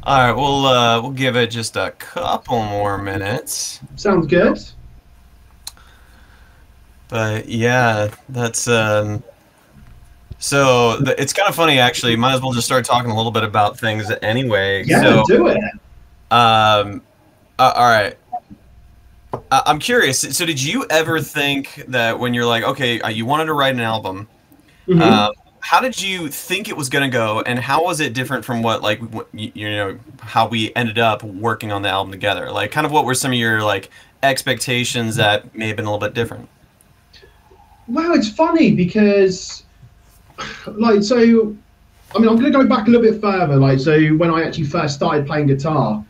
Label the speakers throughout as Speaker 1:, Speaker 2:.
Speaker 1: All right, we'll give it just a couple more minutes.
Speaker 2: Sounds good.
Speaker 1: But yeah, that's it's kind of funny actually. Might as well just start talking a little bit about things anyway.
Speaker 2: Yeah,
Speaker 1: So
Speaker 2: do it.
Speaker 1: um, all right. I'm curious. So did you ever think that when you're like, okay, you wanted to write an album,
Speaker 2: Hmm.
Speaker 1: um, how did you think it was gonna go, and how was it different from what like you know how we ended up working on the album together? Like, kind of what were some of your like expectations that may have been a little bit different?
Speaker 2: Well, it's funny because, so I mean, I'm going to go back a little bit further. So when I actually first started playing guitar,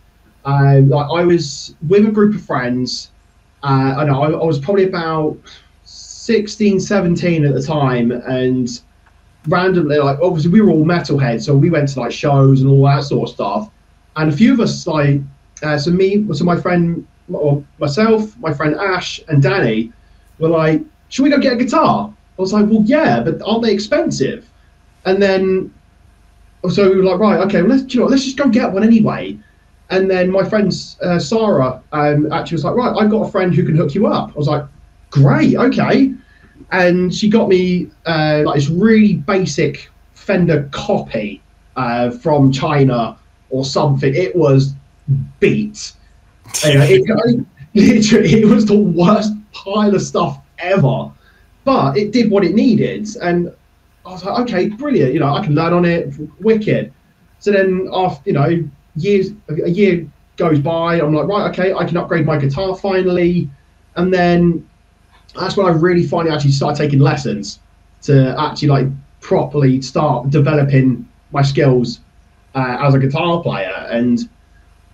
Speaker 2: I was with a group of friends. I know I was probably about 16, 17 at the time, and randomly, like obviously we were all metalheads, so we went to like shows and all that sort of stuff. And a few of us, so my friend, or myself, my friend Ash, and Danny, were like, "Should we go get a guitar?" I was like, "Well, yeah, but aren't they expensive?" And then so we were like, right, okay, well, let's just go get one anyway. And then my friend Sarah actually was like, right, I've got a friend who can hook you up. I was like, great, okay. And she got me like this really basic Fender copy from China or something. It was beat. Literally, it was the worst pile of stuff ever, but it did what it needed. And I was like, okay, brilliant. I can learn on it, wicked. So then after, a year goes by. I'm like, right, okay, I can upgrade my guitar finally. And then that's when I really finally actually started taking lessons to actually like properly start developing my skills as a guitar player. And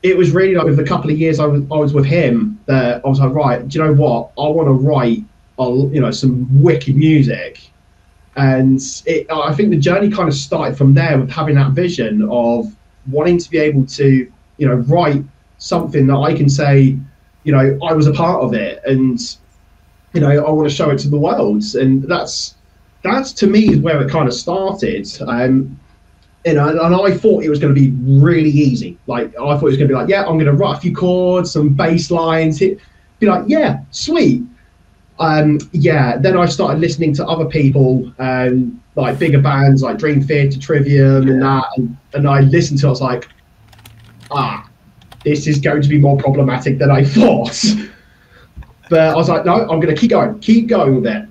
Speaker 2: it was really like with the couple of years I was with him that I was like, right, do you know what? I want to write, some wicked music. And I think the journey kind of started from there with having that vision of wanting to be able to, write something that I can say, I was a part of it, and I want to show it to the world. And that's to me is where it kind of started. And I thought it was going to be really easy. Like I thought it was going to be like, yeah, I'm going to write a few chords, some bass lines, be like, yeah, sweet. Yeah, then I started listening to other people, like bigger bands like Dream Theater, Trivium, and
Speaker 1: Yeah.
Speaker 2: that, and I listened to it. I was like, ah, this is going to be more problematic than I thought. But I was like, no, I'm going to keep going with it.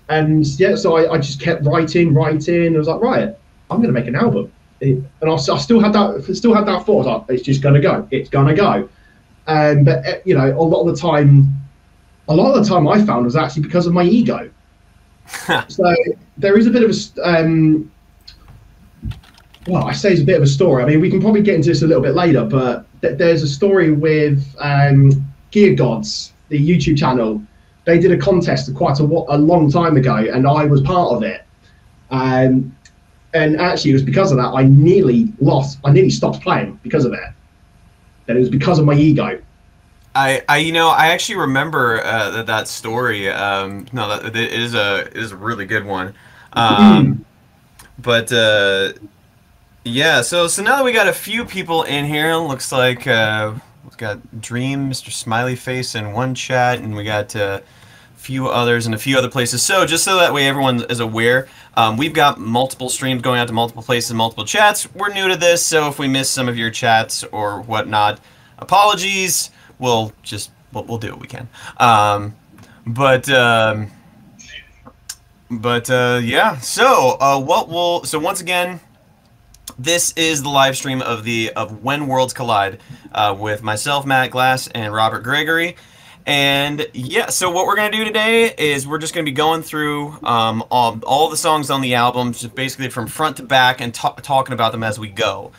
Speaker 2: And yeah, so I just kept writing. I was like, right, I'm going to make an album. And I still had that thought. I was like, it's just going to go. It's going to go. But a lot of the time I found was actually because of my ego. So there is a bit of well, I say it's a bit of a story. I mean, we can probably get into this a little bit later, but there's a story with Gear Gods, the YouTube channel. They did a contest quite a long time ago, and I was part of it. Um, and actually, it was because of that I nearly lost. I nearly stopped playing because of it. And it was because of my ego.
Speaker 1: I actually remember that story. No, that it is a really good one. Um, but yeah, so now that we got a few people in here, looks like we've got Dream, Mr. Smiley Face in one chat, and we got a few others in a few other places. So just so that way everyone is aware, we've got multiple streams going out to multiple places, multiple chats. We're new to this, so if we miss some of your chats or whatnot, apologies. We'll do what we can. But yeah. So once again, this is the live stream of When Worlds Collide with myself, Matt Glass, and Robert Gregory. And yeah, so what we're going to do today is we're just going to be going through all the songs on the album, just basically from front to back, and talking about them as we go.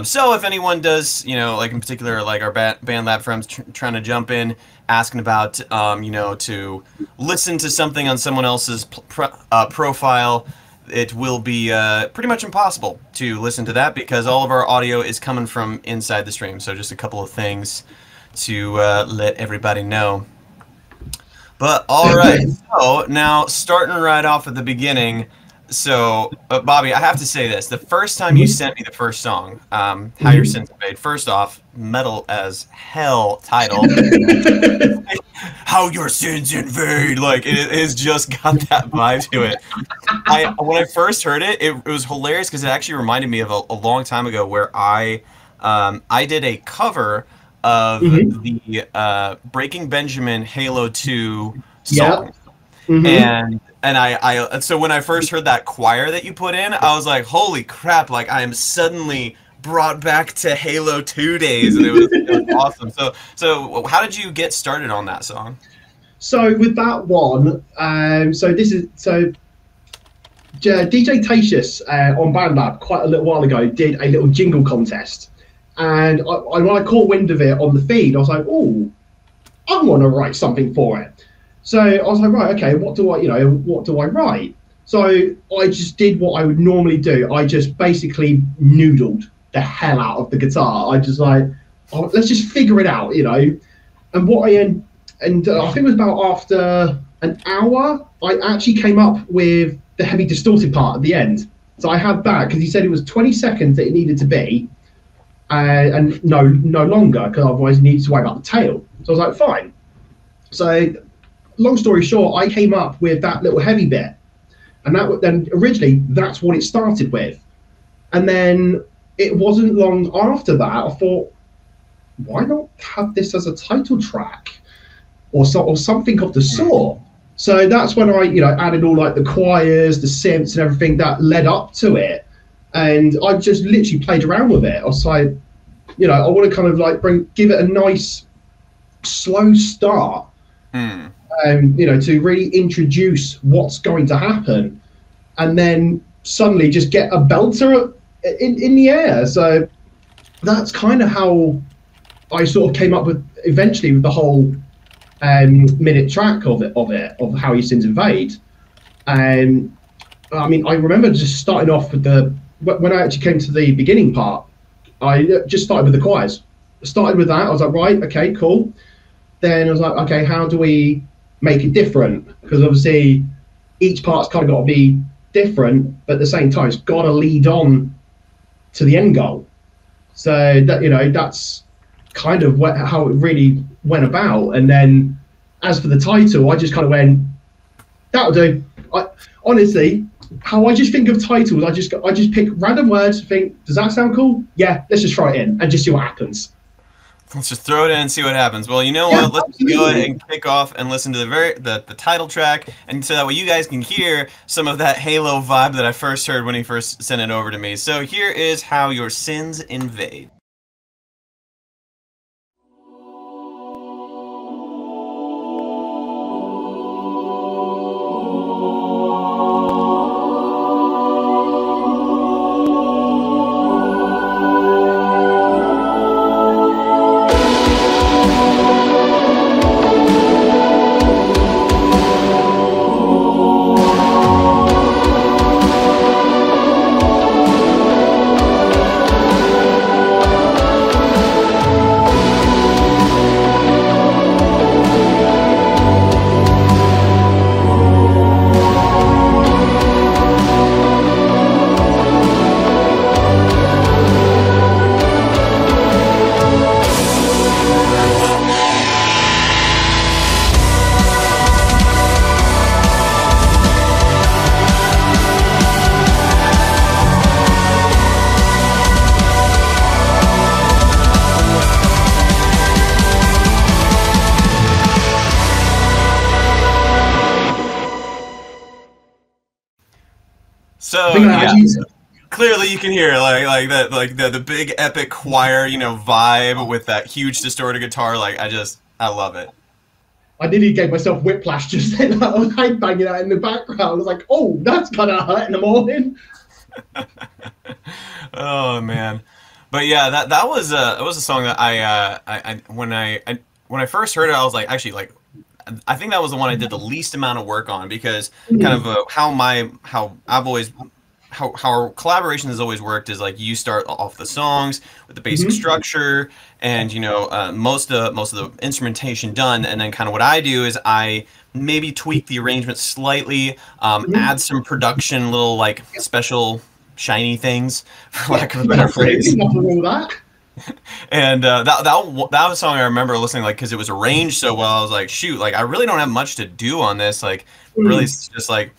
Speaker 1: So if anyone does, like in particular, like our band lab friends trying to jump in, asking about, to listen to something on someone else's profile, it will be pretty much impossible to listen to that because all of our audio is coming from inside the stream. So just a couple of things to let everybody know. But all right, so now starting right off at the beginning, So, Bobby, I have to say this. The first time you
Speaker 2: Mhm.
Speaker 1: sent me the first song, How Your
Speaker 2: Mhm.
Speaker 1: Sins Invade, first off, metal as hell title. How Your Sins Invade! Like, it has just got that vibe to it. When I first heard it, it was hilarious because it actually reminded me of a long time ago where I did a cover of
Speaker 2: Mhm.
Speaker 1: the Breaking Benjamin Halo 2
Speaker 2: Yeah.
Speaker 1: song.
Speaker 2: Mhm.
Speaker 1: And so when I first heard that choir that you put in, I was like, holy crap, like I am suddenly brought back to Halo 2 days, and it was awesome. So how did you get started on that song?
Speaker 2: So with that one, so this is so DJ Tatius on BandLab quite a little while ago did a little jingle contest, and when I caught wind of it on the feed, I was like, oh, I want to write something for it. So I was like, right, okay, what do I write? So I just did what I would normally do. I just basically noodled the hell out of the guitar. I just like, oh, let's just figure it out, And what I end, and I think it was about after an hour, I actually came up with the heavy distorted part at the end. So I had that because he said it was 20 seconds that it needed to be, and no longer because otherwise you needed to worry about the tail. So I was like, fine. So long story short, I came up with that little heavy bit, and that then originally that's what it started with, and then it wasn't long after that I thought, why not have this as a title track or something of the sort? So that's when I added all like the choirs, the synths, and everything that led up to it, and I just literally played around with it. I was like, I want to kind of like give it a nice slow start,
Speaker 1: Hmm.
Speaker 2: to really introduce what's going to happen, and then suddenly just get a belter in the air. So that's kind of how I sort of came up with eventually with the whole minute track of How Your Sins Invade. And I mean, I remember just starting off with the when I actually came to the beginning part. I just started with the choirs. Started with that. I was like, right, okay, cool. Then I was like, okay, how do we make it different? Because obviously each part's kind of got to be different, but at the same time, it's got to lead on to the end goal. So that's kind of how it really went about. And then as for the title, I just kind of went, that'll do. I honestly, how I just think of titles, I just pick random words, think, does that sound cool? Yeah, let's just try it in and just see what happens.
Speaker 1: Let's just throw it in and see what happens. Well, you know
Speaker 2: Yeah,
Speaker 1: what? Let's just go ahead
Speaker 2: absolutely.
Speaker 1: and kick off and listen to the title track, and so that way you guys can hear some of that Halo vibe that I first heard when he first sent it over to me. So here is How Your Sins Invade.
Speaker 2: I think
Speaker 1: So
Speaker 2: I
Speaker 1: yeah,
Speaker 2: actually
Speaker 1: clearly you can hear like that like the big epic choir vibe with that huge distorted guitar. Like I love it.
Speaker 2: I nearly gave myself whiplash just then. I was like banging out in the background. I was like, oh, that's gonna hurt in the morning.
Speaker 1: Oh man, but yeah, that was it was a song that when I first heard it, I was like actually like I think that was the one I did the least amount of work on because kind of how I've always how our collaboration has always worked is like you start off the songs with the basic
Speaker 2: Hmm.
Speaker 1: structure and most of the instrumentation done, and then kind of what I do is I maybe tweak the arrangement slightly,
Speaker 2: Hmm.
Speaker 1: add some production, little like special shiny things, for
Speaker 2: Yeah,
Speaker 1: lack of a
Speaker 2: yeah,
Speaker 1: better
Speaker 2: absolutely.
Speaker 1: phrase.
Speaker 2: Nothing wrong with that.
Speaker 1: And that was a song I remember listening like because it was arranged so well. I was like, shoot, like I really don't have much to do on this. Like, really,
Speaker 2: Mm,
Speaker 1: it's just like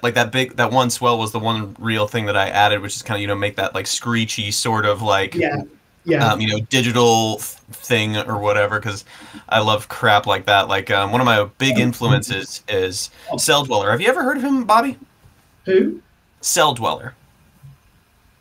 Speaker 1: like that one swell was the one real thing that I added, which is kind of make that like screechy sort of like
Speaker 2: yeah, yeah.
Speaker 1: digital thing or whatever. Because I love crap like that. Like one of my big influences is
Speaker 2: Oh,
Speaker 1: Cell Dweller. Have you ever heard of him, Bobby?
Speaker 2: who?
Speaker 1: Cell Dweller.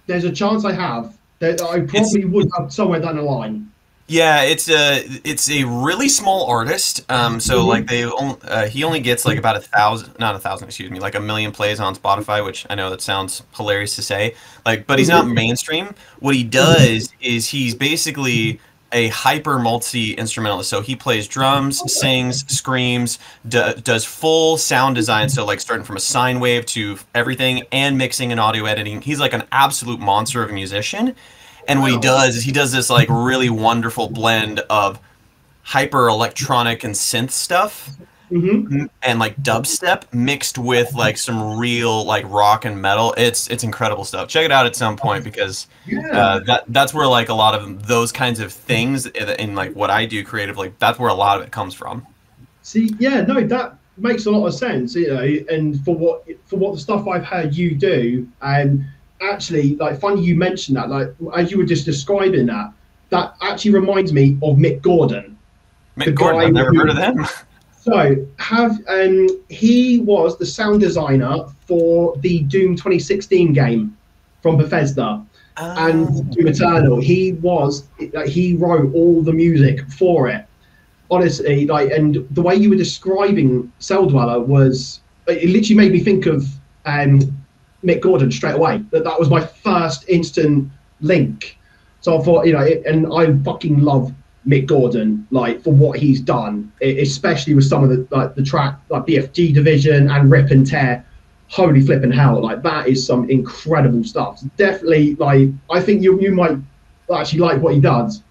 Speaker 2: There's a chance I have that I
Speaker 1: It's
Speaker 2: probably would have somewhere down the line.
Speaker 1: Yeah, it's a really small artist. So like
Speaker 2: Hmm.
Speaker 1: he only gets like about 1,000, not 1,000, excuse me, like 1 million plays on Spotify, which I know that sounds hilarious to say. Like, but he's not
Speaker 2: Hmm.
Speaker 1: mainstream. What he
Speaker 2: Hmm.
Speaker 1: does is he's basically a hyper multi instrumentalist. So he plays drums,
Speaker 2: Okay.
Speaker 1: sings, screams, does full sound design. So like starting from a sine wave to everything, and mixing and audio editing. He's like an absolute monster of a musician. And what he
Speaker 2: Wow.
Speaker 1: does is he does this like really wonderful blend of hyper electronic and synth stuff
Speaker 2: Hmm.
Speaker 1: and like dubstep mixed with like some real like rock and metal. It's incredible stuff. Check it out at some point because
Speaker 2: Yeah.
Speaker 1: that's where like a lot of those kinds of things in like what I do creatively, that's where a lot of it comes from.
Speaker 2: See, yeah, no, that makes a lot of sense, and for what the stuff I've heard you do, and actually, like, funny you mentioned that, like, as you were just describing that, that actually reminds me of Mick Gordon, the
Speaker 1: Mick Gordon,
Speaker 2: guy
Speaker 1: I've never heard of
Speaker 2: who,
Speaker 1: them.
Speaker 2: so have, he was the sound designer for the Doom 2016 game from Bethesda. And
Speaker 1: Oh.
Speaker 2: Doom Eternal, he wrote all the music for it, honestly, like, and the way you were describing Cell Dweller was, it literally made me think of um, Mick Gordon straight away. That was my first instant link. So I thought, and I fucking love Mick Gordon, like, for what he's done, especially with some of the track like BFG Division and Rip and Tear. Holy flipping hell! Like, that is some incredible stuff. Definitely, like, I think you might actually like what he does.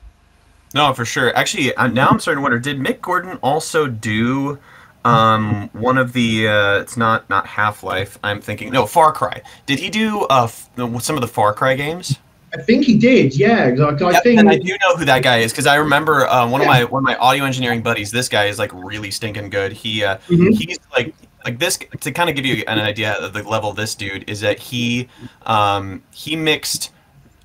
Speaker 1: No, for sure. Actually, now I'm starting to wonder, did Mick Gordon also do one of the it's not Half-Life. I'm thinking no, Far Cry. Did he do some of the Far Cry games?
Speaker 2: I think he did, yeah. Like, I
Speaker 1: Yep, then I
Speaker 2: think,
Speaker 1: do know who that guy is because I remember
Speaker 2: yeah.
Speaker 1: one of my audio engineering buddies. This guy is like really stinking good.
Speaker 2: Hmm.
Speaker 1: He's like this to kind of give you an idea of the level of this dude is that he mixed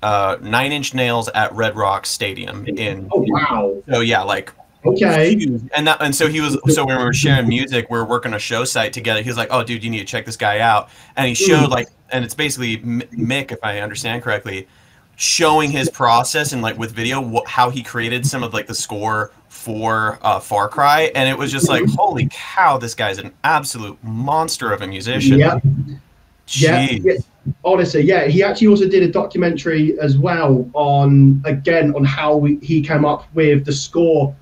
Speaker 1: Nine Inch Nails at Red Rock Stadium in
Speaker 2: Oh, wow.
Speaker 1: so yeah like
Speaker 2: Okay.
Speaker 1: huge. And so he was so when we were sharing music, we were working a show site together. He was like, "Oh, dude, you need to check this guy out." And he showed
Speaker 2: Mm.
Speaker 1: like, and it's basically Mick, if I understand correctly, showing his process and like with video how he created some of like the score for Far Cry, and it was just like,
Speaker 2: Mhm.
Speaker 1: holy cow, this guy's an absolute monster of a musician.
Speaker 2: Yeah, yeah, yeah.
Speaker 1: Jeez.
Speaker 2: Honestly, yeah. He actually also did a documentary as well on, again, on how he came up with the score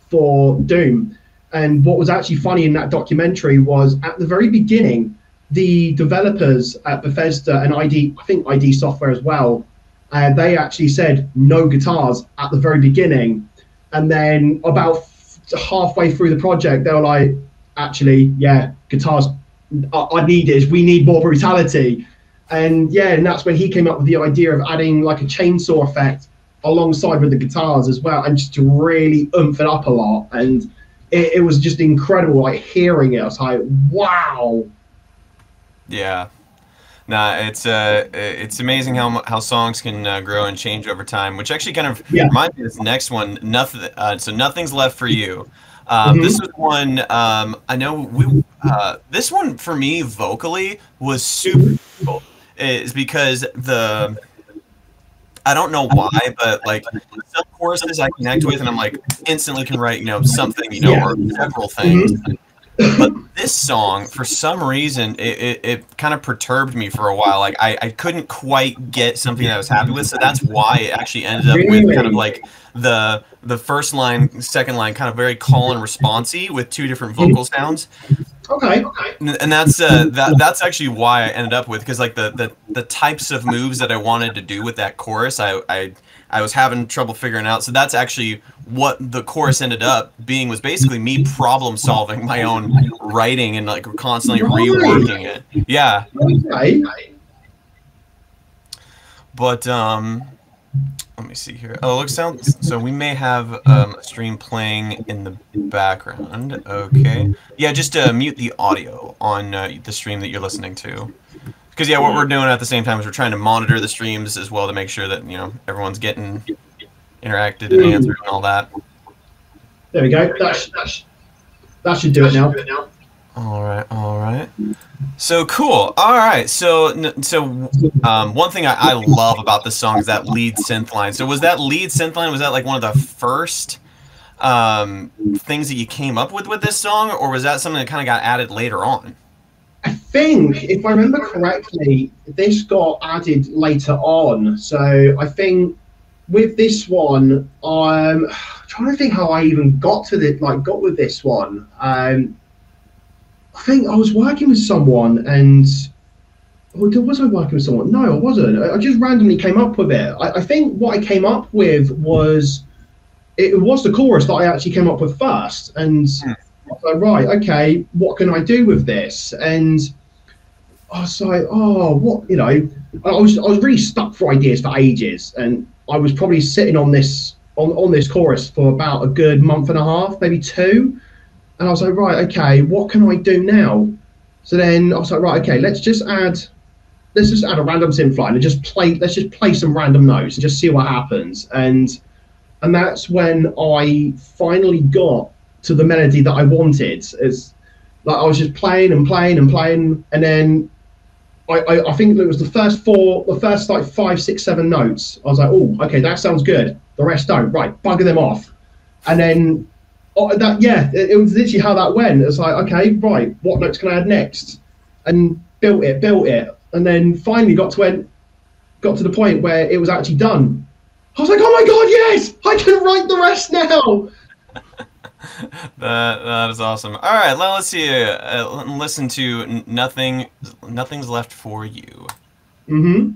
Speaker 2: for Doom. And what was actually funny in that documentary was at the very beginning, the developers at Bethesda and I think ID Software as well, they actually said no guitars at the very beginning. And then about halfway through the project, they were like, actually, yeah, guitars I need is we need more brutality. And yeah, and that's when he came up with the idea of adding like a chainsaw effect alongside with the guitars as well, and just to really oomph it up a lot. And it was just incredible, like hearing it. I was like, wow.
Speaker 1: Yeah. Nah, it's amazing how songs can grow and change over time, which actually kind of
Speaker 2: Yeah.
Speaker 1: reminds me of this next one. Nothing. So nothing's left for you. This was
Speaker 2: Mm-hmm.
Speaker 1: one I know this one for me vocally was super
Speaker 2: Mm-hmm.
Speaker 1: difficult. Is because I don't know why, but like some choruses I connect with, and I'm like instantly can write something
Speaker 2: Yeah.
Speaker 1: or several things.
Speaker 2: Mm-hmm.
Speaker 1: But this song, for some reason, it kind of perturbed me for a while. Like I couldn't quite get something that I was happy with, so that's why it actually ended up with kind of
Speaker 2: Really?
Speaker 1: like the first line, second line, kind of very call and responsey with two different vocal
Speaker 2: Mm-hmm.
Speaker 1: sounds.
Speaker 2: Okay.
Speaker 1: And that's that's actually why I ended up with, because like the types of moves that I wanted to do with that chorus, I was having trouble figuring out. So that's actually what the chorus ended up being, was basically me problem solving my own writing and like constantly reworking it. Yeah.
Speaker 2: Okay.
Speaker 1: But let me see here. Oh, look, sounds. So we may have a stream playing in the background. Okay. Yeah, just mute the audio on the stream that you're listening to. Because yeah, what we're doing at the same time is we're trying to monitor the streams as well to make sure that, you know, everyone's getting interacted and answered and all that.
Speaker 2: There we go. That should do it now.
Speaker 1: All right, all right. So cool. All right. So one thing I love about this song is that lead synth line. So was that lead synth line, was that like one of the first things that you came up with this song, or was that something that kind of got added later on?
Speaker 2: I think, if I remember correctly, this got added later on. So I think with this one, I'm trying to think how I even got with this one. I think I was working with someone, and was I working with someone? No, I wasn't. I just randomly came up with it. I think what I came up with was, it was the chorus that I actually came up with first, and I was like, right, okay, what can I do with this? And I was like, oh, what, you know, I was really stuck for ideas for ages, and I was probably sitting on this chorus for about a good month and a half, maybe two. And I was like, right, okay, what can I do now? So then I was like, right, okay, let's just add a random synth line and let's just play some random notes and just see what happens. And that's when I finally got to the melody that I wanted. It's like I was just playing and playing and playing, and then I think it was the first like 5, 6, 7 notes. I was like, oh, okay, that sounds good. The rest don't. Right, bugger them off. And then it was literally how that went. It's like, okay, right, what notes can I add next? And built it, and then finally got to the point where it was actually done. I was like, oh my god, yes, I can write the rest now.
Speaker 1: That is awesome. All right, let's see. Listen to Nothing's Left for You.
Speaker 2: Mm-hmm.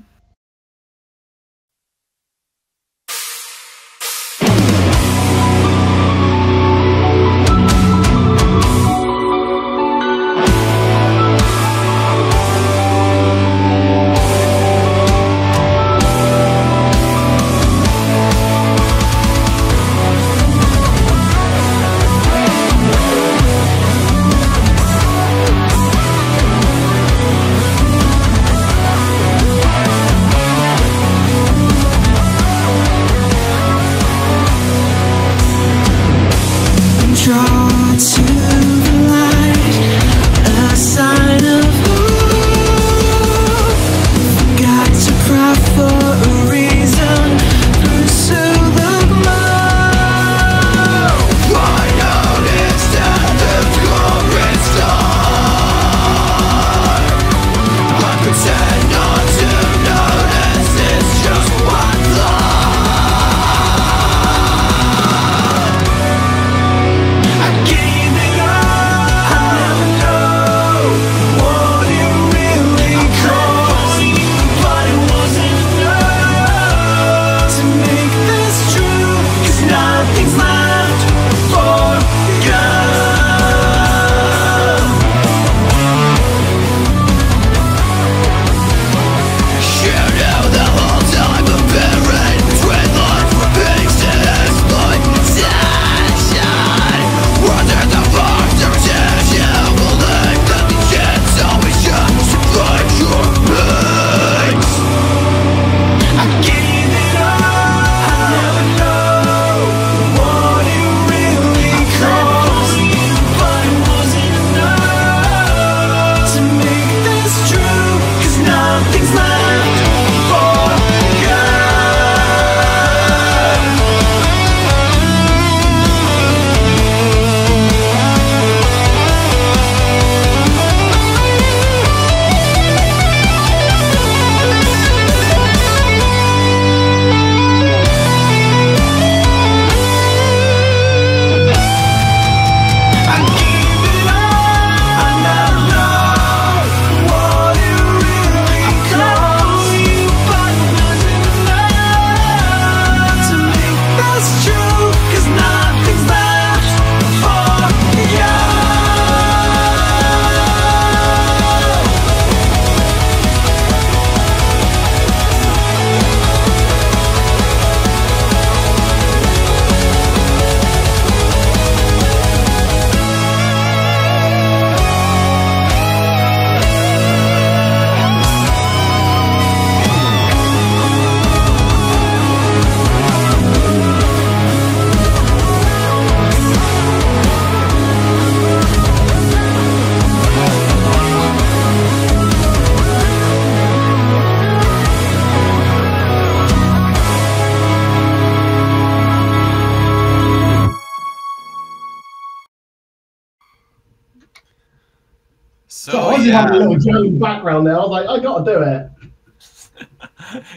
Speaker 2: So I
Speaker 1: So
Speaker 2: was just having a
Speaker 1: yeah,
Speaker 2: little joke in the background there. I was like, I got to do it.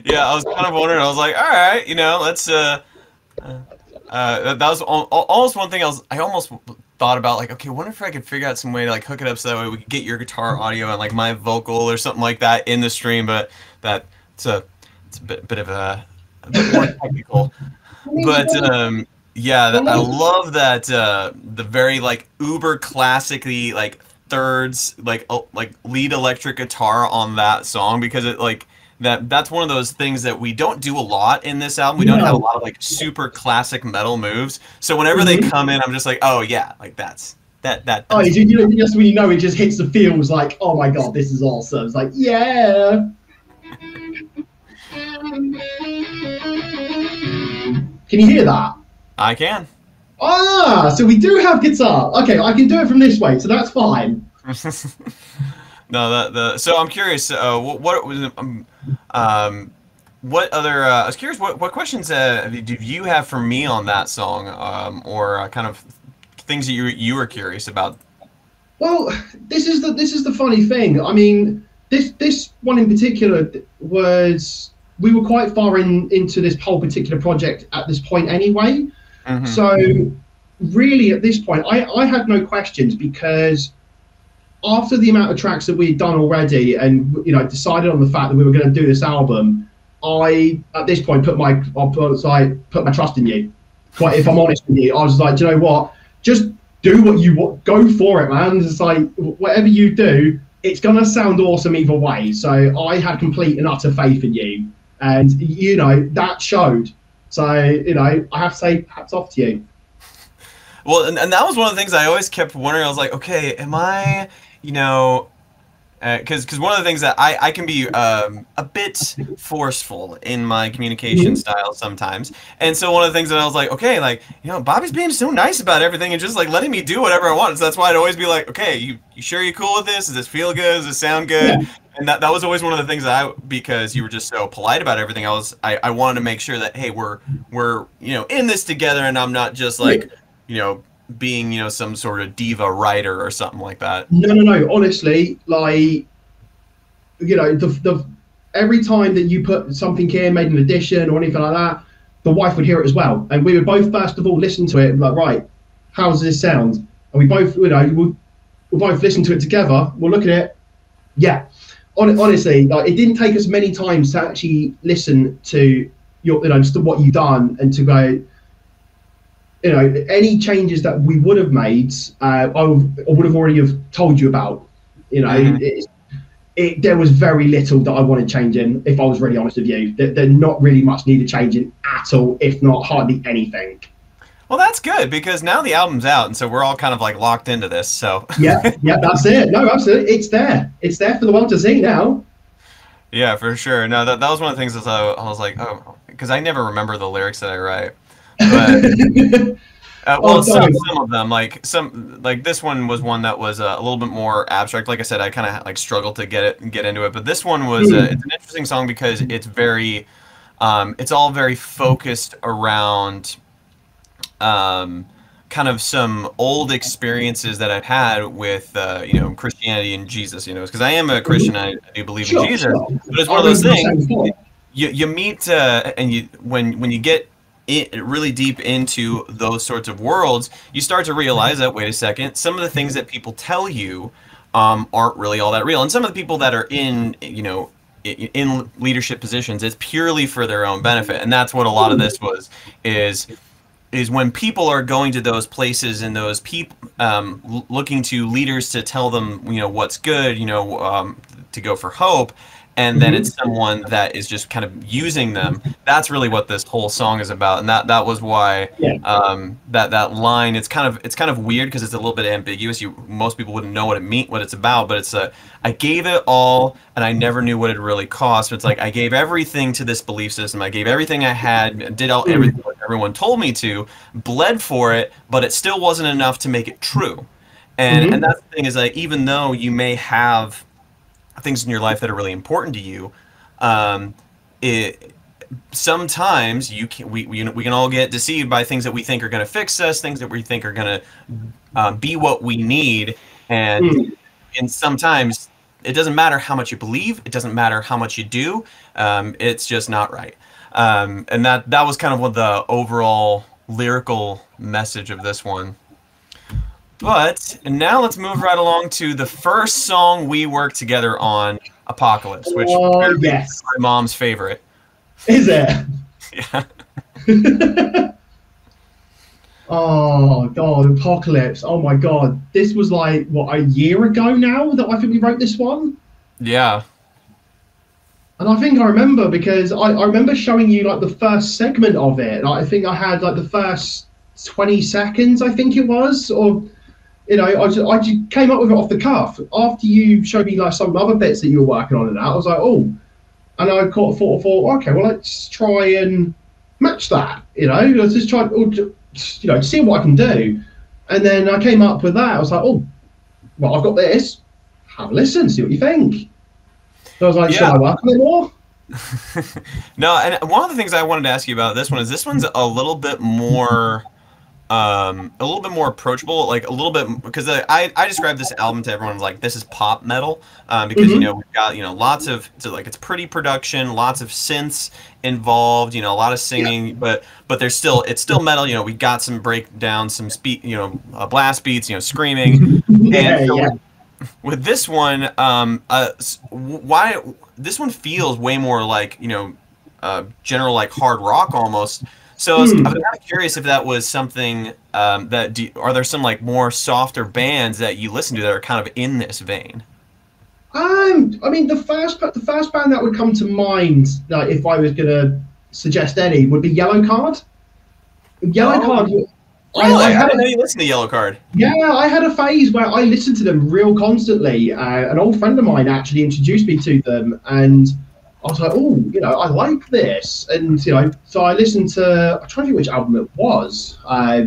Speaker 1: yeah. I was kind of wondering. I was like, all right, let's that was almost one thing I almost thought about, like, okay, wonder if I could figure out some way to like hook it up so that way we could get your guitar audio and like my vocal or something like that in the stream, but that it's a bit of a bit more technical.
Speaker 2: I mean, to be
Speaker 1: But
Speaker 2: honest,
Speaker 1: yeah,
Speaker 2: well,
Speaker 1: I
Speaker 2: most,
Speaker 1: love that the very like uber classically like thirds like lead electric guitar on that song, because it like that's one of those things that we don't do a lot in this album. We don't have a
Speaker 2: no.
Speaker 1: lot of like super classic metal moves. So whenever they
Speaker 2: Mm-hmm.
Speaker 1: come in, I'm just like, oh yeah, like
Speaker 2: Oh,
Speaker 1: that's
Speaker 2: just when you know it just hits the feels like, oh my god, this is awesome. It's like, yeah. Can you hear that?
Speaker 1: I can.
Speaker 2: Ah, so we do have guitar. Okay, I can do it from this way, so that's fine.
Speaker 1: No, the so I'm curious. What was what other? I was curious. What questions do you have for me on that song, or kind of things that you were curious about?
Speaker 2: Well, this is the funny thing. I mean, this one in particular was we were quite far into this whole particular project at this point anyway.
Speaker 1: Hmm.
Speaker 2: So really, at this point, I had no questions because after the amount of tracks that we had done already, and decided on the fact that we were going to do this album, I at this point put my trust in you. Quite, if I'm honest with you, I was like, do you know what? Just do what you want. Go for it, man. It's like whatever you do, it's gonna sound awesome either way. So I had complete and utter faith in you, and that showed. So I have to say hats off to you.
Speaker 1: Well, and that was one of the things I always kept wondering. I was like, okay, am I, you know, because one of the things that I can be a bit forceful in my communication
Speaker 2: Mm-hmm.
Speaker 1: style sometimes, and so one of the things that I was like, okay, like Bobby's being so nice about everything and just like letting me do whatever I want. So that's why I'd always be like, okay, you sure you're cool with this? Does this feel good? Does this sound
Speaker 2: Yeah.
Speaker 1: good? And that was always one of the things that because you were just so polite about everything, I wanted to make sure that hey, we're in this together, and I'm not just like you know being some sort of diva writer or something like that.
Speaker 2: No. Honestly, like the every time that you put something in, made an addition or anything like that, the wife would hear it as well, and we would both first of all listen to it and be like, right, how does this sound? And we both, we'll both listen to it together. We'll look at it. Yeah, honestly, like, it didn't take us many times to actually listen to just what you've done and to go. Any changes that we would have made, I would have already have told you about.
Speaker 1: Hmm.
Speaker 2: There was very little that I wanted changing. If I was really honest with you, there not really much needed changing at all, if not hardly anything.
Speaker 1: Well, that's good because now the album's out, and so we're all kind of like locked into this. So
Speaker 2: Yeah, that's it. No, absolutely, it's there. It's there for the world to see now.
Speaker 1: yeah, for sure. No, that was one of the things that I was like, oh, because I never remember the lyrics that I write, but well,
Speaker 2: Oh, don't.
Speaker 1: some of them, like this one was one that was a little bit more abstract. Like I said, I kind of like struggled to get into it, but this one was it's an interesting song because it's very it's all very focused around kind of some old experiences that I've had with Christianity and Jesus, because I am a Christian. I do believe in
Speaker 2: Sure,
Speaker 1: Jesus,
Speaker 2: sure.
Speaker 1: but it's
Speaker 2: I
Speaker 1: one of those
Speaker 2: remember you
Speaker 1: things
Speaker 2: saying before.
Speaker 1: you meet and you when you get really deep into those sorts of worlds, you start to realize that wait a second, some of the things that people tell you aren't really all that real, and some of the people that are in leadership positions, it's purely for their own benefit, and that's what a lot of this is is when people are going to those places and those people looking to leaders to tell them what's good, to go for hope, and then it's
Speaker 2: Mm-hmm.
Speaker 1: someone that is just kind of using them. That's really what this whole song is about, and that was why
Speaker 2: Yeah.
Speaker 1: that line, it's kind of weird because it's a little bit ambiguous. Most people wouldn't know what it's about, but it's I gave it all and I never knew what it really cost. It's like I gave everything to this belief system. I gave everything I had, did everything
Speaker 2: Mm.
Speaker 1: what everyone told me to, bled for it, but it still wasn't enough to make it true. And
Speaker 2: Mm-hmm.
Speaker 1: that's the thing is like even though you may have things in your life that are really important to you, um, it sometimes we can all get deceived by things that we think are going to fix us, things that we think are going to be what we need, and
Speaker 2: Mm.
Speaker 1: and sometimes it doesn't matter how much you believe, it doesn't matter how much you do, it's just not right. And that was kind of what the overall lyrical message of this one. But now let's move right along to the first song we worked together on, Apocalypse, which
Speaker 2: Oh
Speaker 1: clearly is
Speaker 2: yes,
Speaker 1: my mom's favorite.
Speaker 2: is it?
Speaker 1: Yeah.
Speaker 2: Oh god, Apocalypse. Oh my god, this was like what, a year ago now that I think we wrote this one.
Speaker 1: Yeah.
Speaker 2: And I think I remember because I remember showing you like the first segment of it. Like, I think I had like the first 20 seconds, I think it was, or I just came up with it off the cuff after you showed me like some other bits that you were working on and that. I was like, oh, and I thought, okay, well let's try and match that. Let's just try, or see what I can do. And then I came up with that. I was like, oh, well, I've got this. Have a listen, see what you think. So I was like, should
Speaker 1: Yeah.
Speaker 2: I work on it more?
Speaker 1: No, and one of the things I wanted to ask you about this one's a little bit more approachable, like a little bit, because I describe this album to everyone as like, this is pop metal, because
Speaker 2: Mm-hmm.
Speaker 1: we've got lots of, so like, it's pretty production, lots of synths involved, a lot of
Speaker 2: Yeah.
Speaker 1: singing, but it's still metal. We got some breakdowns, some speed, blast beats, screaming. And
Speaker 2: Yeah,
Speaker 1: so
Speaker 2: yeah.
Speaker 1: with this one, why this one feels way more like general like hard rock almost. So I was
Speaker 2: Hmm.
Speaker 1: kind of curious if that was something are there some like more softer bands that you listen to that are kind of in this vein?
Speaker 2: I mean, the first band that would come to mind, like if I was gonna suggest any, would be Yellow Card. Yellow
Speaker 1: Oh,
Speaker 2: Card. I
Speaker 1: really? I
Speaker 2: had
Speaker 1: didn't
Speaker 2: a
Speaker 1: know you listened to Yellow Card.
Speaker 2: Yeah, I had a phase where I listened to them real constantly. An old friend of mine actually introduced me to them, and I was like, oh, I like this. And so I listened to. I'm trying to think which album it was. I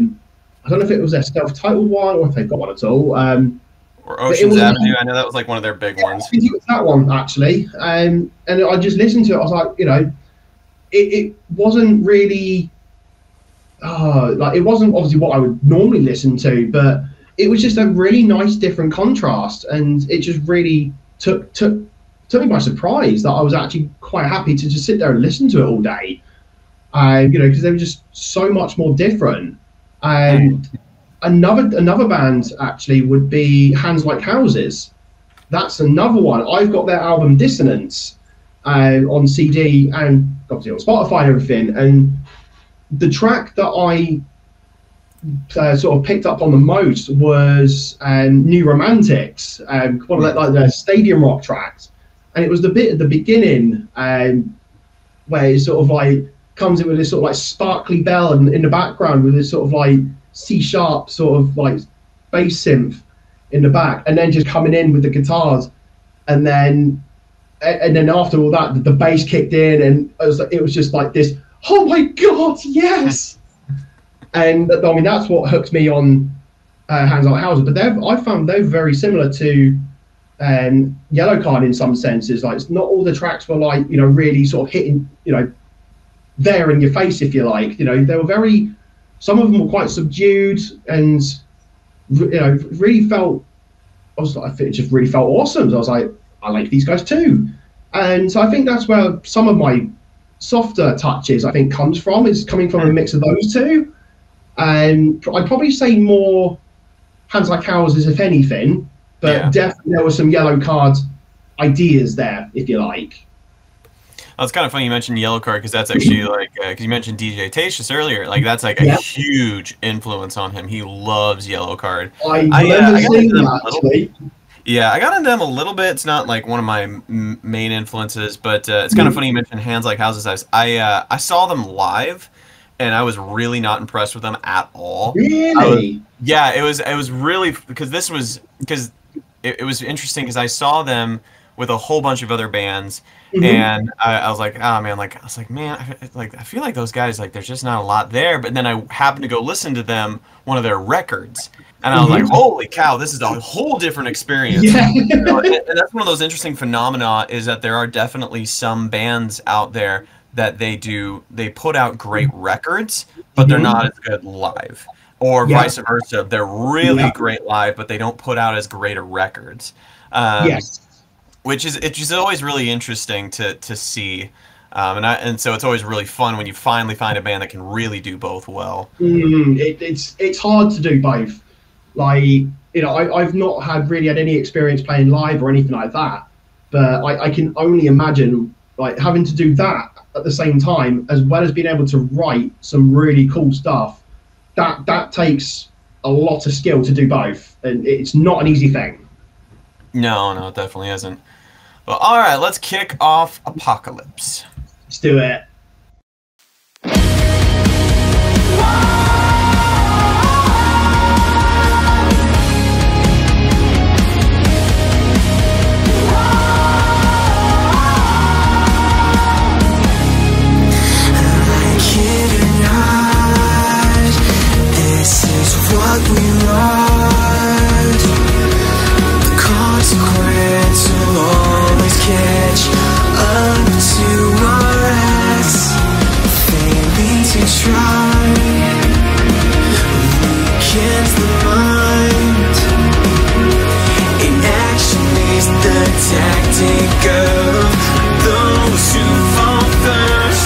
Speaker 2: don't know if it was their self-titled one or if they've got one at all.
Speaker 1: Or
Speaker 2: But it
Speaker 1: Ocean's
Speaker 2: was.
Speaker 1: Avenue. I know that was like one of their big
Speaker 2: I
Speaker 1: ones.
Speaker 2: think it was that one actually. And I just listened to it. I was like, it wasn't really like it wasn't obviously what I would normally listen to, but it was just a really nice different contrast, and it just really took me by surprise that I was actually quite happy to just sit there and listen to it all day. Because they were just so much more different.
Speaker 1: Hmm.
Speaker 2: Another band actually would be Hands Like Houses. That's another one. I've got their album Dissonance on CD and obviously on Spotify and everything. And the track that I sort of picked up on the most was New Romantics, one of like the stadium rock tracks, and it was the bit at the beginning where it sort of like comes in with this sort of like sparkly bell and in the background with this sort of like C sharp sort of like bass synth in the back, and then just coming in with the guitars, and then after all that, the bass kicked in, and it was just like this. Oh my god, yes! And I mean that's what hooked me on Hands Like Houses. But I found they're very similar to Yellow Card in some senses. Like, it's not all the tracks were like really sort of hitting there in your face, if you like. They were very. Some of them were quite subdued, and really felt. I think it just really felt awesome. So I was like, I like these guys too, and so I think that's where some of my softer touches I think comes from. Is coming from a mix of those two, and I'd probably say more Hands Like Houses if anything, but
Speaker 1: Yeah.
Speaker 2: definitely there were some Yellow Card ideas there, if you like.
Speaker 1: Oh, it's kind of funny you mentioned Yellow Card because that's actually like because you mentioned DJ Tatius earlier. Like that's like a
Speaker 2: Yeah,
Speaker 1: huge influence on him. He loves Yellow Card.
Speaker 2: I
Speaker 1: I
Speaker 2: remember
Speaker 1: got into
Speaker 2: seeing
Speaker 1: them a
Speaker 2: that
Speaker 1: little.
Speaker 2: actually.
Speaker 1: Yeah, I got into them a little bit. It's not like one of my main influences, but it's kind of funny you mentioned Hands Like Houses. I saw them live, and I was really not impressed with them at all.
Speaker 2: Really?
Speaker 1: Yeah, it was really because it was interesting because I saw them with a whole bunch of other bands,
Speaker 2: Hmm.
Speaker 1: and I was like, oh man, like I was like, man, I feel like those guys like there's just not a lot there. But then I happened to go listen to them one of their records, and I was like,
Speaker 2: Hmm.
Speaker 1: holy cow, this is a whole different experience.
Speaker 2: Yeah.
Speaker 1: And that's one of those interesting phenomena is that there are definitely some bands out there that they put out great records, but they're
Speaker 2: Hmm.
Speaker 1: not as good live. or
Speaker 2: Yeah.
Speaker 1: vice versa. They're really
Speaker 2: Yeah.
Speaker 1: great live, but they don't put out as great a records.
Speaker 2: Yes.
Speaker 1: Which is it's just always really interesting to see. And so it's always really fun when you finally find a band that can really do both well.
Speaker 2: It's hard to do both. Like, I've not really had any experience playing live or anything like that, but I can only imagine like having to do that at the same time as well as being able to write some really cool stuff. That takes a lot of skill to do both, and it's not an easy thing.
Speaker 1: No, no, it definitely isn't. But all right, let's kick off Apocalypse.
Speaker 2: Let's do it.
Speaker 3: What we want, the consequence will always catch up to us. Failing to try weakens the mind. Inaction is the tactic of those who fall first.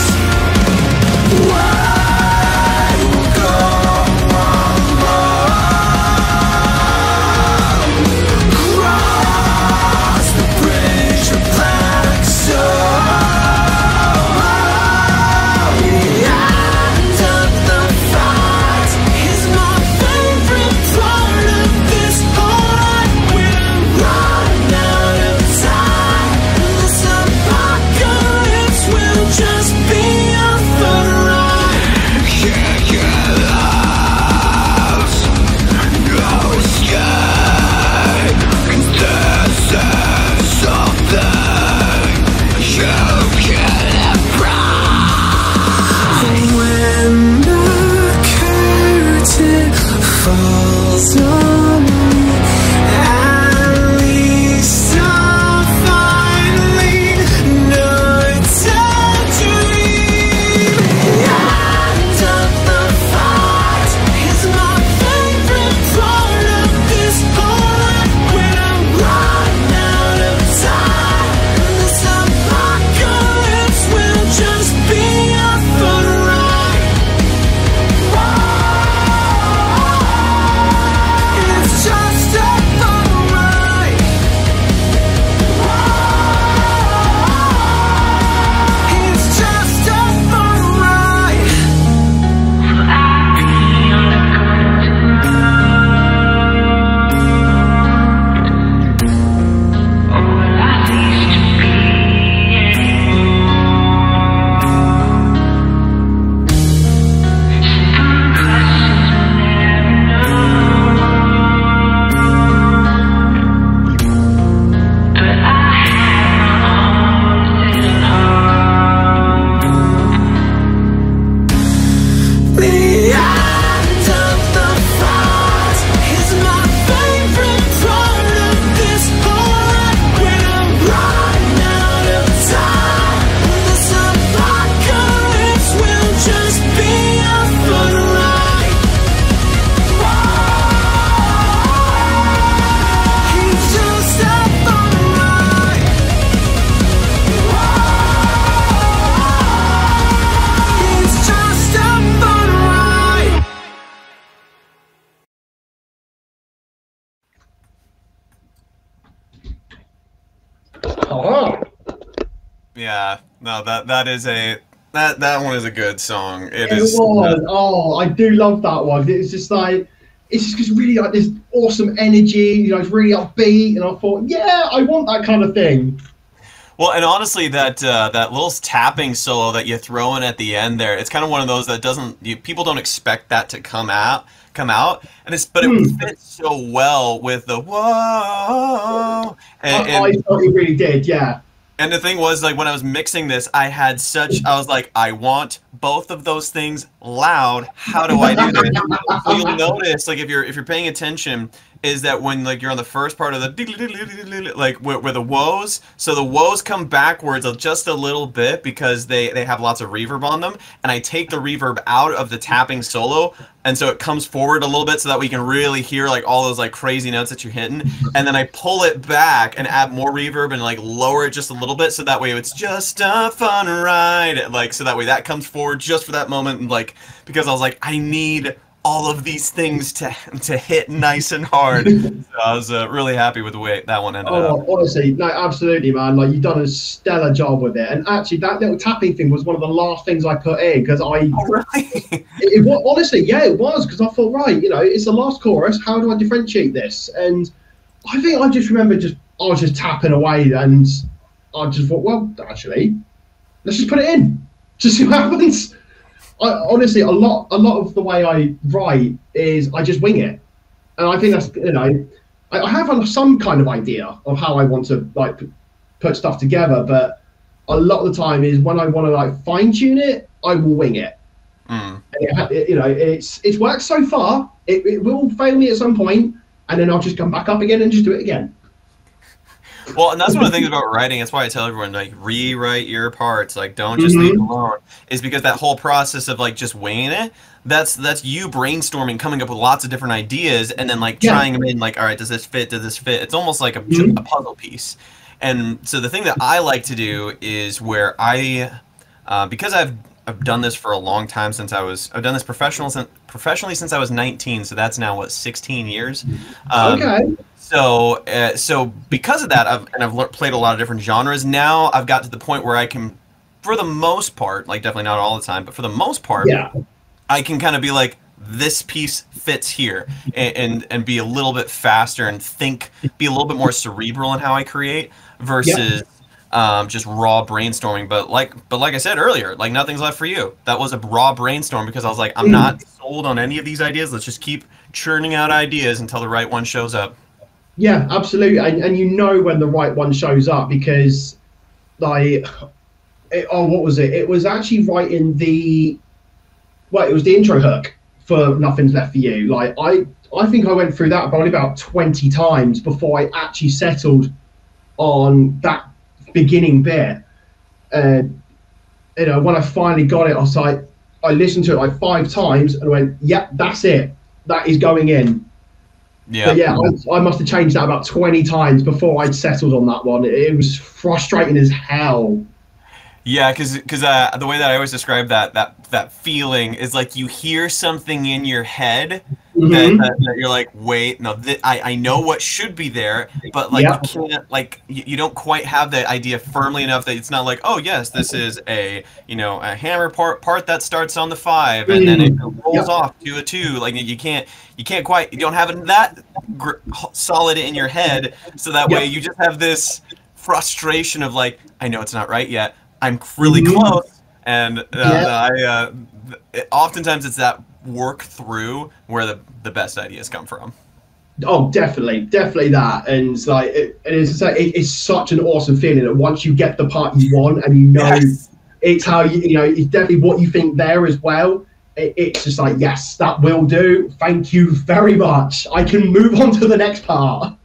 Speaker 1: Yeah, no, that is that one is a good song. It
Speaker 2: It
Speaker 1: is.
Speaker 2: was. Oh, I do love that one. It's just like it's just really like this awesome energy. It's really upbeat, and I thought, yeah, I want that kind of thing.
Speaker 1: Well, and honestly, that little tapping solo that you throw in at the end there, it's kind of one of those that people don't expect that to come out, and it fits so well with the whoa.
Speaker 2: I thought it really did, yeah.
Speaker 1: And the thing was, like, when I was mixing this, I was like, I want both of those things loud. How do I do this? So you'll notice, like, if you're paying attention, is that when like you're on the first part of the like where the woes, so the woes come backwards just a little bit because they have lots of reverb on them, and I take the reverb out of the tapping solo, and so it comes forward a little bit so that we can really hear like all those like crazy notes that you're hitting, and then I pull it back and add more reverb and like lower it just a little bit so that way it's just a fun ride, like so that way that comes forward just for that moment, and like because I was like I need all of these things to hit nice and hard. So I was really happy with the way that one ended up.
Speaker 2: Honestly, no, absolutely, man. Like you've done a stellar job with it. And actually, that little tapping thing was one of the last things I put in because
Speaker 1: Oh, really?
Speaker 2: it was honestly, yeah, it was because I thought, right, you know, it's the last chorus. How do I differentiate this? And I think I just remember I was just tapping away, and I just thought, well, actually, let's just put it in, just see what happens. Honestly, a lot of the way I write is I just wing it, and I think that's, you know, I have some kind of idea of how I want to like put stuff together, but a lot of the time is when I want to like fine tune it, I will wing it.
Speaker 1: Mm.
Speaker 2: You know, it's worked so far. It will fail me at some point, and then I'll just come back up again and just do it again.
Speaker 1: Well, and that's one of the things about writing. That's why I tell everyone, like, rewrite your parts. Like, don't just leave it alone. Is because that whole process of, like, just winging it, that's you brainstorming, coming up with lots of different ideas, and then, like, trying them in, like, all right, does this fit? Does this fit? It's almost like a puzzle piece. And so the thing that I like to do is where because I've done this for a long time I've done this professionally since I was 19, so that's now, what, 16 years?
Speaker 2: Okay.
Speaker 1: So because of that, I've played a lot of different genres. Now I've got to the point where I can, for the most part, like definitely not all the time, but for the most part, I can kind of be like, this piece fits here, and be a little bit faster and be a little bit more cerebral in how I create versus just raw brainstorming. But like I said earlier, like Nothing's Left for You, that was a raw brainstorm because I was like, I'm not sold on any of these ideas. Let's just keep churning out ideas until the right one shows up.
Speaker 2: Yeah, absolutely, and you know when the right one shows up because, like, what was it? It was actually right in it was the intro hook for Nothing's Left for You. Like, I think I went through that probably about 20 times before I actually settled on that beginning bit. You know, when I finally got it, I was like, I listened to it like 5 times and went, yep, that's it. That is going in.
Speaker 1: Yeah.
Speaker 2: But yeah, I must have changed that about 20 times before I'd settled on that one. It was frustrating as hell.
Speaker 1: Yeah, because the way that I always describe that feeling is like you hear something in your head that you're like, wait, no, I know what should be there, but like you can't, like you don't quite have the idea firmly enough that it's not like, oh yes, this is a hammer part that starts on the 5 and then it rolls off to a 2. Like you don't have it that solid in your head, so that way you just have this frustration of like, I know it's not right yet. I'm really close, and oftentimes it's that work through where the best ideas come from.
Speaker 2: Oh, definitely that, and it's like it's such an awesome feeling that once you get the part you want and you know it's how it's definitely what you think there as well. It's just like, yes, that will do. Thank you very much. I can move on to the next part.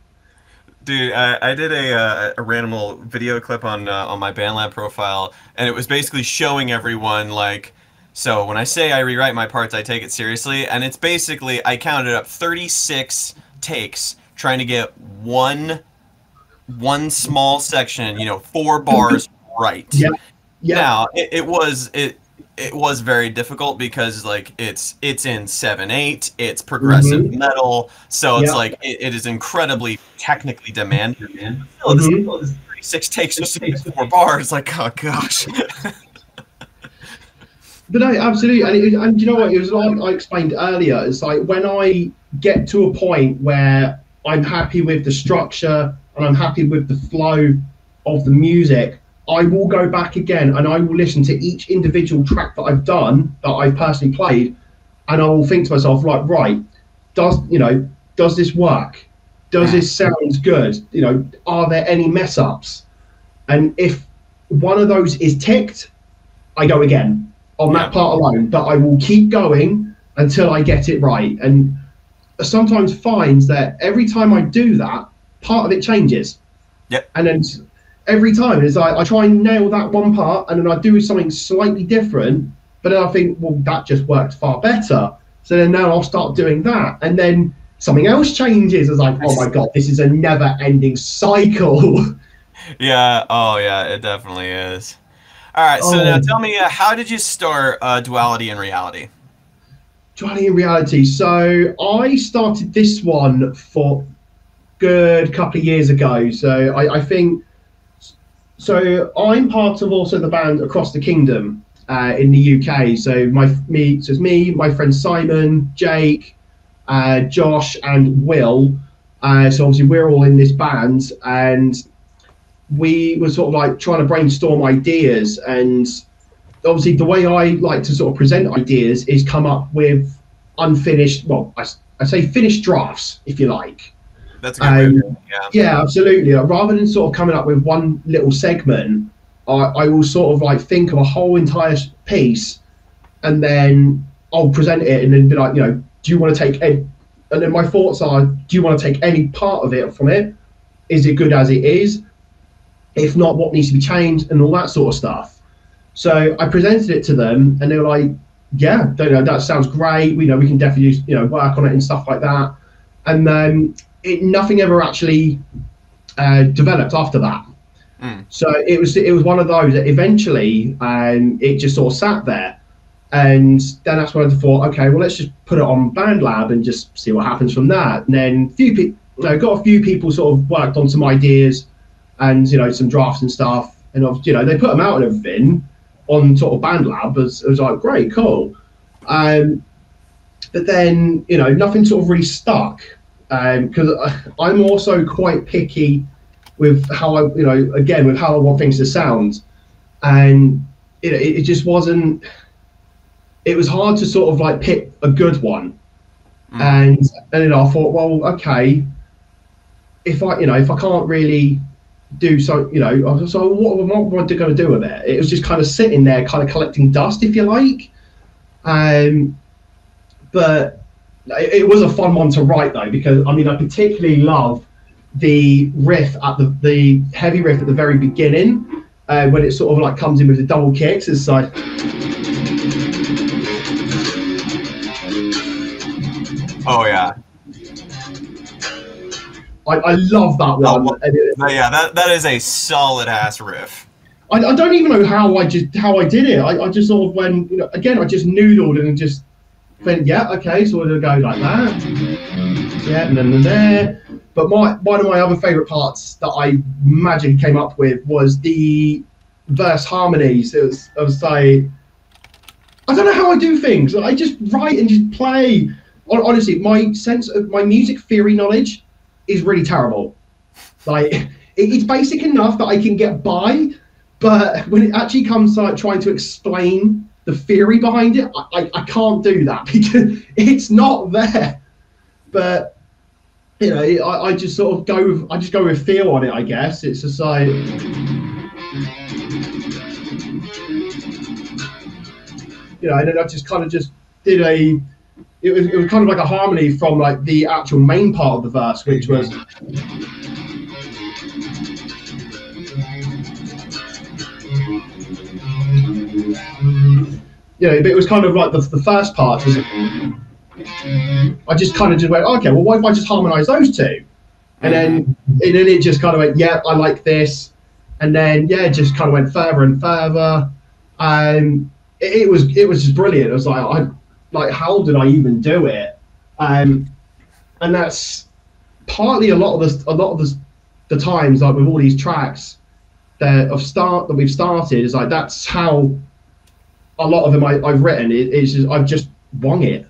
Speaker 1: Dude, I did a random little video clip on my BandLab profile, and it was basically showing everyone, like, so when I say I rewrite my parts, I take it seriously, and it's basically, I counted up 36 takes trying to get one small section, 4 bars right.
Speaker 2: Yeah.
Speaker 1: Now, it was very difficult because like it's in 7/8, it's progressive metal, so it's like it is incredibly technically demanding. Still, this 36 takes just to get 4 bars. Like, oh gosh.
Speaker 2: But no, absolutely, and you know what? It was like I explained earlier. It's like when I get to a point where I'm happy with the structure and I'm happy with the flow of the music, I will go back again and I will listen to each individual track that I've done, that I've personally played, and I will think to myself, like, right, does this work? Does this sound good? Are there any mess ups? And if one of those is ticked, I go again on that part alone, but I will keep going until I get it right. And sometimes finds that every time I do that, part of it changes.
Speaker 1: Yep.
Speaker 2: And then every time it's like I try and nail that one part, and then I do something slightly different, but then I think, well, that just worked far better. So then now I'll start doing that, and then something else changes. It's like, oh my god, this is a never-ending cycle.
Speaker 1: Yeah. Oh, yeah. It definitely is. All right. So now
Speaker 2: Oh,
Speaker 1: tell me, how did you start Duality in Reality?
Speaker 2: Duality in Reality. So I started this one for good couple of years ago. So I think so. I'm part of also the band Across the Kingdom in the UK. So it's me, my friend Simon, Jake, Josh, and Will. So obviously we're all in this band, and we were sort of like trying to brainstorm ideas. And obviously the way I like to sort of present ideas is come up with unfinished, well, I say finished drafts, if you like.
Speaker 1: That's a good way of doing it. Yeah.
Speaker 2: Yeah, absolutely. Rather than sort of coming up with one little segment, I will sort of like think of a whole entire piece, and then I'll present it and then be like, do you want to take any, and then my thoughts are, do you want to take any part of it from it? Is it good as it is? If not, what needs to be changed, and all that sort of stuff. So I presented it to them, and they were like, yeah, that sounds great. We can definitely work on it and stuff like that. And then nothing ever actually developed after that. So it was one of those that eventually it just sort of sat there. And then that's when I thought, okay, well, let's just put it on BandLab and just see what happens from that. And then got a few people sort of worked on some ideas and some drafts and stuff, and they put them out and everything on sort of BandLab. It was like, great, cool. But then nothing sort of really stuck, because I'm also quite picky with how with how I want things to sound, and it just wasn't. It was hard to sort of like pick a good one, and then I thought, well, okay, if I can't really do so, so what am I going to do with it? It was just kind of sitting there, kind of collecting dust, if you like. But it was a fun one to write though, because I particularly love the riff at the heavy riff at the very beginning, when it sort of like comes in with the double kicks. It's like,
Speaker 1: oh yeah.
Speaker 2: I love that one.
Speaker 1: Yeah, that is a solid ass riff.
Speaker 2: I don't even know how I did it. I just sort of went, again, I just noodled and just went, yeah, okay, so we're gonna go like that. Yeah, and then there. But one of my other favourite parts that I magically came up with was the verse harmonies. I was like, I don't know how I do things. I just write and just play. Honestly, my sense of my music theory knowledge is really terrible. Like, it's basic enough that I can get by, but when it actually comes to like trying to explain the theory behind it, I can't do that because it's not there. But I just sort of go with feel on it, I guess. It's just like, and then I just kind of just did it was kind of like a harmony from like the actual main part of the verse, which was but it was kind of like the first part was, I just kind of just went, okay, well, what if I just harmonize those two? And then it just kind of went, yeah, I like this. And then it just kind of went further and further. It was just brilliant. It was like, how did I even do it? And that's partly a lot of the times, like with all these tracks that we've started, is like, that's how a lot of them I've written. It's just, I've just wung it.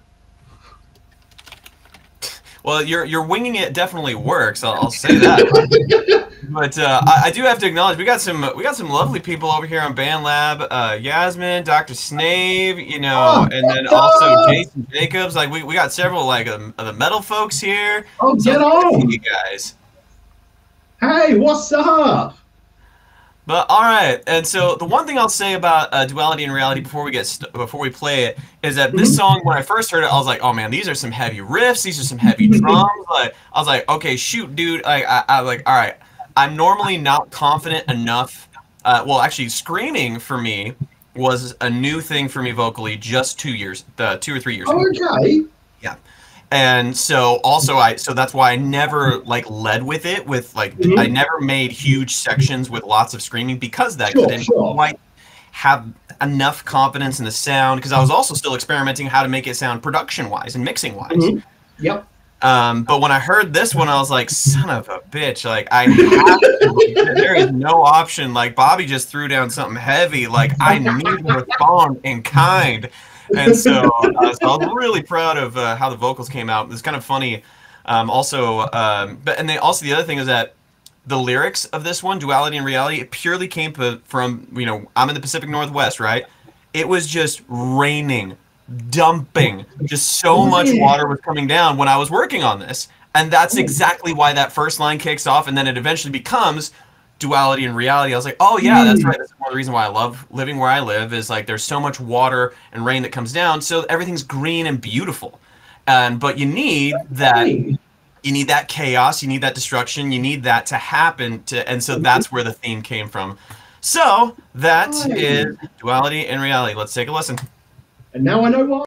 Speaker 1: Well, your winging it definitely works. I'll say that. But I do have to acknowledge we got some lovely people over here on BandLab. Yasmin, Dr. Snave, and then also Jason Jacobs. Like we got several like the metal folks here.
Speaker 2: Oh, get on,
Speaker 1: you guys.
Speaker 2: Hey, what's up?
Speaker 1: But all right, and so the one thing I'll say about Duality in Reality before we play it is that this
Speaker 2: Mhm.
Speaker 1: song, when I first heard it, I was like, oh man, these are some heavy riffs, these are some heavy drums. Like I was like, okay, shoot, dude. Like I like, all right, I'm normally not confident enough. Well, actually, screaming for me was a new thing for me vocally just 2 or 3 years
Speaker 2: Oh,
Speaker 1: ago.
Speaker 2: okay.
Speaker 1: Yeah. And so also so that's why I never like led with it with like I
Speaker 2: Mhm.
Speaker 1: never made huge sections with lots of screaming because of that, because I
Speaker 2: Sure,
Speaker 1: didn't
Speaker 2: sure.
Speaker 1: quite have enough confidence in the sound, because I was also still experimenting how to make it sound production wise and mixing wise.
Speaker 2: Mhm. Yep.
Speaker 1: But when I heard this one, I was like, son of a bitch, like I have to, like, there is no option. Like Bobby just threw down something heavy. Like I need to respond in kind. And so I was really proud of how the vocals came out. It's kind of funny. Also, the other thing is that the lyrics of this one, Duality and Reality, it purely came from, I'm in the Pacific Northwest, right? It was just raining, dumping, just so
Speaker 2: Was
Speaker 1: much
Speaker 2: it?
Speaker 1: water was coming down when I was working on this. And that's
Speaker 2: Oh.
Speaker 1: exactly why that first line kicks off, and then it eventually becomes Duality and Reality. I was like, oh yeah, that's
Speaker 2: Mm.
Speaker 1: right. That's one of the reasons why I love living where I live, is like there's so much water and rain that comes down, so everything's green and beautiful. But
Speaker 2: Hey.
Speaker 1: you need that chaos, you need that destruction, you need that to happen and so that's where the theme came from. So that
Speaker 2: Right.
Speaker 1: is Duality and Reality. Let's take a listen.
Speaker 2: And now I know why.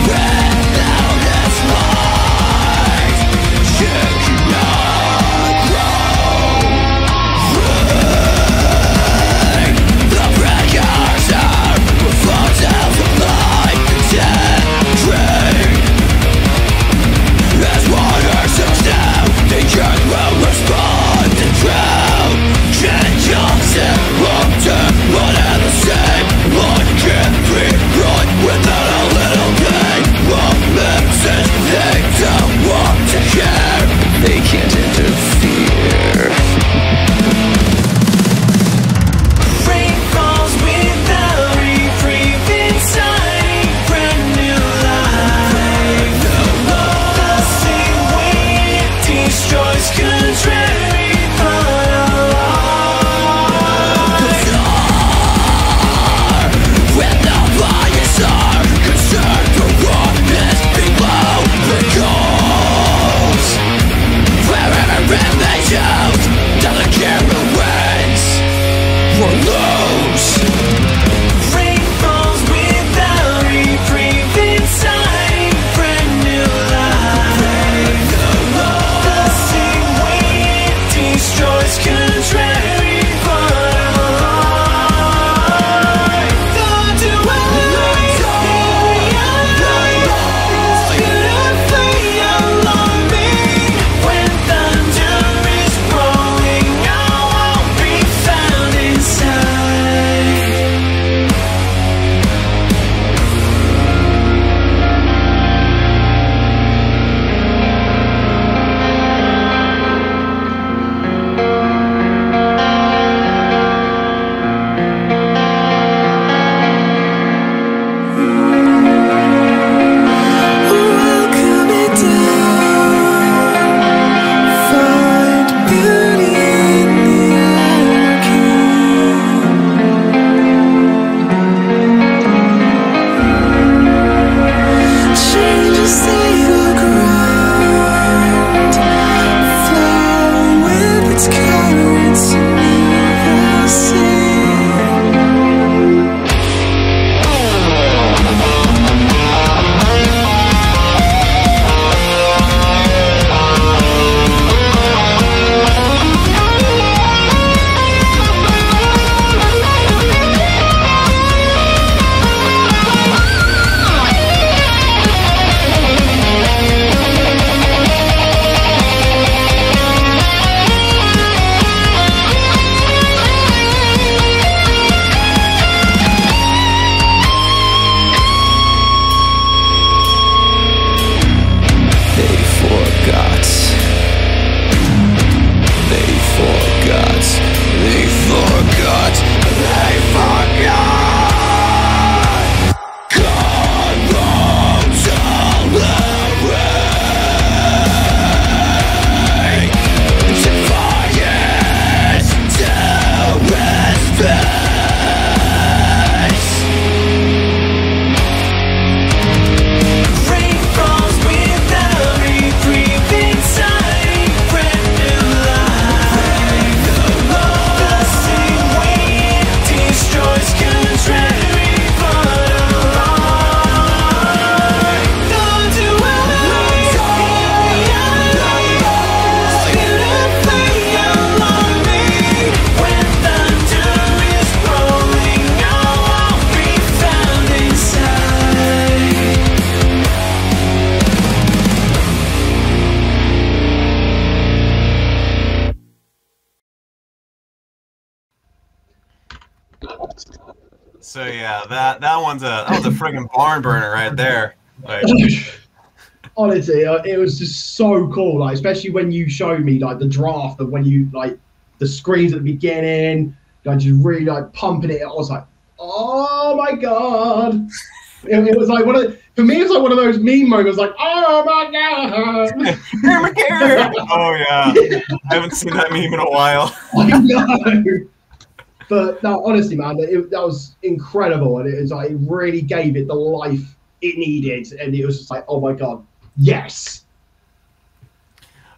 Speaker 3: Without a smile
Speaker 1: So yeah, that one's a friggin' barn burner right there. Like,
Speaker 2: Honestly, it was just so cool. Like, especially when you showed me like the draft of when you like the screens at the beginning, like just really like pumping it. I was like, oh my god! It was like for me, it was like one of those meme moments, like, oh my god!
Speaker 1: oh yeah, I haven't seen that meme in a while.
Speaker 2: I know. But no, honestly, man, that was incredible, and it was like it really gave it the life it needed, and it was just like, oh my god, yes.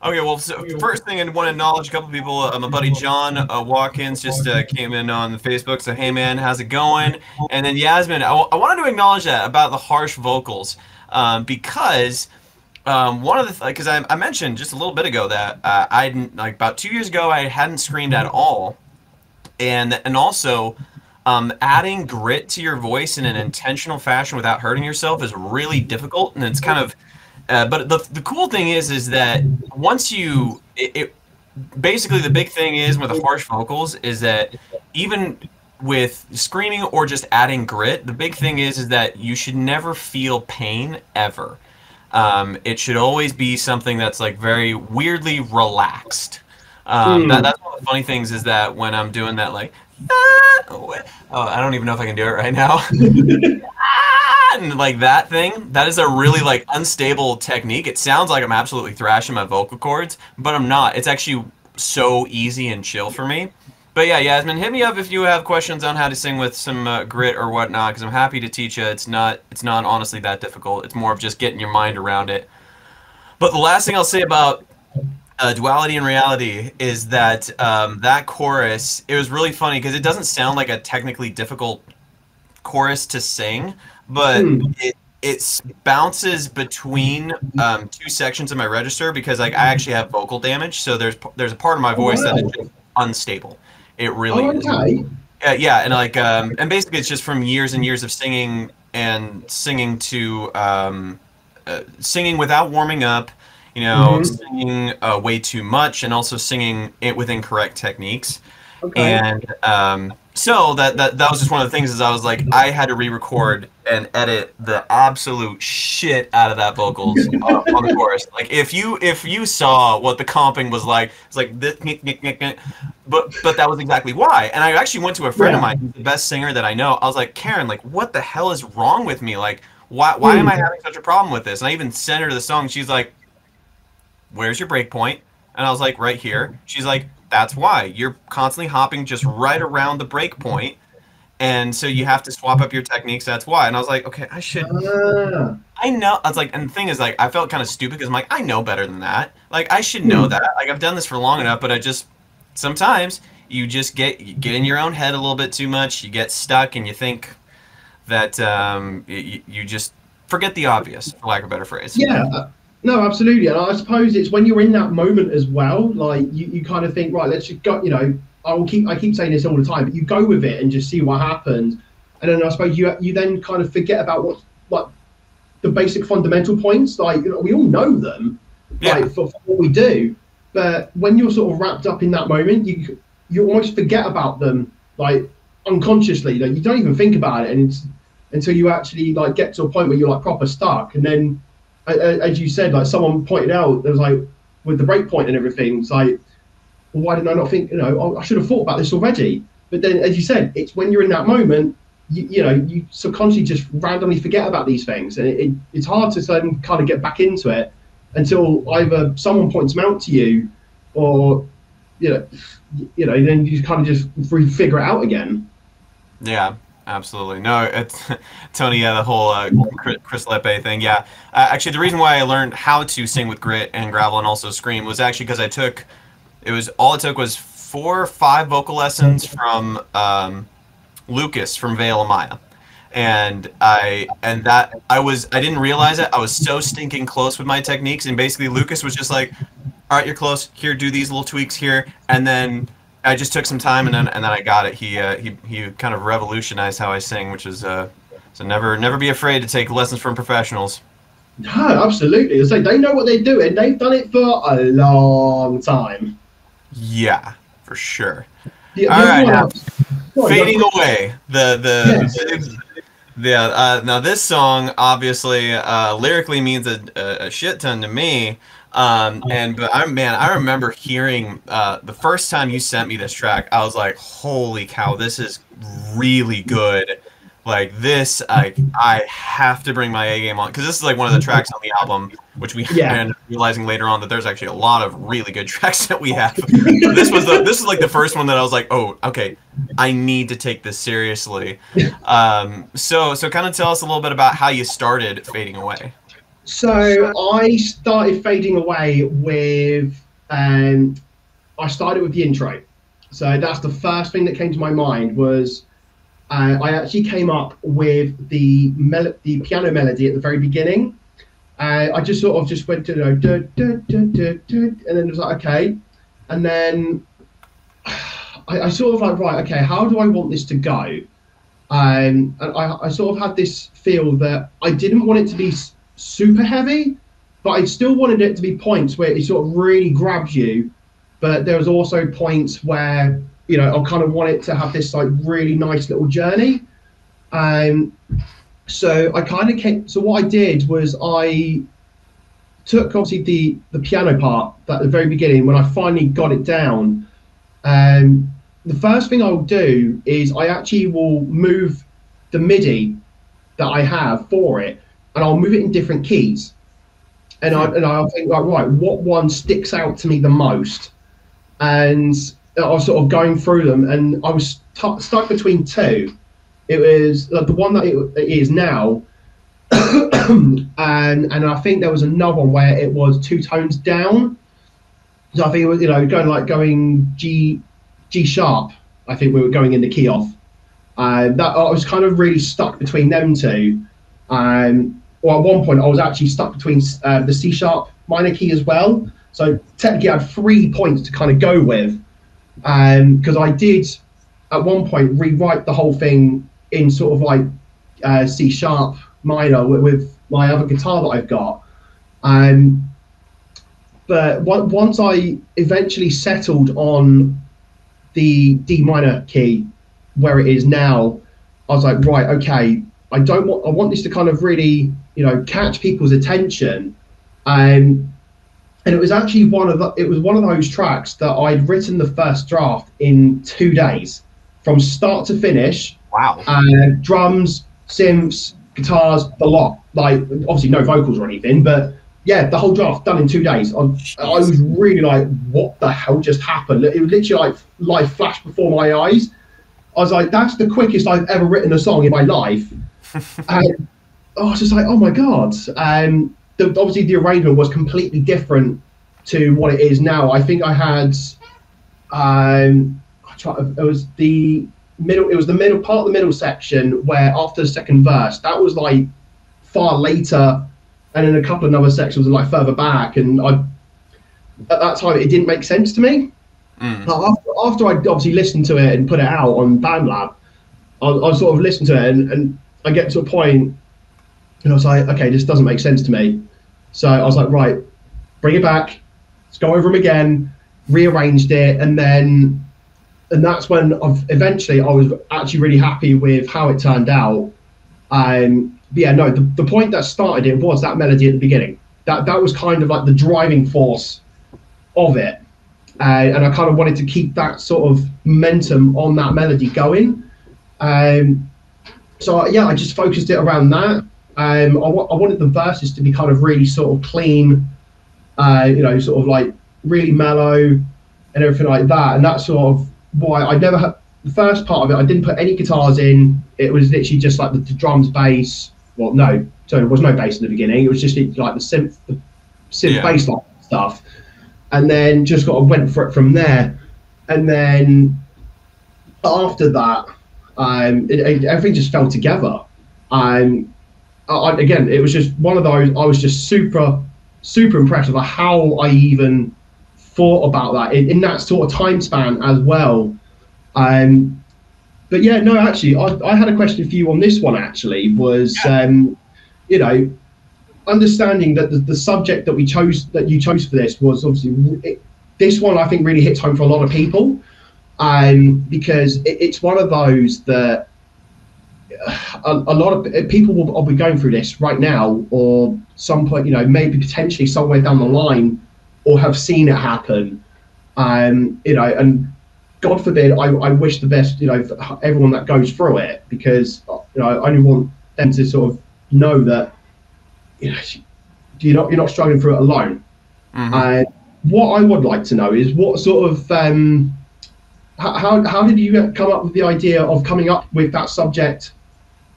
Speaker 1: Okay, well, so first thing I want to acknowledge a couple people. My buddy John Watkins just came in on the Facebook. So, hey man, how's it going? And then Yasmin, I wanted to acknowledge that about the harsh vocals because one of the because I mentioned just a little bit ago that I like about 2 years ago I hadn't screamed at all, and also adding grit to your voice in an intentional fashion without hurting yourself is really difficult, and it's kind of but the cool thing is that once you basically the big thing is with the harsh vocals is that even with screaming or just adding grit, the big thing is that you should never feel pain ever. It should always be something that's like very weirdly relaxed. That's one of the funny things is that when I'm doing that like I don't even know if I can do it right now. And like that thing, that is a really like unstable technique. It sounds like I'm absolutely thrashing my vocal cords, but I'm not. It's actually so easy and chill for me. But yeah, Yasmin, hit me up if you have questions on how to sing with some grit or whatnot, because I'm happy to teach you. It's not honestly that difficult. It's more of just getting your mind around it. But the last thing I'll say about Duality in Reality is that that chorus, it was really funny because it doesn't sound like a technically difficult chorus to sing, but it bounces between two sections of my register because like I actually have vocal damage, so there's a part of my voice that is just unstable. It really is. Yeah, and like and basically it's just from years and years of singing and singing to singing without warming up, you know, singing way too much, and also singing it with incorrect techniques. And so that was just one of the things is I was like I had to re-record and edit the absolute shit out of that vocals on the chorus. Like if you saw what the comping was like, it's like this, but that was exactly why. And I actually went to a friend of mine, who's the best singer that I know. I was like, Karen, like what the hell is wrong with me? Like why am I having such a problem with this? And I even sent her the song. She's like, where's your break point? And I was like, right here. She's like, that's why you're constantly hopping just right around the break point, and so you have to swap up your techniques. That's why. And I was like, okay, I should. I know. I was like, and the thing is, like, I felt kind of stupid because I'm like, I know better than that. Like, I should know that. Like, I've done this for long enough, but I just sometimes you just get in your own head a little bit too much. You get stuck, and you think that you just forget the obvious, for lack of a better phrase.
Speaker 2: Yeah. No, absolutely, and I suppose it's when you're in that moment as well. Like you kind of think, right, let's just go. You know, I keep saying this all the time, but you go with it and just see what happens, and then I suppose you then kind of forget about what like the basic fundamental points. Like you know, we all know them, like for what we do, but when you're sort of wrapped up in that moment, you almost forget about them, like unconsciously. Like you don't even think about it, and it's until you actually like get to a point where you're like proper stuck, and then. As you said, like someone pointed out, there was like with the break point and everything. It's like, well, why didn't I not think? You know, I should have thought about this already. But then, as you said, it's when you're in that moment, you know, you subconsciously just randomly forget about these things, and it's hard to then kind of get back into it until either someone points them out to you, or you know, then you kind of just figure it out again.
Speaker 1: Yeah. Absolutely. No, it's Tony, the whole Chris Lepe thing. Yeah. Actually, the reason why I learned how to sing with grit and gravel and also scream was actually because it took was 4 or 5 vocal lessons from Lucas from Veil of Maya. And I didn't realize it. I was so stinking close with my techniques, and basically Lucas was just like, all right, you're close. Here, do these little tweaks here, and then I just took some time, and then I got it. He kind of revolutionized how I sing, which is so never be afraid to take lessons from professionals.
Speaker 2: No, absolutely. It's like they know what they're doing. They've done it for a long time.
Speaker 1: Yeah, for sure.
Speaker 2: The
Speaker 1: All right, Fading Away.
Speaker 2: Yes.
Speaker 1: Now this song obviously lyrically means a shit ton to me. I remember hearing the first time you sent me this track, I was like, holy cow, this is really good. Like this, I have to bring my A game on, because this is like one of the tracks on the album, which we
Speaker 2: Yeah.
Speaker 1: ended up realizing later on that there's actually a lot of really good tracks that we have. This is like the first one that I was like, oh, okay, I need to take this seriously. So kind of tell us a little bit about how you started Fading Away.
Speaker 2: So I started Fading Away with, I started with the intro. So that's the first thing that came to my mind was I actually came up with the piano melody at the very beginning. I just sort of just went to, and then it was like, okay. And then I sort of like, right, okay, how do I want this to go? And I sort of had this feel that I didn't want it to be super heavy, but I still wanted it to be points where it sort of really grabs you. But there was also points where, you know, I kind of want it to have this like really nice little journey. So I kind of came, so what I did was I took obviously the piano part at the very beginning when I finally got it down. The first thing I'll do is I actually will move the MIDI that I have for it, and I'll move it in different keys. And I'll think like, right, what one sticks out to me the most? And I was sort of going through them, and I was stuck between two. It was the one that it is now, and I think there was another one where it was 2 tones down. So I think it was, you know, going G sharp. I think we were going in the key off. That I was kind of really stuck between them two. Or at one point I was actually stuck between the C sharp minor key as well. So technically I had 3 points to kind of go with. Because I did at one point rewrite the whole thing in sort of like C sharp minor with my other guitar that I've got. But once I eventually settled on the D minor key where it is now, I was like, right, okay, I want this to kind of really, you know, catch people's attention. And it was actually one of those tracks that I'd written the first draft in 2 days, from start to finish.
Speaker 1: Wow.
Speaker 2: Drums, synths, guitars, the lot. Like, obviously no vocals or anything, but yeah, the whole draft done in 2 days. I was really like, what the hell just happened? It was literally like life flashed before my eyes. I was like, that's the quickest I've ever written a song in my life. And I was just like, oh my God. Obviously the arrangement was completely different to what it is now. I think I had, it was the middle part of the middle section where after the second verse, that was like far later, and then a couple of other sections were like further back, and at that time it didn't make sense to me. After I obviously listened to it and put it out on BandLab, I sort of listened to it and I get to a point and I was like, okay, this doesn't make sense to me. So I was like, right, bring it back, let's go over them again, rearranged it, and that's when I was actually really happy with how it turned out. But yeah, no, the point that started it was that melody at the beginning. That was kind of like the driving force of it. And I kind of wanted to keep that sort of momentum on that melody going. So yeah, I just focused it around that. I wanted the verses to be kind of really sort of clean, you know, sort of like really mellow and everything like that. And that's sort of why I never had the first part of it. I didn't put any guitars in. It was literally just like the drums, bass. Well, no, so there was no bass in the beginning. It was just like the synth bass line stuff. And then just sort of went for it from there. And then after that, everything just fell together. Again, it was just one of those, I was just super, super impressed with how I even thought about that in that sort of time span as well. But yeah, no, actually, I had a question for you on this one, actually, was, you know, understanding that the subject that you chose for this was obviously, this one I think really hits home for a lot of people. because it's one of those that a lot of people will be going through this right now, or some point, maybe potentially somewhere down the line, or have seen it happen. And God forbid, I wish the best, for everyone that goes through it, because I only want them to sort of know that you're not struggling through it alone. And what I would like to know is what sort of how did you come up with the idea of coming up with that subject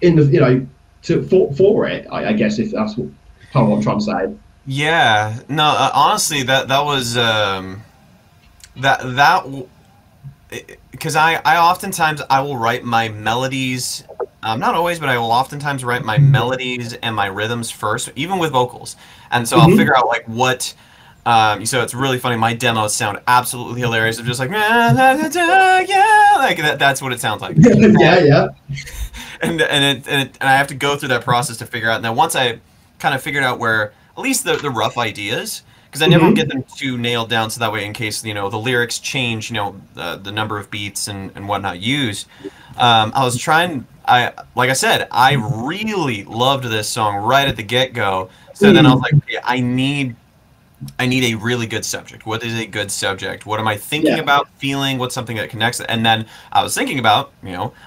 Speaker 2: in the for it? I guess, if that's kind of what I'm trying to say.
Speaker 1: Yeah, no, honestly, that was because I oftentimes I will write my melodies, not always, but I will oftentimes write my melodies and my rhythms first, even with vocals, and so I'll figure out like what. So it's really funny. My demos sound absolutely hilarious. I'm just like, yeah, like that. That's what it sounds like.
Speaker 2: Yeah.
Speaker 1: And I have to go through that process to figure out. And then once I kind of figured out where at least the rough ideas, because I never get them too nailed down, so that way in case the lyrics change, the number of beats and whatnot used. I was trying. Like I said, I really loved this song right at the get-go. So then I was like, okay, I need a really good subject. What is a good subject? What am I thinking about, feeling? What's something that connects? And then I was thinking about,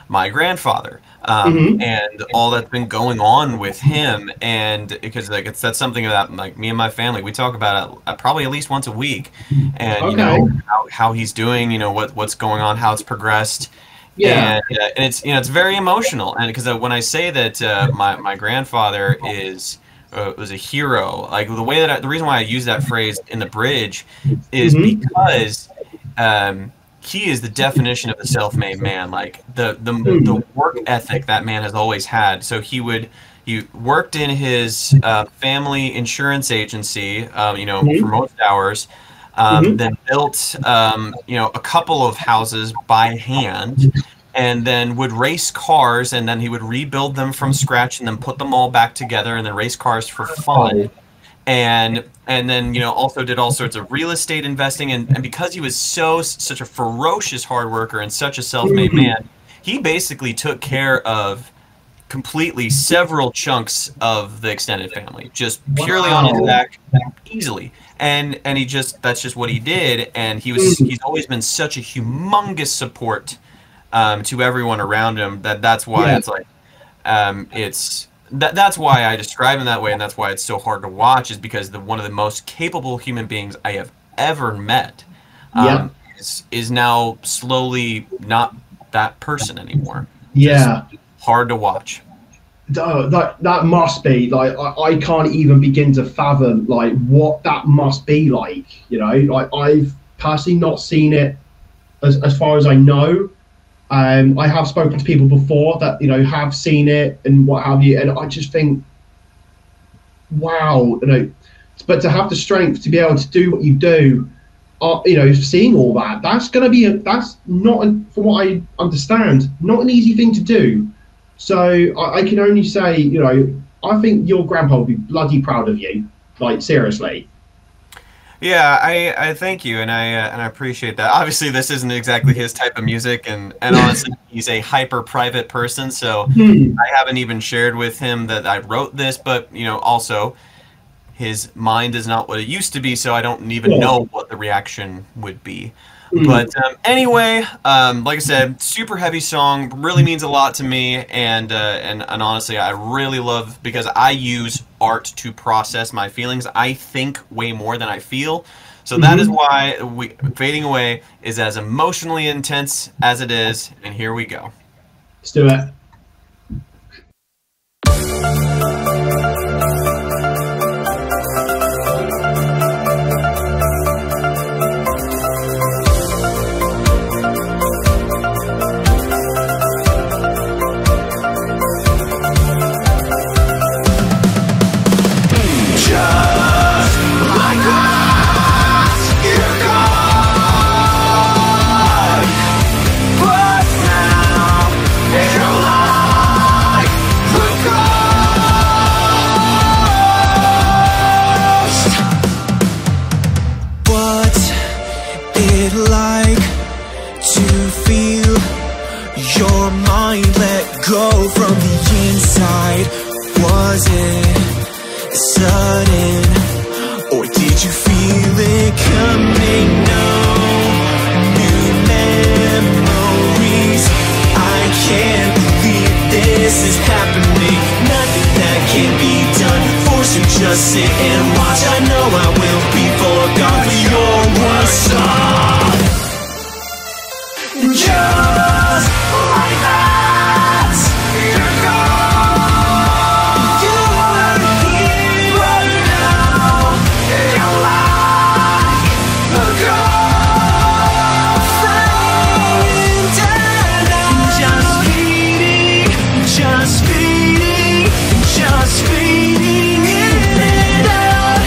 Speaker 1: my grandfather and all that's been going on with him. And because that's something that like me and my family, we talk about it probably at least once a week. And how he's doing, what's going on, how it's progressed. Yeah. And it's it's very emotional. And because when I say that my grandfather was a hero. Like the reason why I use that phrase in the bridge is because he is the definition of the self-made man. Like the work ethic that man has always had. So he worked in his family insurance agency, for most hours. Then built a couple of houses by hand. And then would race cars, and then he would rebuild them from scratch, and then put them all back together, and then race cars for fun. And then also did all sorts of real estate investing, and because he was such a ferocious hard worker and such a self-made man, he basically took care of completely several chunks of the extended family, just purely on his back, easily. And that's just what he did, and he's always been such a humongous support to everyone around him. That's why it's like that's why I describe him that way, and that's why it's so hard to watch, is because one of the most capable human beings I have ever met is now slowly not that person anymore. Just hard to watch.
Speaker 2: That must be like I can't even begin to fathom like what that must be like. Like I've personally not seen it as far as I know. I have spoken to people before that have seen it and what have you, and I just think, wow, but to have the strength to be able to do what you do, seeing all that's going to be that's not, from what I understand, not an easy thing to do. So I can only say, I think your grandpa would be bloody proud of you, like seriously.
Speaker 1: Yeah, I thank you, and I appreciate that. Obviously, this isn't exactly his type of music, and honestly, he's a hyper private person, so I haven't even shared with him that I wrote this. But also, his mind is not what it used to be, so I don't even know what the reaction would be. But anyway, like I said, super heavy song, really means a lot to me, and honestly, I really love, because I use art to process my feelings. I think way more than I feel, so that is why Fading Away is as emotionally intense as it is, and here we go.
Speaker 2: Let's do it.
Speaker 3: But now, you're alive. your mind let go from the inside? Was it sudden, or did you feel it coming? No, new memories. I can't believe this is happening. Nothing that can be done. Forced to just sit and watch. I know I will be forgotten for your worst song. Just like that, you're gone. You are here right now. You're like a ghost flying down. Just beating, just beating, just beating it out.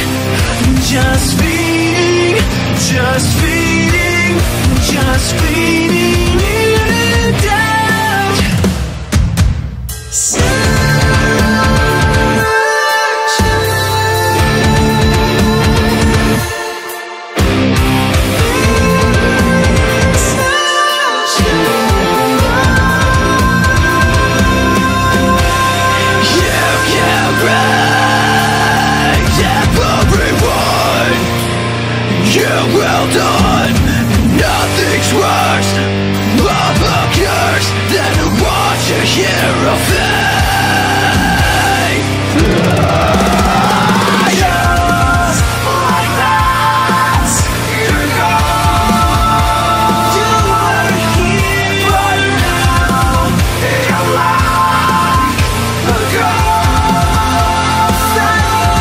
Speaker 3: Just beating, just beating, just beating it out. Yeah, right. Yeah, everyone. Yeah, well done. Nothing's worse of a curse than to watch a hero fade. Just like that, you're gone. You are here right now. You're like a ghost flying down.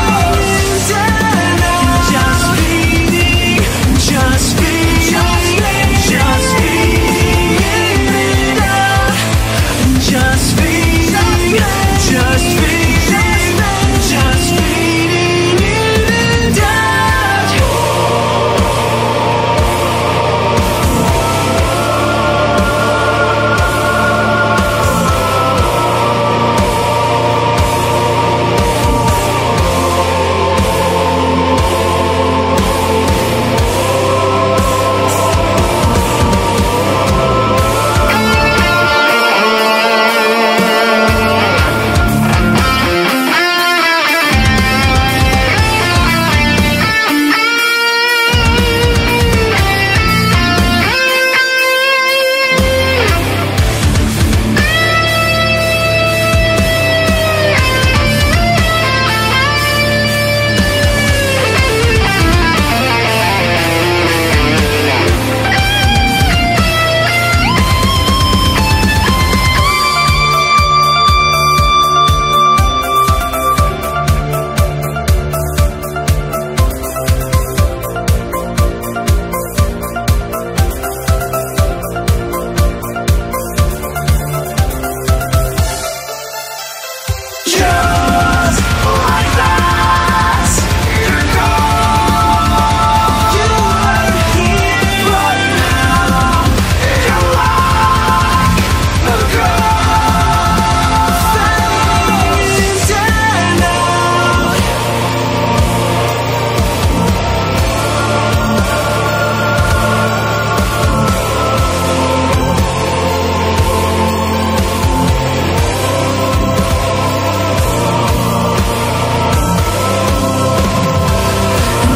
Speaker 3: Just beating, just beating, just beating it out. Just beating, just beating, just beating it out. Just like that, you're gone. You are here right now. You're like a ghost flying down.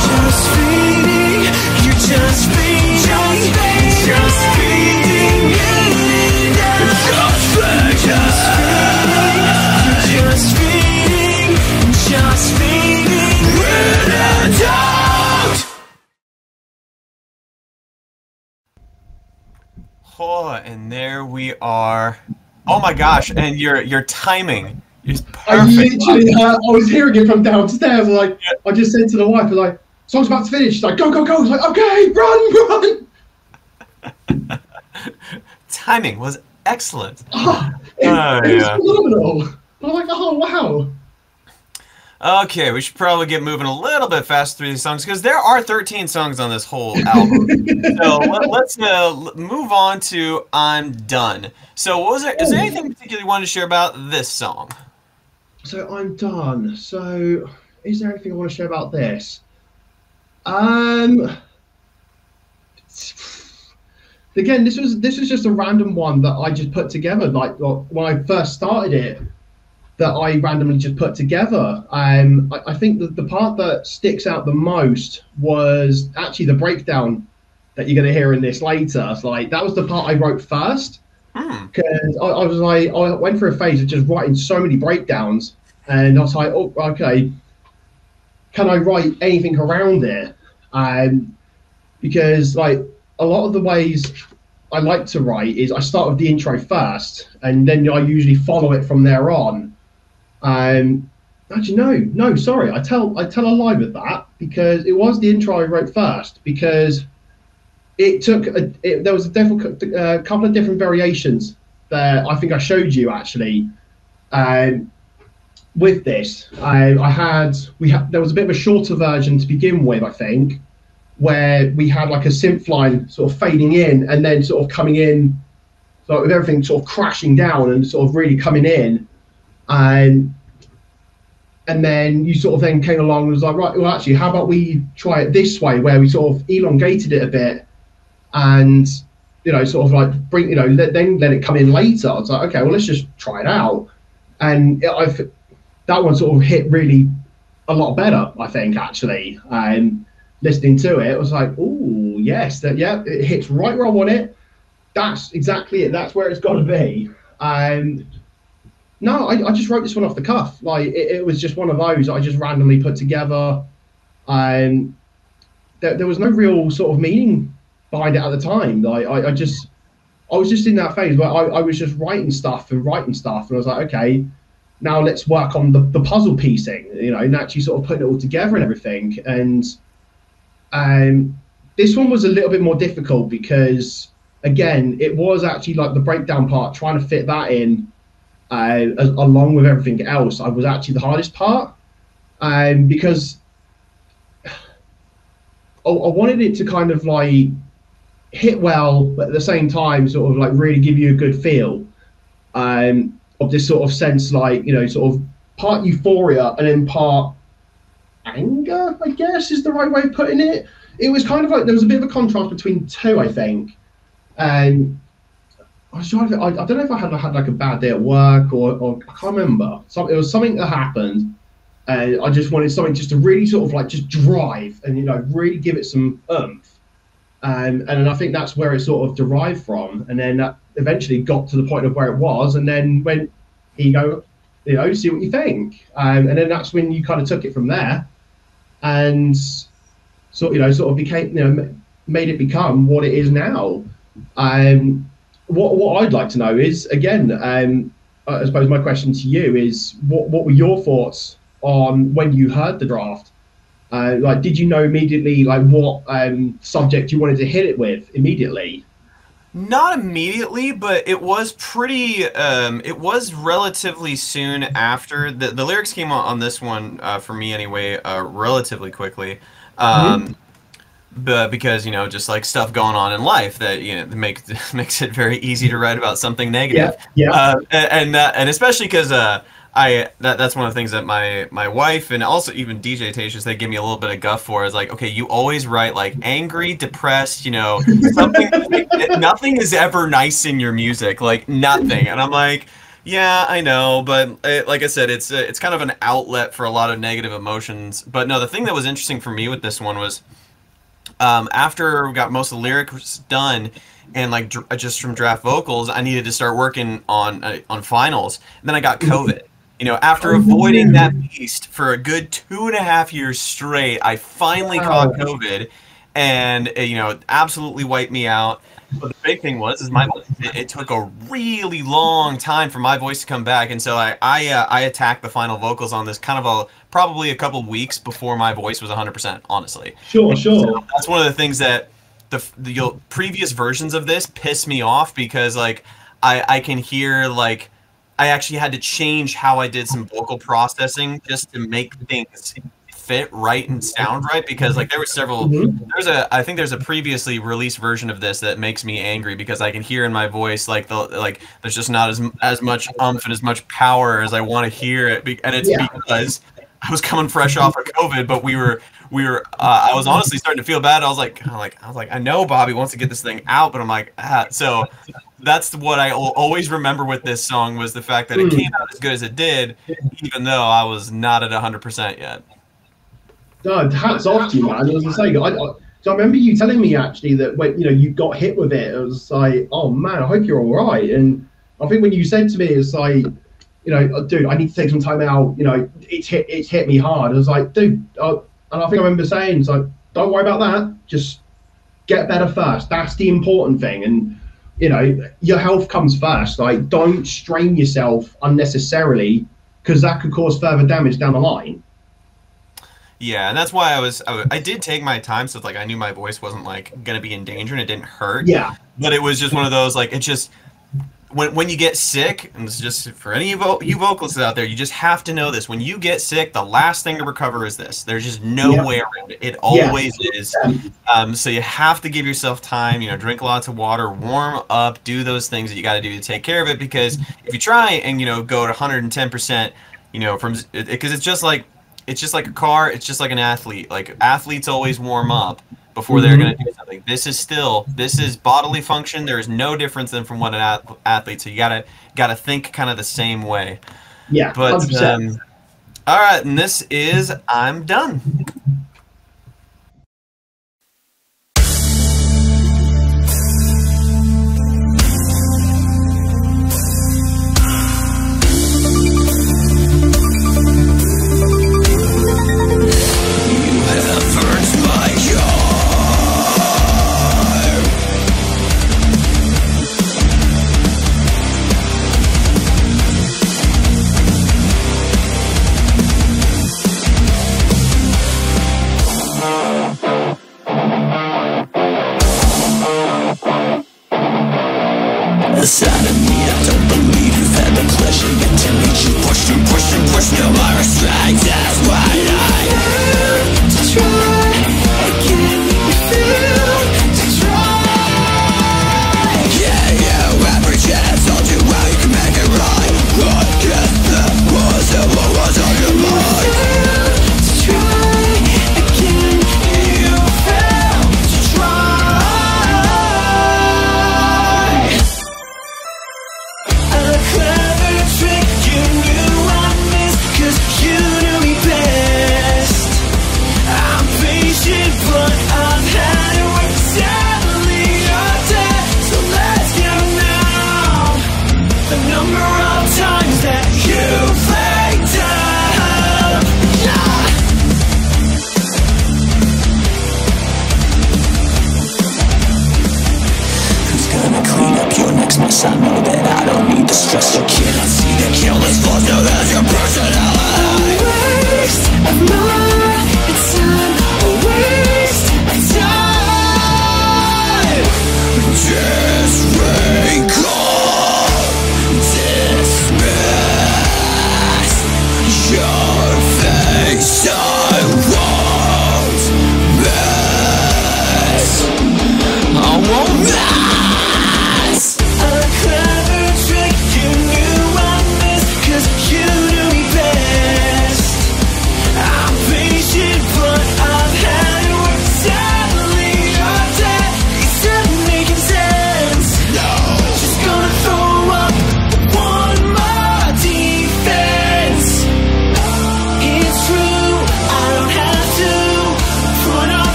Speaker 3: Just beating, you're just beating, just beating it out. Just beating, just beating it out.
Speaker 1: Oh, and there we are. Oh my gosh! And your timing is
Speaker 2: I
Speaker 1: perfect.
Speaker 2: literally, I was hearing it from downstairs. Like, I just said to the wife, like, song's about to finish. She's like, go, go, go. I was like, okay, run, run.
Speaker 1: Timing was excellent.
Speaker 2: It was
Speaker 1: Yeah.
Speaker 2: phenomenal. I was like, oh wow.
Speaker 1: Okay, we should probably get moving a little bit faster through these songs because there are 13 songs on this whole album. So let's move on to "I'm Done." So, what was there? Is there anything particular you wanted to share about this song?
Speaker 2: So I'm done. So is there anything I want to share about this? again, this was just a random one that I just put together. Like when I first started it, that I randomly just put together. I think that the part that sticks out the most was actually the breakdown that you're going to hear in this later. It's like that was the part I wrote first because I was like I went through a phase of just writing so many breakdowns, and I was like, oh, okay, can I write anything around it? Because like a lot of the ways I like to write is I start with the intro first, and then I usually follow it from there on. Actually, no, sorry, I tell a lie with that because it was the intro I wrote first because there was a couple of different variations that I think I showed you actually. With this, there was a bit of a shorter version to begin with, I think, where we had like a synth line sort of fading in and then sort of coming in, so with everything sort of crashing down and sort of really coming in. And then you sort of then came along and was like, right, well, actually, how about we try it this way, where we sort of elongated it a bit and, sort of like then let it come in later. It's like, okay, well, let's just try it out. And that one sort of hit really a lot better, I think, actually. Listening to it, I was like, oh, yes, it hits right where I want it. That's exactly it. That's where it's got to be. No, I just wrote this one off the cuff. Like it was just one of those I just randomly put together. There was no real sort of meaning behind it at the time. Like I was just in that phase where I was just writing stuff, and I was like, okay, now let's work on the puzzle piecing, and actually sort of putting it all together and everything. And this one was a little bit more difficult because, again, it was actually like the breakdown part, trying to fit that in along with everything else. I was actually the hardest part because I wanted it to kind of like hit well, but at the same time, sort of like really give you a good feel of this sort of sense, like, sort of part euphoria and then part anger, I guess is the right way of putting it. It was kind of like there was a bit of a contrast between two, I think. And I was trying to, I don't know if I had like a bad day at work or I can't remember. It was something that happened, and I just wanted something just to really sort of like just drive and really give it some oomph. And I think that's where it sort of derived from, and then that eventually got to the point of where it was, and then went, here you go, see what you think, and then that's when you kind of took it from there, and sort of became, made it become what it is now. What I'd like to know is, again, I suppose my question to you is, what were your thoughts on when you heard the draft? Like, did you know immediately, like, what subject you wanted to hit it with immediately?
Speaker 1: Not immediately, but it was pretty. It was relatively soon after the lyrics came on this one for me anyway, relatively quickly. But because just like stuff going on in life that makes it very easy to write about something negative. And especially because that's one of the things that my wife and also even DJ Tatius, they give me a little bit of guff for, is like, okay, you always write like angry, depressed, something. Nothing is ever nice in your music, like nothing. And I'm like, yeah, I know, but like I said, it's kind of an outlet for a lot of negative emotions. But no, the thing that was interesting for me with this one was, after we got most of the lyrics done and like just from draft vocals, I needed to start working on finals. And then I got COVID. After avoiding that beast for a good 2.5 years straight, I finally caught COVID, and absolutely wiped me out. But the big thing was, it took a really long time for my voice to come back, and so I attacked the final vocals on this kind of probably a couple weeks before my voice was 100%, honestly.
Speaker 2: Sure.
Speaker 1: So that's one of the things that the previous versions of this piss me off, because like I can hear, like, I actually had to change how I did some vocal processing just to make things fit right and sound right, because like there were several I think there's a previously released version of this that makes me angry because I can hear in my voice like there's just not as much umph and as much power as I want to hear it, and it's because I was coming fresh off of COVID, but we were I was honestly starting to feel bad. I was like, I know Bobby wants to get this thing out, but I'm like, so that's what I always remember with this song was the fact that it came out as good as it did, even though I was not at 100% yet.
Speaker 2: No, hats off to you, man. As I say, so I remember you telling me actually that when you got hit with it, it was like, oh man, I hope you're all right. And I think when you said to me, it's like, dude, I need to take some time out. It's hit me hard. I was like, dude, and I think I remember saying, it's like, don't worry about that. Just get better first. That's the important thing. And your health comes first. Like, don't strain yourself unnecessarily because that could cause further damage down the line.
Speaker 1: Yeah, and that's why I did take my time, so like I knew my voice wasn't like gonna be in danger and it didn't hurt.
Speaker 2: Yeah.
Speaker 1: But it was just one of those like it just when you get sick, and this is just for any of you vocalists out there, you just have to know this. When you get sick, the last thing to recover is this. There's just no way around it. It always is. So you have to give yourself time, drink lots of water, warm up, do those things that you got to do to take care of it, because if you try and go to 110%, because it's just like a car, it's just like an athlete. Like athletes always warm up before they're going to do something. This is bodily function. There is no difference than from what an athlete. So you gotta think kind of the same way.
Speaker 2: Yeah,
Speaker 1: but
Speaker 2: 100%.
Speaker 1: All right, and this is I'm Done.
Speaker 3: Inside of me, I don't believe you've had the pleasure yet to reach you. Push no more restraint. That's why I have to try again. You feel to try. Yeah, every chance I'll do well, you can make it right. I guess that was what was on your mind. To try again. You failed to try. I know that I don't need the stress. You cannot see the killer's flaws. No, that's your personality. A waste of my time. A waste of time. Disregard. Dismiss your face. I won't miss. I won't miss.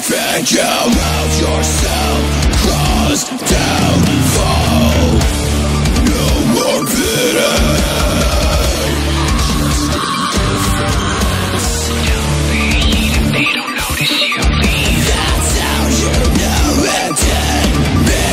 Speaker 3: Think about yourself, cross downfall. No more pity. They don't notice you leave. That's how you know it did me.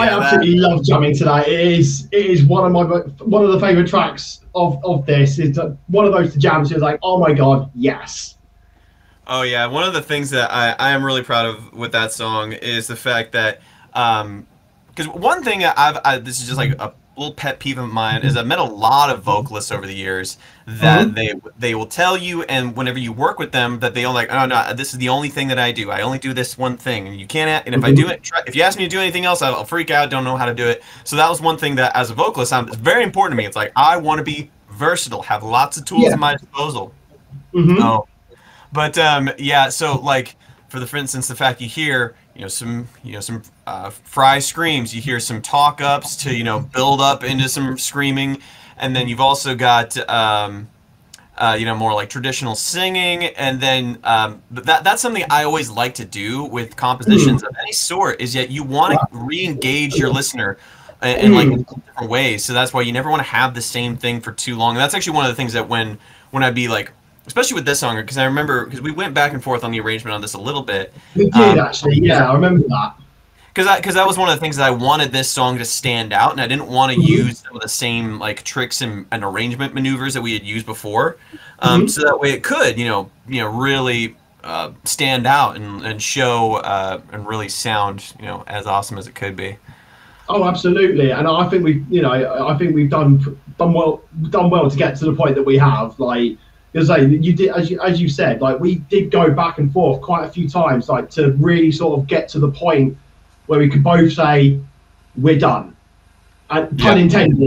Speaker 2: I
Speaker 1: Yeah, that.
Speaker 2: absolutely love jamming to that. It is one of the favorite tracks of this. It's one of those to jam. So it's like, oh my god, yes.
Speaker 1: Oh yeah, one of the things that I am really proud of with that song is the fact that, because one thing that this is just like a little pet peeve of mine is I've met a lot of vocalists over the years that
Speaker 2: Hmm.
Speaker 1: they will tell you, and whenever you work with them, that they'll like, oh no, this is the only thing that I do. I only do this one thing, and you can't. And if I do
Speaker 2: Hmm.
Speaker 1: it, if you ask me to do anything else, I'll freak out, don't know how to do it. So that was one thing that as a vocalist, it's very important to me. It's like I want to be versatile, have lots of tools
Speaker 2: Yeah.
Speaker 1: at my disposal.
Speaker 2: Hmm.
Speaker 1: Oh. But yeah, so like for instance, the fact you hear some fry screams, you hear some talk ups to build up into some screaming, and then you've also got more like traditional singing, and then but that's something I always like to do with compositions of any sort. Is yet you want to re-engage your listener in like
Speaker 2: Mm.
Speaker 1: different ways. So that's why you never want to have the same thing for too long. And that's actually one of the things that when I'd be like, especially with this song, because I remember because we wwent back and forth on the arrangement on this a little bit.
Speaker 2: We did actually. Yeah, I remember that.
Speaker 1: Because that was one of the things that I wanted this song to stand out, and I didn't want to
Speaker 2: Hmm.
Speaker 1: use some of the same like tricks and arrangement maneuvers that we had used before,
Speaker 2: Hmm.
Speaker 1: so that way it could really stand out and show and really sound as awesome as it could be.
Speaker 2: Oh, absolutely. And I think I think we've done well to get to the point that we have. Like, because you did, as you said, like we did go back and forth quite a few times, like to really sort of get to the point where we could both say we're done. And pun
Speaker 1: Yeah,
Speaker 2: intended,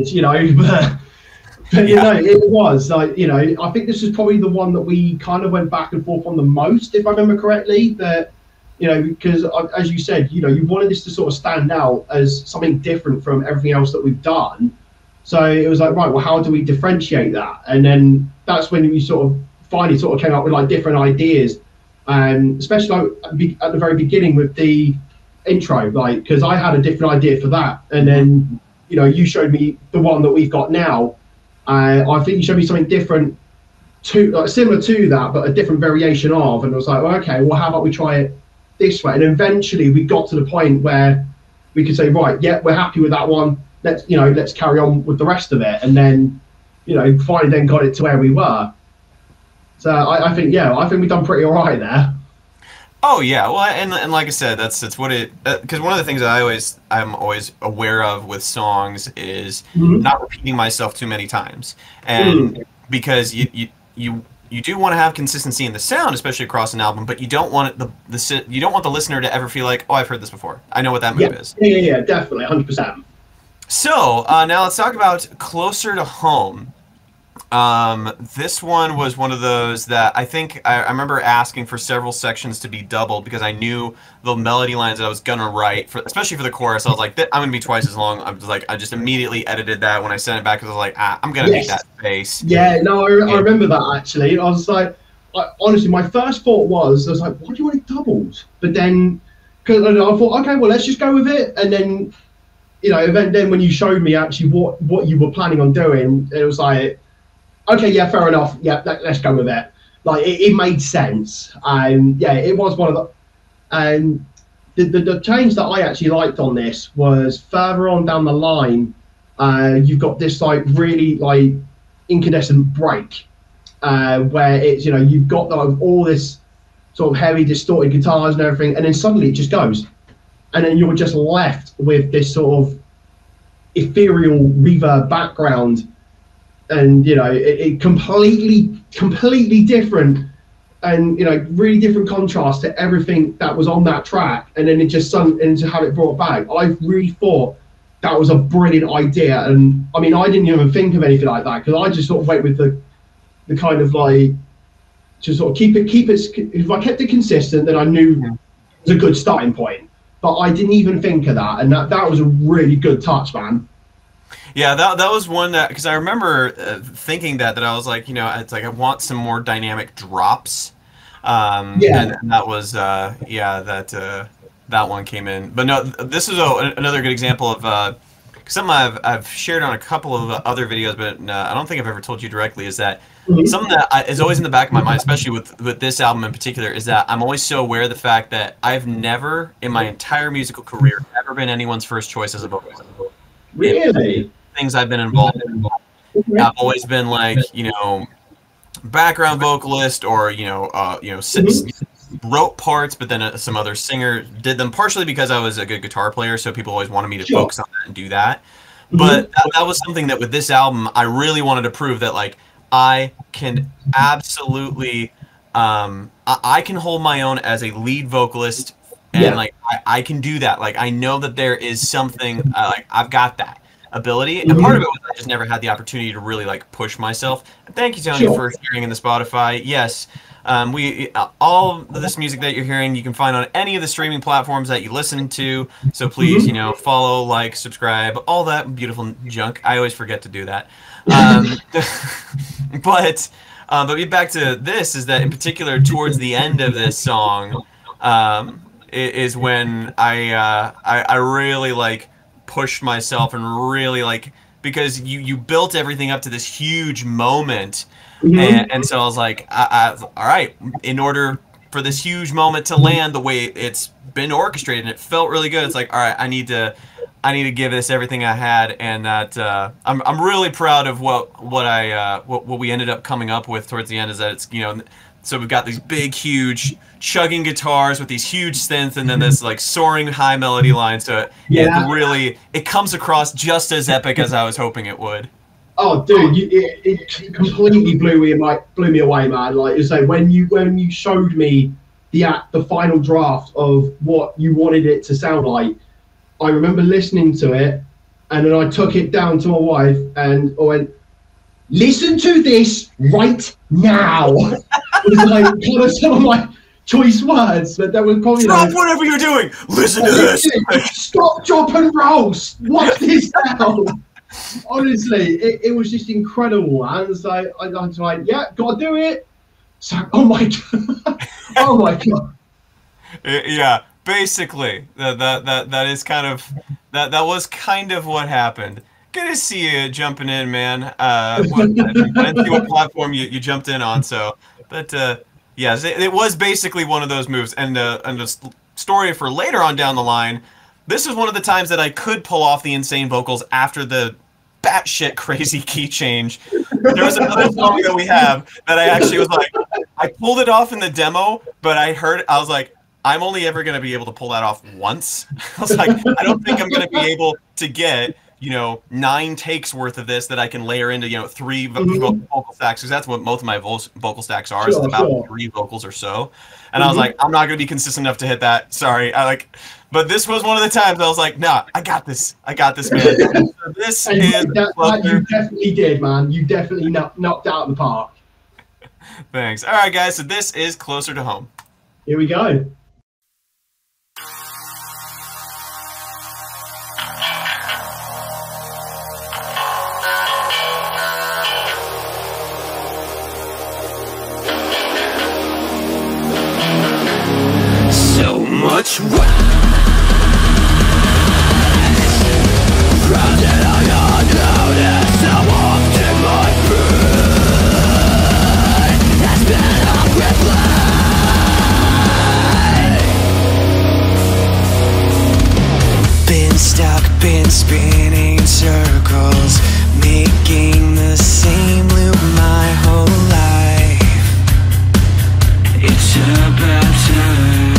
Speaker 2: but
Speaker 1: yeah,
Speaker 2: it was like I think this is probably the one that we kind of went back and forth on the most, if I remember correctly. That because as you said, you wanted this to sort of stand out as something different from everything else that we've done. So it was like, right, well, how do we differentiate that? And then that's when we sort of finally sort of came up with like different ideas, and especially like at the very beginning with the intro, like because I had a different idea for that, and
Speaker 1: hmm,
Speaker 2: then you showed me the one that we've got now. I think you showed me something different to like similar to that, but a different variation of, and I was like, well, okay, well, how about we try it this way? And eventually we got to the point where we could say, right, yeah, we're happy with that one. Let's carry on with the rest of it. And then, finally then got it to where we were. So I think, yeah, I think we've done pretty all right there.
Speaker 1: oh yeah. Well, and like I said, that's what it because one of the things that I'm always aware of with songs is
Speaker 2: Mm-hmm.
Speaker 1: not repeating myself too many times, and
Speaker 2: Mm.
Speaker 1: because you do want to have consistency in the sound, especially across an album, but you don't want you don't want the listener to ever feel like, oh, I've heard this before. I know what that
Speaker 2: Yeah,
Speaker 1: move is.
Speaker 2: yeah, definitely, 100%.
Speaker 1: So now let's talk about Closer to Home. This one was one of those that I think I remember asking for several sections to be doubled because I knew the melody lines that I was gonna write for, especially for the chorus. I was like, I'm gonna be twice as long. I just immediately edited that when I sent it back because I was like, I'm gonna need
Speaker 2: Yes.
Speaker 1: that space.
Speaker 2: Yeah, no, I
Speaker 1: And
Speaker 2: remember that actually. I was like, honestly, my first thought was, I was like, why do you want it doubled? But then, because I thought, okay, well, let's just go with it. And then, then when you showed me actually what you were planning on doing, it was like, okay, yeah, fair enough. Yeah, let's go with it. Like, it made sense. Yeah, it was one of the. And the change that I actually liked on this was further on down the line. You've got this like really like incandescent break, where it's you've got like, all this sort of heavy distorted guitars and everything, and then suddenly it just goes, and then you're just left with this sort of ethereal reverb background, and it completely different, and really different contrast to everything that was on that track, and then it just sung, and to have it brought back, I really thought that was a brilliant idea. And I mean, I didn't even think of anything like that because I just sort of went with the kind of like to sort of keep it. If I kept it consistent, then I knew it was a good starting point. But I didn't even think of that, and that was a really good touch, man.
Speaker 1: yeah, that was one that because I remember thinking that I was like, it's like I want some more dynamic drops,
Speaker 2: Yeah.
Speaker 1: and that was yeah that that one came in. But no, this is another good example of something I've shared on a couple of other videos, but I don't think I've ever told you directly, is that
Speaker 2: Mhm.
Speaker 1: something that is always in the back of my mind, especially with this album in particular, is that I'm always so aware of the fact that I've never, in my entire musical career, ever been anyone's first choice as a vocalist.
Speaker 2: Really?
Speaker 1: Things I've been involved in, I've always been like, you know, background vocalist, or wrote parts, but then some other singer did them, partially because I was a good guitar player, so people always wanted me to focus on that and do that. But that was something that with this album I really wanted to prove, that like I can absolutely I can hold my own as a lead vocalist, and like I can do that. Like I know that there is something like I've got that ability, and part of it was I just never had the opportunity to really like push myself. And thank you, Tony, for sharing in the Spotify. Yes, we all of this music that you're hearing, you can find on any of the streaming platforms that you listen to. So please, you know, follow, like, subscribe, all that beautiful junk. I always forget to do that. But get back to this, is that in particular towards the end of this song is when I really like pushed myself and really like, because you built everything up to this huge moment, and so I was like, all right, in order for this huge moment to land the way it's been orchestrated, and it felt really good, it's like, all right, I need to give this everything I had, and that I'm really proud of what we ended up coming up with towards the end. Is that it's, you know, so we've got these big, huge, chugging guitars with these huge synths, and then this like soaring high melody line. So it comes across just as epic as I was hoping it would.
Speaker 2: Oh, dude, it completely blew me away, man. Like you say, when you showed me the final draft of what you wanted it to sound like, I remember listening to it, and then I took it down to my wife and I went, "Listen to this right now." It was like kind of some of my choice words, but that was probably
Speaker 1: drop whatever you're doing. Listen to this.
Speaker 2: Stop, drop, and roll. Watch this down. Honestly, it was just incredible, and so I was like, "Yeah, gotta do it." So, oh my god, oh my god.
Speaker 1: Yeah, basically, that is kind of that was kind of what happened. Good to see you jumping in, man. I didn't see what platform you jumped in on, so. But yes, it was basically one of those moves, and the story for later on down the line. This is one of the times that I could pull off the insane vocals after the batshit crazy key change. There was another song that we have that I actually was like, I pulled it off in the demo, but I was like, I'm only ever going to be able to pull that off once. I was like, I don't think I'm going to be able to get, you know, 9 takes worth of this that I can layer into, you know, 3 vocal stacks, because that's what most of my vocal stacks are. It's about 3 vocals or so. And I was like, I'm not going to be consistent enough to hit that. Sorry. But this was one of the times I was like, nah, I got this, man. So this is
Speaker 2: that you definitely did, man. You definitely knocked out of the park.
Speaker 1: Thanks. All right, guys. So this is Closer to Home.
Speaker 2: Here we go.
Speaker 3: Much round it I unnoticed. How often my brain has been on replay. Been stuck, been spinning circles, making the same loop my whole life. It's about time.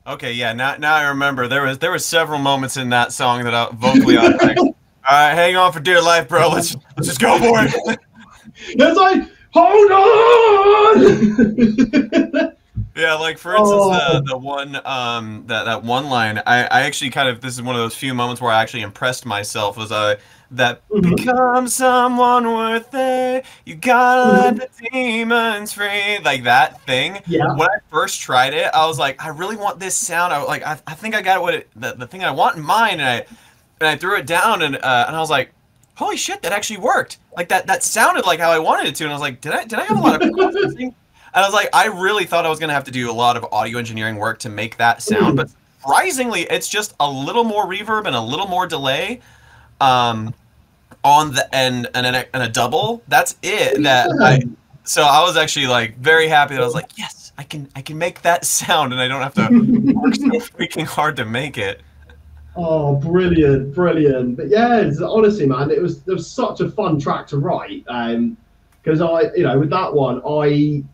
Speaker 1: Okay, yeah. Now I remember there was several moments in that song that vocally I was like, all right, hang on for dear life, bro. Let's just go for it.
Speaker 2: It's like, hold on.
Speaker 1: Yeah, like for instance, the
Speaker 2: Oh.
Speaker 1: the one that one line, I actually kind of, this is one of those few moments where I actually impressed myself, was that
Speaker 2: Mhm,
Speaker 1: become someone worth it. You gotta let
Speaker 2: mhm.
Speaker 1: the demons free, like that thing.
Speaker 2: Yeah.
Speaker 1: When I first tried it, I was like, I really want this sound. I think I got the thing I want in mind, and I threw it down, and I was like, holy shit, that actually worked. Like that sounded like how I wanted it to, and I was like, did I have a lot of processing? And I was like, I really thought I was gonna have to do a lot of audio engineering work to make that sound, but
Speaker 2: Mm.
Speaker 1: surprisingly, it's just a little more reverb and a little more delay, um, on the end and a double. That's it. So I was actually like very happy that I was like, yes, I can make that sound, and I don't have to work so freaking hard to make it.
Speaker 2: Oh, brilliant, brilliant. But yeah, honestly, man, it was such a fun track to write. Because with that one, I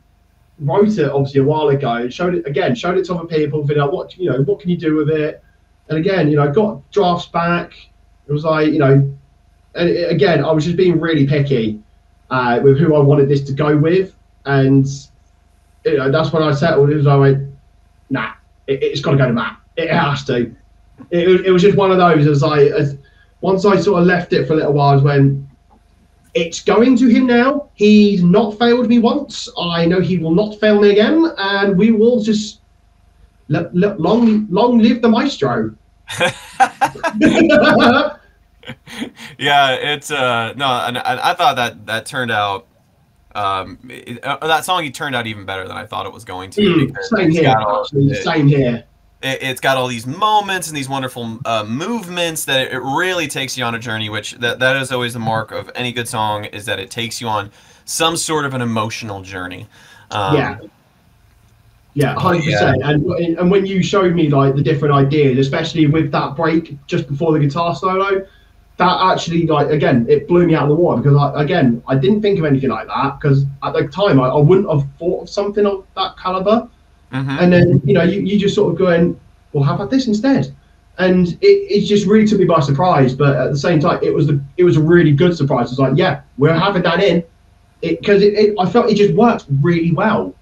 Speaker 2: wrote it obviously a while ago, showed it to other people, figured out what can you do with it, and again, got drafts back. It was like, and again, I was just being really picky with who I wanted this to go with, and that's when I settled. It was, I went, nah, it's got to go to Matt. It has to. It was just one of those. Once I sort of left it for a little while, I was when it's going to him now. He's not failed me once. I know he will not fail me again, and we will just long live the maestro.
Speaker 1: Yeah, it's no, and I thought that turned out, that song, he turned out even better than I thought it was going to, because
Speaker 2: Same here, absolutely same here.
Speaker 1: it's got all these moments and these wonderful movements that it really takes you on a journey, which that is always the mark of any good song, is that it takes you on some sort of an emotional journey.
Speaker 2: Yeah,
Speaker 1: Um,
Speaker 2: yeah,
Speaker 1: but yeah,
Speaker 2: 100%. And when you showed me like the different ideas, especially with that break just before the guitar solo, that actually, like, again, it blew me out of the water, because I didn't think of anything like that, because at the time I wouldn't have thought of something of that caliber.
Speaker 1: hmm
Speaker 2: And then you just sort of going, well, how about this instead? And it just really took me by surprise, but at the same time it was a really good surprise. It's like, yeah, we're having that in it, because I felt it just worked really well,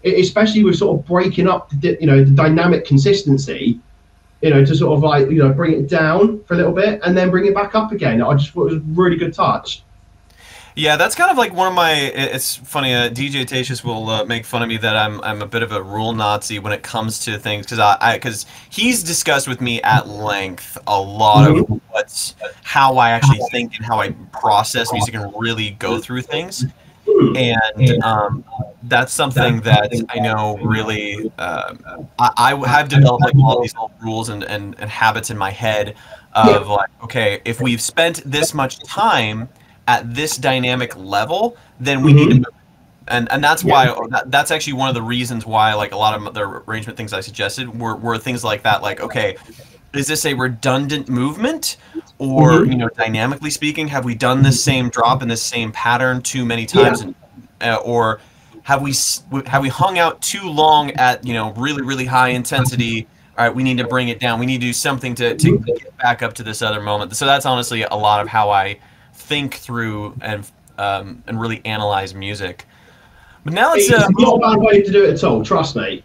Speaker 2: especially with sort of breaking up the dynamic consistency, to sort of like bring it down for a little bit and then bring it back up again. I just thought it was a really good touch.
Speaker 1: Yeah, that's kind of like one of my. It's funny. DJ Tatius will make fun of me that I'm a bit of a rule Nazi when it comes to things, because he's discussed with me at length a lot of
Speaker 2: Mm-hmm.
Speaker 1: how I actually think and how I process music and really go through things,
Speaker 2: Hmm.
Speaker 1: and that's something that I know really. I have developed like all these little rules and habits in my head
Speaker 2: Yeah.
Speaker 1: of like, okay, if we've spent this much time at this dynamic level, then we need to
Speaker 2: Mm-hmm.
Speaker 1: move. And that's
Speaker 2: Yeah.
Speaker 1: why that's actually one of the reasons why, like, a lot of the arrangement things I suggested were things like that. Like, okay, is this a redundant movement, or
Speaker 2: Mm-hmm.
Speaker 1: dynamically speaking, have we done this same drop in this same pattern too many
Speaker 2: Yeah.
Speaker 1: times, and or have we hung out too long at really really high intensity? All right, we need to bring it down. We need to do something to get back up to this other moment. So that's honestly a lot of how I think through and really analyze music. But now let's
Speaker 2: It's
Speaker 1: move
Speaker 2: not a
Speaker 1: on.
Speaker 2: bad way to do it at all. Trust me.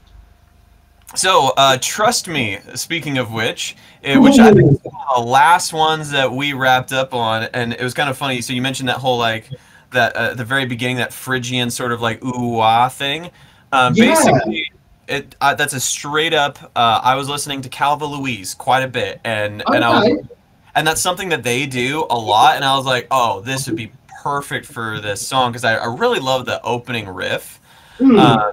Speaker 1: So, trust me. Speaking of which I think
Speaker 2: Ooh.
Speaker 1: is one of the last ones that we wrapped up on, and it was kind of funny. So you mentioned that whole, like, that at the very beginning, that Phrygian sort of like ooh ah thing.
Speaker 2: Yeah.
Speaker 1: Basically, that's a straight up. I was listening to Calva Louise quite a bit, and I was,
Speaker 2: Okay.
Speaker 1: and that's something that they do a lot, and I was like, oh, this would be perfect for this song, because I really love the opening riff.
Speaker 2: Hmm.
Speaker 1: Uh,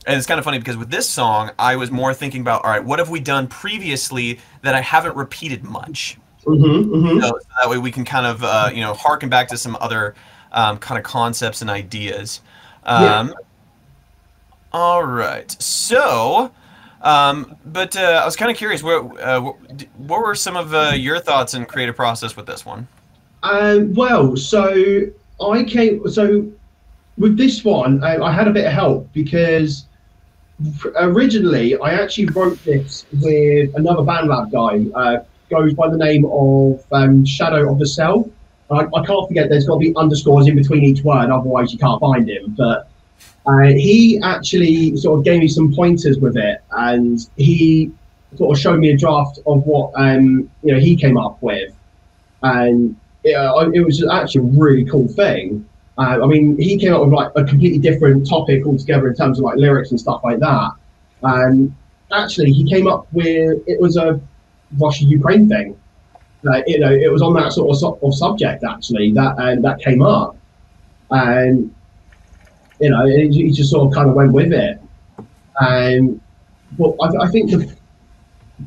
Speaker 1: and it's kind of funny because with this song, I was more thinking about, all right, what have we done previously that I haven't repeated much?
Speaker 2: Mm-hmm. Mm-hmm.
Speaker 1: So that way we can kind of, harken back to some other kind of concepts and ideas.
Speaker 2: Yeah.
Speaker 1: Um, all right. So, but I was kind of curious, what were some of your thoughts and creative process with this one?
Speaker 2: Well, so with this one, I had a bit of help, because Originally, I actually wrote this with another BandLab guy, goes by the name of Shadow of the Cell. I can't forget there's got to be underscores in between each word, otherwise you can't find him. But he actually sort of gave me some pointers with it, and he sort of showed me a draft of what he came up with, and it was actually a really cool thing. I mean, he came up with like a completely different topic altogether in terms of like lyrics and stuff like that. And actually, he came up with it was a Russia-Ukraine thing. It was on that sort of subject actually that came up, and he just sort of kind of went with it. And but I think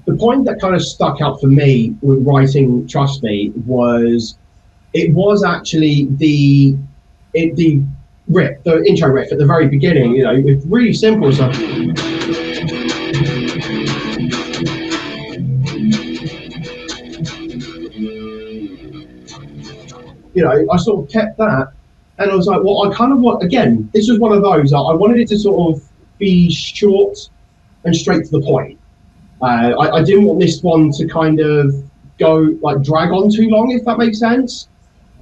Speaker 2: the point that kind of stuck out for me with writing Trust Me was it was actually the riff, the intro riff at the very beginning. It's really simple stuff. I sort of kept that, and I was like, well, I kind of want, again, this was one of those, I wanted it to sort of be short and straight to the point. I didn't want this one to kind of go, like, drag on too long, if that makes sense,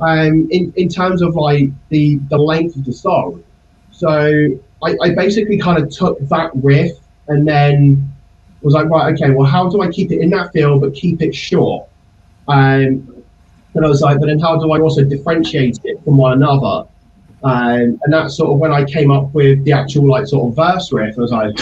Speaker 2: in terms of, like, the length of the song. So I basically kind of took that riff and then was like, right, okay, well, how do I keep it in that feel but keep it short? And I was like, but then how do I also differentiate it from one another? And that's sort of when I came up with the actual like sort of verse riff. I was like,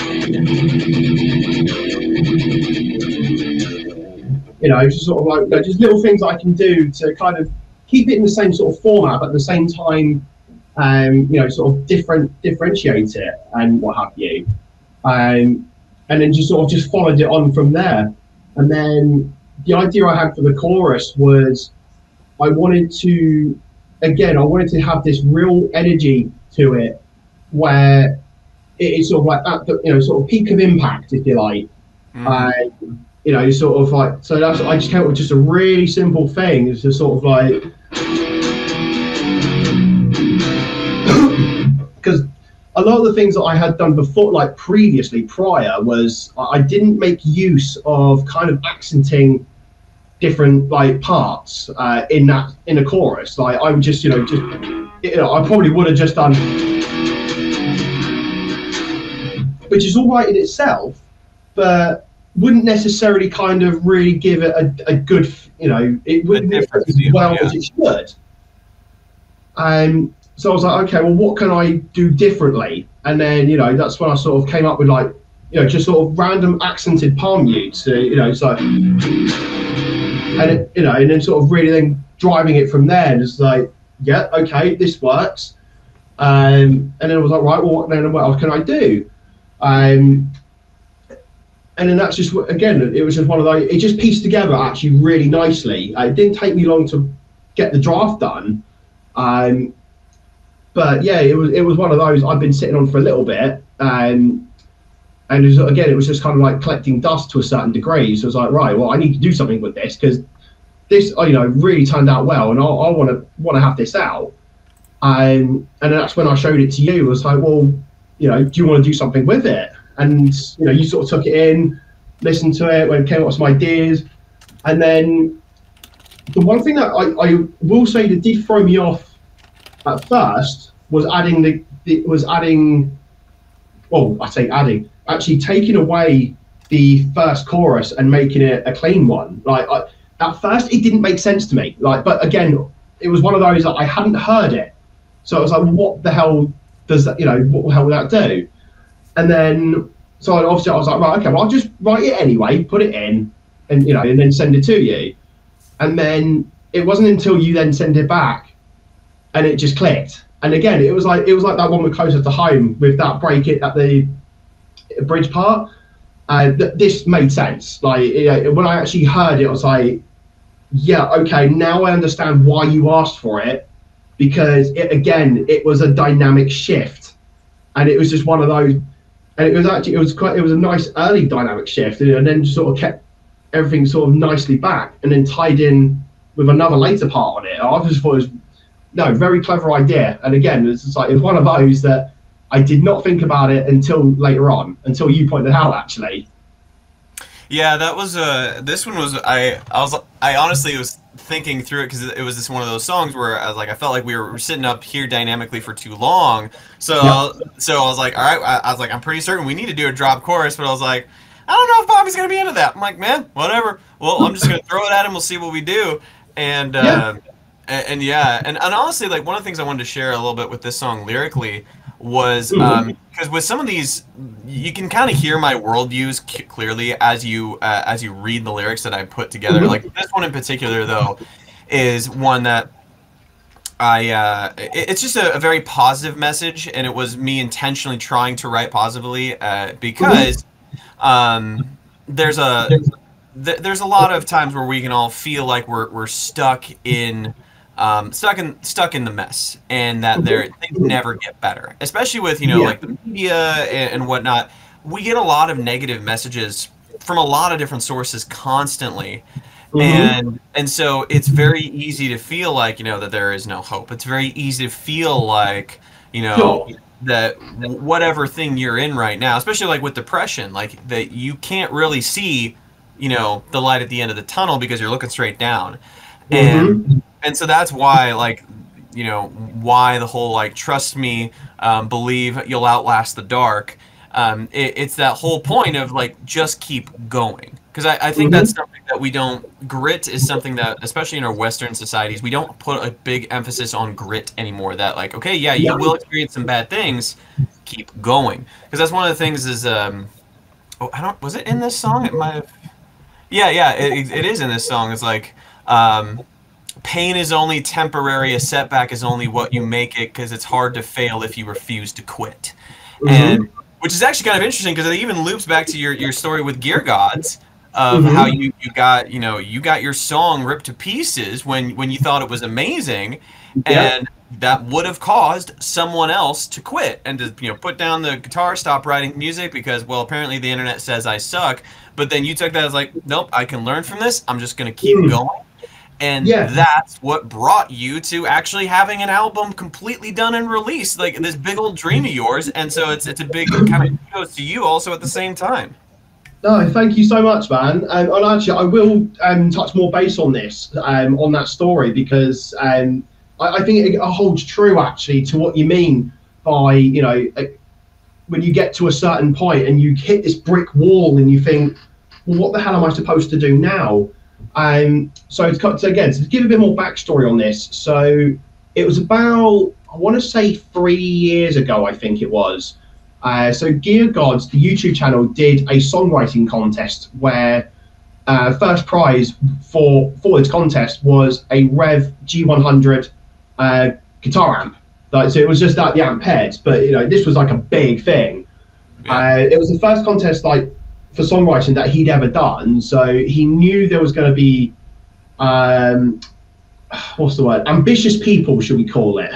Speaker 2: just sort of like just little things I can do to kind of keep it in the same sort of format, but at the same time, sort of differentiate it and what have you. And then just sort of just followed it on from there. And then the idea I had for the chorus was I wanted to have this real energy to it where it's sort of like at the, sort of peak of impact, if you like. Sort of like, so that's, I just came up with just a really simple thing. It's just sort of like, because a lot of the things that I had done before, like previously, prior, was I didn't make use of kind of accenting different like parts in a chorus. Like I would just I probably would have just done, which is all right in itself, but wouldn't necessarily kind of really give it a good, it wouldn't as well as it should. So I was like, okay, well, what can I do differently? And then that's when I sort of came up with like just sort of random accented palm mutes. So and and then sort of really then driving it from there, and it's like, yeah, okay, this works. And then I was like, right, well, what else can I do? And then that's just, again, it was just one of those, it just pieced together actually really nicely. It didn't take me long to get the draft done. But yeah, it was one of those I've been sitting on for a little bit. And it was just kind of like collecting dust to a certain degree. So I was like, right, well, I need to do something with this because this, really turned out well, and I want to have this out. And then that's when I showed it to you. I was like, well, do you want to do something with it? And you sort of took it in, listened to it, when it came up with some ideas, and then the one thing that I will say that did throw me off at first was actually taking away the first chorus and making it a clean one. Like at first, it didn't make sense to me. Like, but again, it was one of those that I hadn't heard it, so I was like, what the hell does that? What the hell will that do? And then, so obviously, I was like, right, okay, well, I'll just write it anyway, put it in, and and then send it to you. And then it wasn't until you then send it back, and it just clicked. And again, it was like that one with Closer to Home with that break it at the bridge part. This made sense. Like when I actually heard it, I was like, yeah, okay, now I understand why you asked for it, because it was a dynamic shift, and it was just one of those. And it was a nice early dynamic shift, and then just sort of kept everything sort of nicely back, and then tied in with another later part on it. I just thought it was very clever idea. And again, it's just like, it was one of those that I did not think about it until later on, until you pointed out, actually.
Speaker 1: Yeah, that was this one was I honestly was thinking through it because it was just one of those songs where I was like I felt like we were sitting up here dynamically for too long.
Speaker 2: Yep.
Speaker 1: So I was like, all right, I was like, I'm pretty certain we need to do a drop chorus, but I was like, I don't know if Bobby's gonna be into that. I'm like, man, whatever. Well, I'm just gonna throw it at him. We'll see what we do. And
Speaker 2: Yeah.
Speaker 1: and yeah, and honestly, like one of the things I wanted to share a little bit with this song lyrically was
Speaker 2: Mhm.
Speaker 1: because with some of these, you can kind of hear my worldviews clearly as you read the lyrics that I put together.
Speaker 2: Mhm.
Speaker 1: Like this one in particular, though, is one that it's just a very positive message, and it was me intentionally trying to write positively
Speaker 2: Mhm.
Speaker 1: because there's a there's a lot of times where we can all feel like we're stuck in stuck in the mess, and that things never get better, especially with
Speaker 2: Yeah.
Speaker 1: like the media and whatnot. We get a lot of negative messages from a lot of different sources constantly,
Speaker 2: Mhm.
Speaker 1: and so it's very easy to feel like that there is no hope. It's very easy to feel like you know
Speaker 2: Sure.
Speaker 1: that whatever thing you're in right now, especially like with depression, like that you can't really see the light at the end of the tunnel because you're looking straight down. and
Speaker 2: Mhm.
Speaker 1: and so that's why like why the whole like trust me, believe you'll outlast the dark. It's that whole point of like just keep going, because I think that's
Speaker 2: Mhm.
Speaker 1: something that we don't. Grit is something that, especially in our Western societies, we don't put a big emphasis on grit anymore. That like, okay, yeah, you
Speaker 2: Yeah.
Speaker 1: will experience some bad things, keep going, because that's one of the things is oh, I don't, was it in this song? It might have. Yeah, yeah, it is in this song. It's like, um, pain is only temporary. A setback is only what you make it, because it's hard to fail if you refuse to quit. And
Speaker 2: Mhm.
Speaker 1: which is actually kind of interesting because it even loops back to your story with Gear Gods of how
Speaker 2: Mhm.
Speaker 1: you got you got your song ripped to pieces when you thought it was amazing,
Speaker 2: Yeah.
Speaker 1: and that would have caused someone else to quit and to put down the guitar, stop writing music because, well, apparently the internet says I suck. But then you took that as like, nope, I can learn from this. I'm just gonna keep
Speaker 2: Mm.
Speaker 1: going. And
Speaker 2: Yeah.
Speaker 1: that's what brought you to actually having an album completely done and released, like this big old dream of yours. And so it's a big kind of kudos to you also at the same time.
Speaker 2: No, thank you so much, man. And actually, I will touch more base on this, on that story, because I think it holds true actually to what you mean by, when you get to a certain point and you hit this brick wall and you think, well, what the hell am I supposed to do now? So again, to give a bit more backstory on this, so it was about, I want to say 3 years ago, I think it was. So Gear Gods, the YouTube channel, did a songwriting contest where first prize for its contest was a Rev G100 guitar amp. So it was just like the amp heads, but this was like a big thing.
Speaker 1: Yeah.
Speaker 2: It was the first contest like for songwriting that he'd ever done, so he knew there was going to be um, what's the word? Ambitious people, should we call it?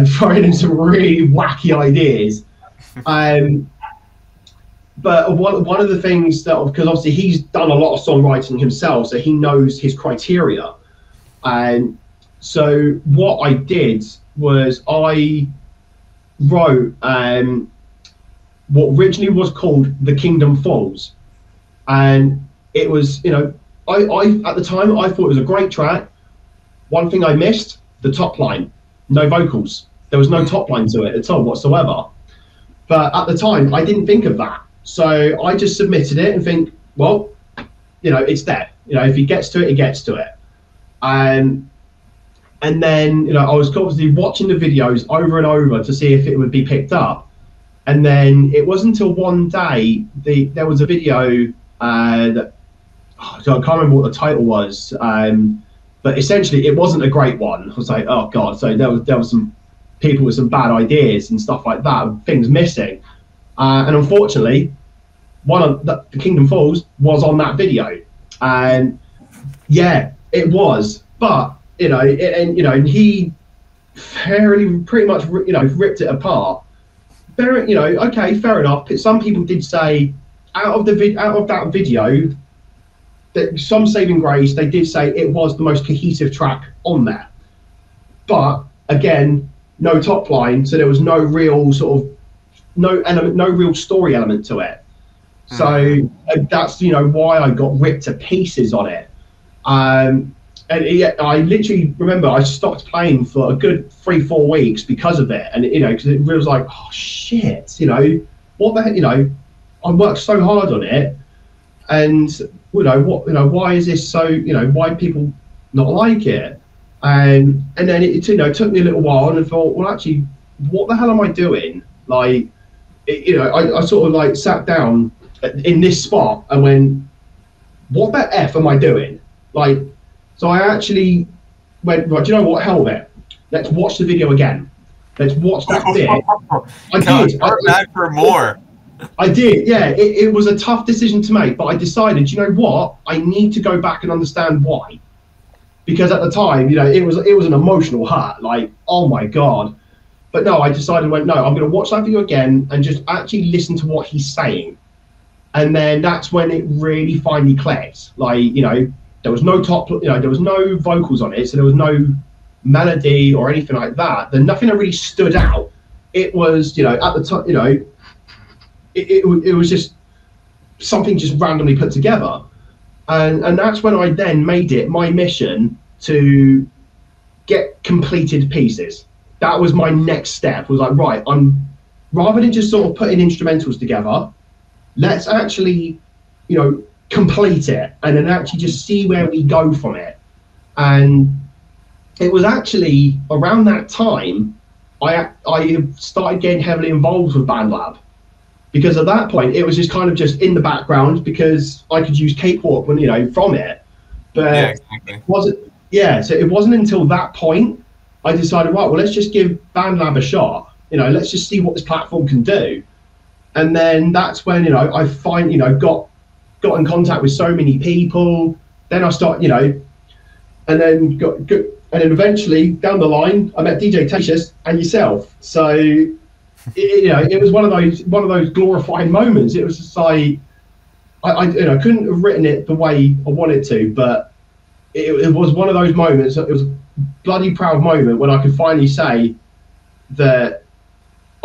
Speaker 2: Throwing in some really wacky ideas. Um, but one of the things that, because obviously he's done a lot of songwriting himself, so he knows his criteria. And so what I did was I wrote what originally was called The Kingdom Falls. And it was, I at the time I thought it was a great track. One thing I missed, the top line, no vocals. There was no top line to it at all whatsoever. But at the time, I didn't think of that. So I just submitted it and think, well, it's there. If he gets to it, he gets to it. Um, and then, I was obviously watching the videos over and over to see if it would be picked up. And then it wasn't until one day there was a video that so I can't remember what the title was, but essentially it wasn't a great one. I was like, oh god! So there was some people with some bad ideas and stuff like that, things missing, and unfortunately, one of the Kingdom Falls was on that video, and yeah, it was. But and he fairly pretty much ripped it apart. Okay, fair enough. Some people did say out of that video, that some saving grace, they did say it was the most cohesive track on there. But again, no top line, so there was no real sort of no element, no real story element to it. So that's, you know, why I got ripped to pieces on it. And I literally remember I stopped playing for a good 3-4 weeks because of it. And, you know, because it was like, oh shit, you know, what the heck, you know, I worked so hard on it. And, you know, why is this so, you know, why people not like it? And then it, you know, took me a little while, and I thought, well, actually, what the hell am I doing? Like, you know, I sort of like sat down in this spot and went, what the F am I doing? Like, so I actually went, right, do you know what, hell with it. Let's watch the video again. Let's watch that bit. I did.
Speaker 1: We're back for more.
Speaker 2: I did, yeah. It was a tough decision to make, but I decided, you know what, I need to go back and understand why. Because at the time, you know, it was an emotional hurt, like, oh my God. But no, I decided, no, I'm going to watch that video again and just actually listen to what he's saying. And then that's when it really finally clicked. Like, you know, there was no there was no vocals on it, so there was no melody or anything like that. Then nothing that really stood out. It was, you know, at the time, you know, it was just something just randomly put together. And that's when I then made it my mission to get completed pieces. That was my next step. Was like, right, rather than just sort of putting instrumentals together, let's actually, you know, complete it and then actually just see where we go from it. And it was actually around that time I started getting heavily involved with BandLab. Because at that point, it was just kind of just in the background because I could use Cakewalk, you know, from it. But
Speaker 1: yeah, exactly.
Speaker 2: So it wasn't until that point I decided, right, well, let's just give BandLab a shot. You know, let's just see what this platform can do. And then that's when, you know, I got in contact with so many people. Then I started, you know, and then eventually down the line, I met DJ Tatius and yourself. So. You know, it was one of those glorifying moments. It was just like I you know, couldn't have written it the way I wanted to, but it was one of those moments. It was a bloody proud moment when I could finally say that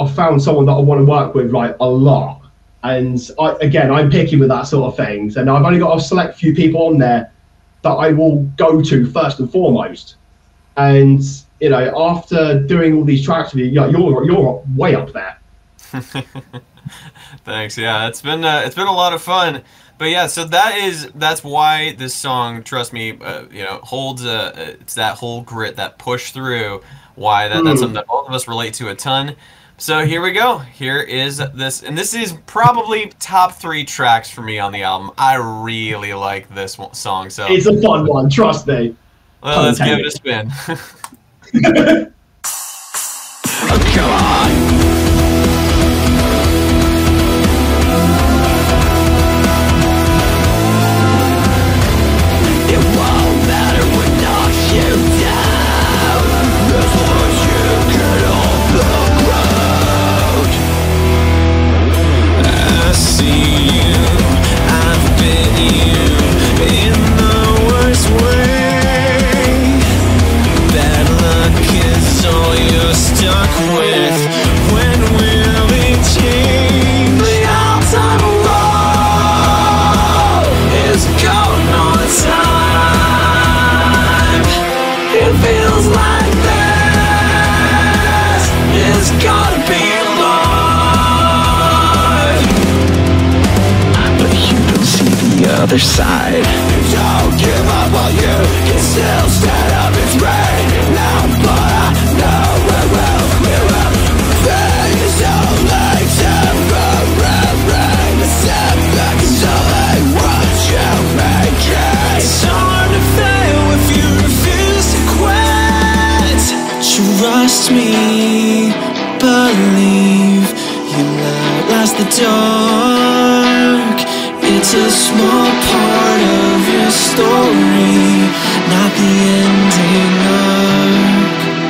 Speaker 2: I found someone that I want to work with like a lot. And I'm picky with that sort of things, and I've only got a select few people on there that I will go to first and foremost. And you know, after doing all these tracks with you, you're way up there.
Speaker 1: Thanks. Yeah, it's been a lot of fun. But yeah, so that's why this song, trust me, you know, holds it's that whole grit, that push through. Why that's something that both of us relate to a ton. So here we go. Here is this, and this is probably top 3 tracks for me on the album. I really like this song. So
Speaker 2: it's a fun one, trust me.
Speaker 1: Well, let's give it a spin.
Speaker 3: Oh, come on. It won't matter what knocks you down, as long as you get off the ground. I see you, I've been you in the worst way. Bad luck is all you're stuck with when we're in change. The all-time low is going on time. It feels like this is gotta be life, but you don't see the other side. You don't give up while you can still stand up and rain now, but I know it will clear up. Things don't like temporary. The setback is only what you make it. It's hard to fail if you refuse to quit. Trust me, believe you'll outlast the dark. It's a small part of your story, not the ending arc.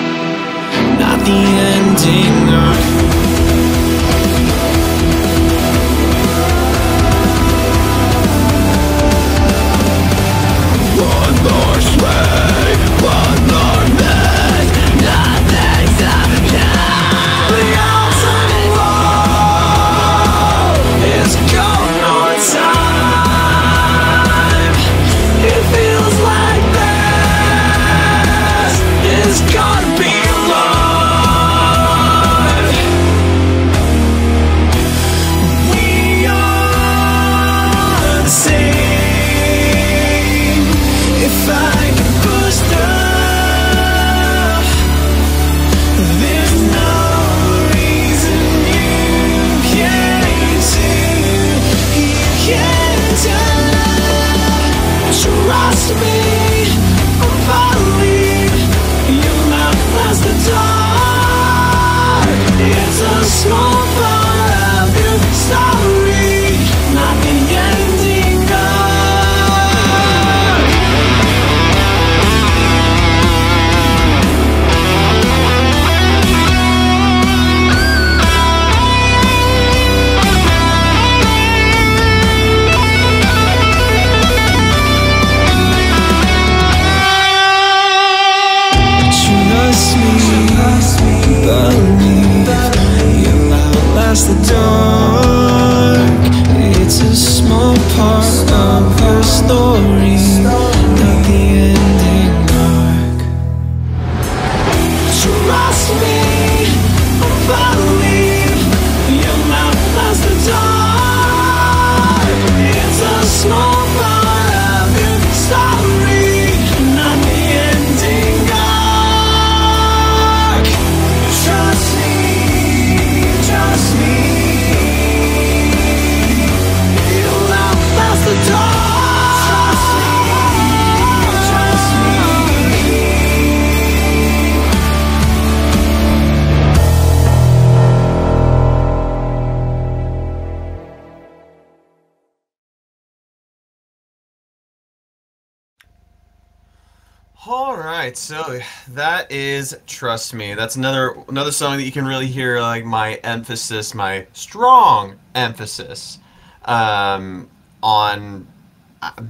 Speaker 1: All right, so that is "Trust Me." That's another song that you can really hear like my emphasis, my strong emphasis, on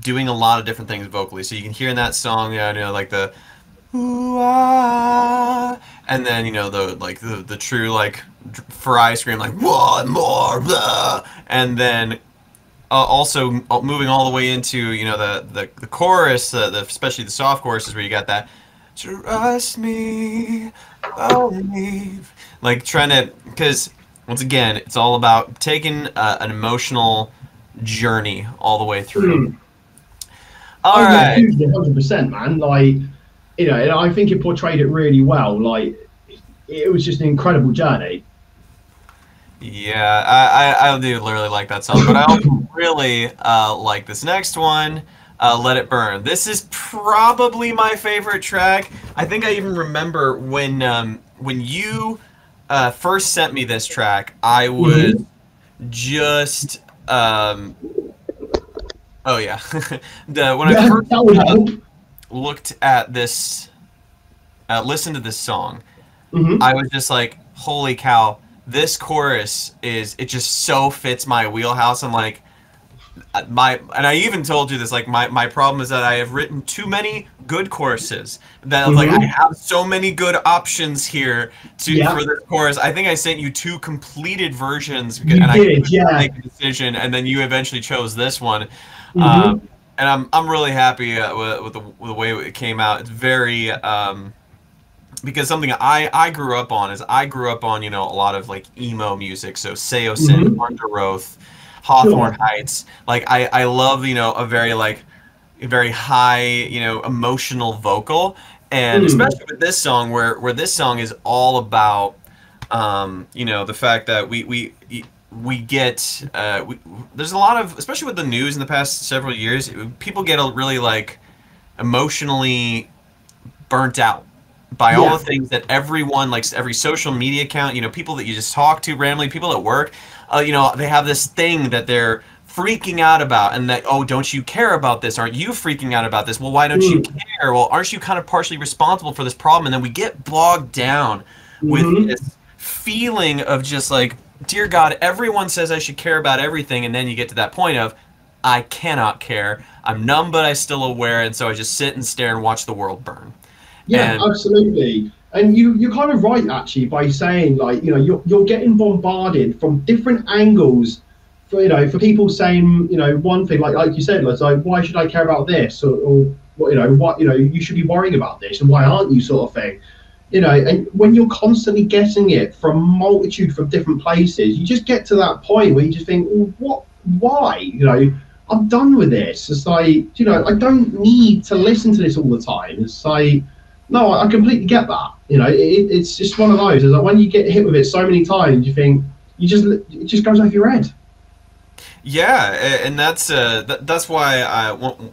Speaker 1: doing a lot of different things vocally. So you can hear in that song, like the ooh ah, and then the like the true like Fry scream like one more, blah, and then also moving all the way into the chorus, especially the soft choruses where you got that trust me, believe, like trying to, because once again it's all about taking an emotional journey all the way through.
Speaker 2: Mm.
Speaker 1: All
Speaker 2: Oh yeah,
Speaker 1: right.
Speaker 2: hugely, 100%, man. Like, and I think it portrayed it really well. Like, it was just an incredible journey.
Speaker 1: Yeah, I do really like that song, but I also really like this next one, "Let It Burn." This is probably my favorite track. I think I even remember when you first sent me this track, I was
Speaker 2: Hmm.
Speaker 1: just oh yeah, when I
Speaker 2: Yeah,
Speaker 1: first
Speaker 2: that would help.
Speaker 1: looked at this, listened to this song,
Speaker 2: Hmm.
Speaker 1: I was just like, holy cow, this chorus it just so fits my wheelhouse. I'm like, and I even told you this, like, my problem is that I have written too many good choruses. That like I
Speaker 2: Hmm.
Speaker 1: have so many good options here
Speaker 2: Yeah,
Speaker 1: for this chorus. I think I sent you two completed versions,
Speaker 2: you
Speaker 1: and I
Speaker 2: did.
Speaker 1: couldn't
Speaker 2: Yeah.
Speaker 1: make a decision, and then you eventually chose this one. Um,
Speaker 2: Hmm.
Speaker 1: and I'm really happy with the way it came out. It's very because something I grew up on is I grew up on a lot of like emo music, so Seosin,
Speaker 2: Hmm.
Speaker 1: Under Oath,
Speaker 2: Sure.
Speaker 1: Hawthorne Heights. Like I love a very high emotional vocal, and
Speaker 2: Mm.
Speaker 1: especially with this song where this song is all about the fact that we get there's a lot of, especially with the news in the past several years, people get a really like emotionally burnt out by all
Speaker 2: Yeah.
Speaker 1: the things that everyone, like every social media account, people that you just talk to randomly, people at work, they have this thing that they're freaking out about, and that, oh, don't you care about this? Aren't you freaking out about this? Well, why don't you
Speaker 2: Mm.
Speaker 1: care? Well, aren't you kind of partially responsible for this problem? And then we get bogged down with
Speaker 2: Hmm.
Speaker 1: this feeling of just like, dear God, everyone says I should care about everything, and then you get to that point of, I cannot care. I'm numb, but I still aware, and so I just sit and stare and watch the world burn.
Speaker 2: Yeah,
Speaker 1: And
Speaker 2: absolutely. And you're kind of right actually by saying, like, you're getting bombarded from different angles for for people saying one thing, like you said, like why should I care about this, or what, what, you should be worrying about this, and why aren't you, sort of thing. And when you're constantly getting it from multitude from different places, you just get to that point where you just think, well, why, I'm done with this. It's like, I don't need to listen to this all the time. It's like, no, I completely get that. It's just one of those. Is like when you get hit with it so many times, you think, it just goes over your head.
Speaker 1: yeah, and that's why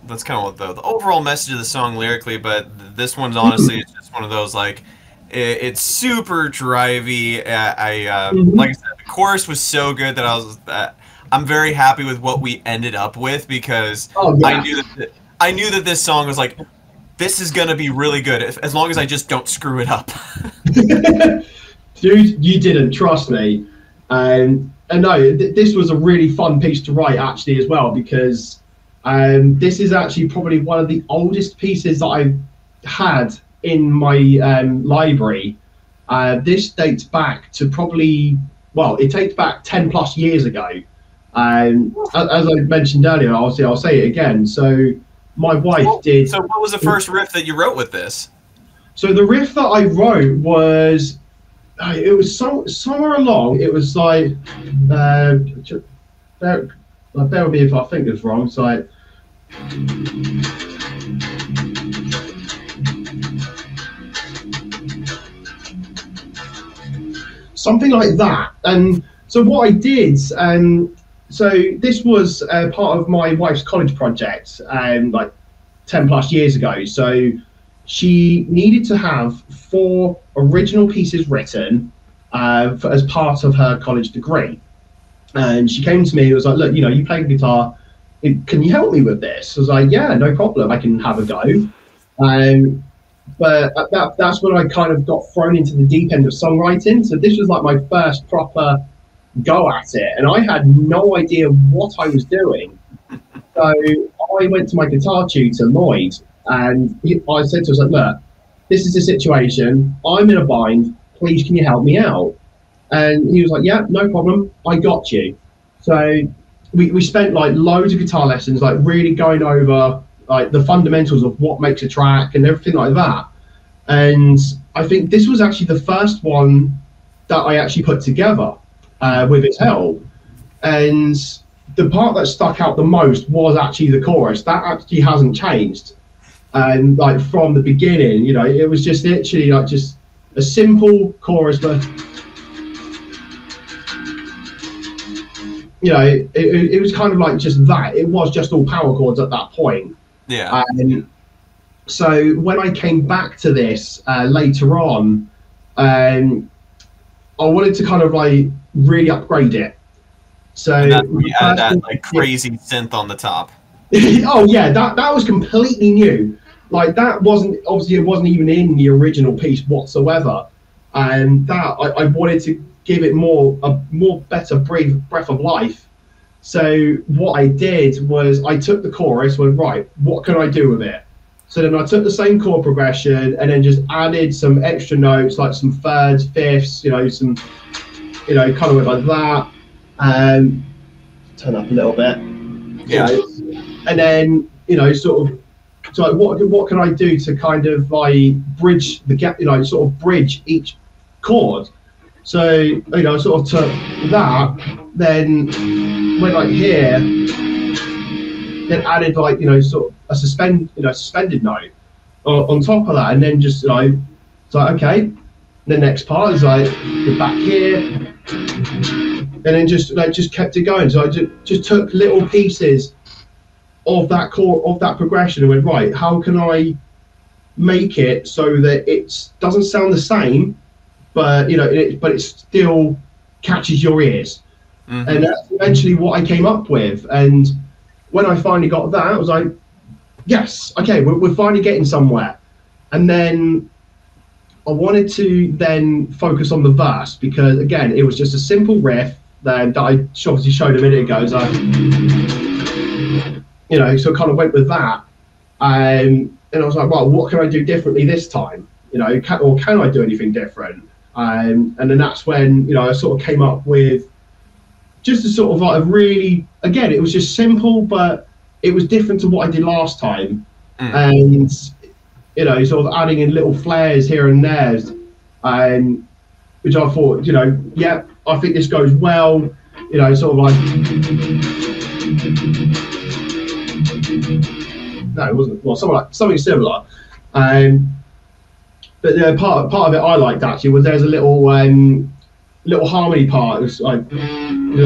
Speaker 1: that's kind of what the overall message of the song lyrically, but this one's honestly
Speaker 2: Mm.
Speaker 1: it's just one of those like it's super drivey. Like I
Speaker 2: Hmm.
Speaker 1: said, the chorus was so good that I'm very happy with what we ended up with, because
Speaker 2: Oh
Speaker 1: I
Speaker 2: yeah.
Speaker 1: knew that I knew that this song was like, this is gonna be really good as long as I just don't screw it up.
Speaker 2: Dude, you didn't trust me. And no, this was a really fun piece to write actually as well, because this is actually probably one of the oldest pieces that I've had in my library. This dates back to probably, well, it dates back 10 plus years ago. As I mentioned earlier, I'll say it again. So my wife did.
Speaker 1: So what was the first riff that you wrote with this?
Speaker 2: So the riff that I wrote was, it was somewhere along. It was like, bear, bear with me if I think it's wrong. It's like, something like that. And so what I did, so this was part of my wife's college project, like 10 plus years ago. So she needed to have 4 original pieces written as part of her college degree. And she came to me and was like, look, you play guitar. Can you help me with this? I was like, yeah, no problem. I can have a go. but that's when I kind of got thrown into the deep end of songwriting. So this was like my first proper go at it, and I had no idea what I was doing. So I went to my guitar tutor, Lloyd, and I said to him, like, look, this is the situation. I'm in a bind. Please, can you help me out? And he was like, yeah, no problem. I got you. So we spent like loads of guitar lessons, like really going over like the fundamentals of what makes a track and everything like that. And I think this was actually the first one that I actually put together with his help. And the part that stuck out the most was actually the chorus. That actually hasn't changed. And like from the beginning, you know, it was just literally like just a simple chorus, but you know, it was kind of like just that. It was just all power chords at that point.
Speaker 1: Yeah.
Speaker 2: So when I came back to this later on, I wanted to kind of like really upgrade it. So
Speaker 1: we added that like crazy synth on the top.
Speaker 2: Oh yeah, that was completely new. Like that wasn't, obviously it wasn't even in the original piece whatsoever. And that I wanted to give it a more better breath of life. So what I did was I took the chorus, went, right, what can I do with it? So then I took the same chord progression and then just added some extra notes, like some thirds, fifths, you know, some, you know, kind of went like that. Turn up a little bit.
Speaker 1: Yeah.
Speaker 2: You know, and then, you know, sort of, so like, what can I do to kind of like bridge the gap, you know, sort of bridge each chord? So, you know, I sort of took that, then went like here, then added like, you know, sort of a suspended note on top of that, and then just like, it's like, okay, the next part is like, you're back here, and then just kept it going. So I just took little pieces of that chord, of that progression, and went, right, how can I make it so that it doesn't sound the same, but you know, but it still catches your ears. Mm-hmm. And that's eventually what I came up with. And when I finally got that, I was like, yes, okay, we're finally getting somewhere. And then I wanted to then focus on the verse, because again, it was just a simple riff that I obviously showed a minute ago. So you know, so I kind of went with that. And I was like, well, what can I do differently this time? You know, can I do anything different? And then that's when, you know, I sort of came up with just a sort of like a really, again, it was just simple, but it was different to what I did last time. And, you know, sort of adding in little flares here and there, which I thought, you know, yeah, I think this goes well, you know, sort of like, no, it wasn't, well, something similar. But the part of it I liked actually was there's a little harmony part. It was like, you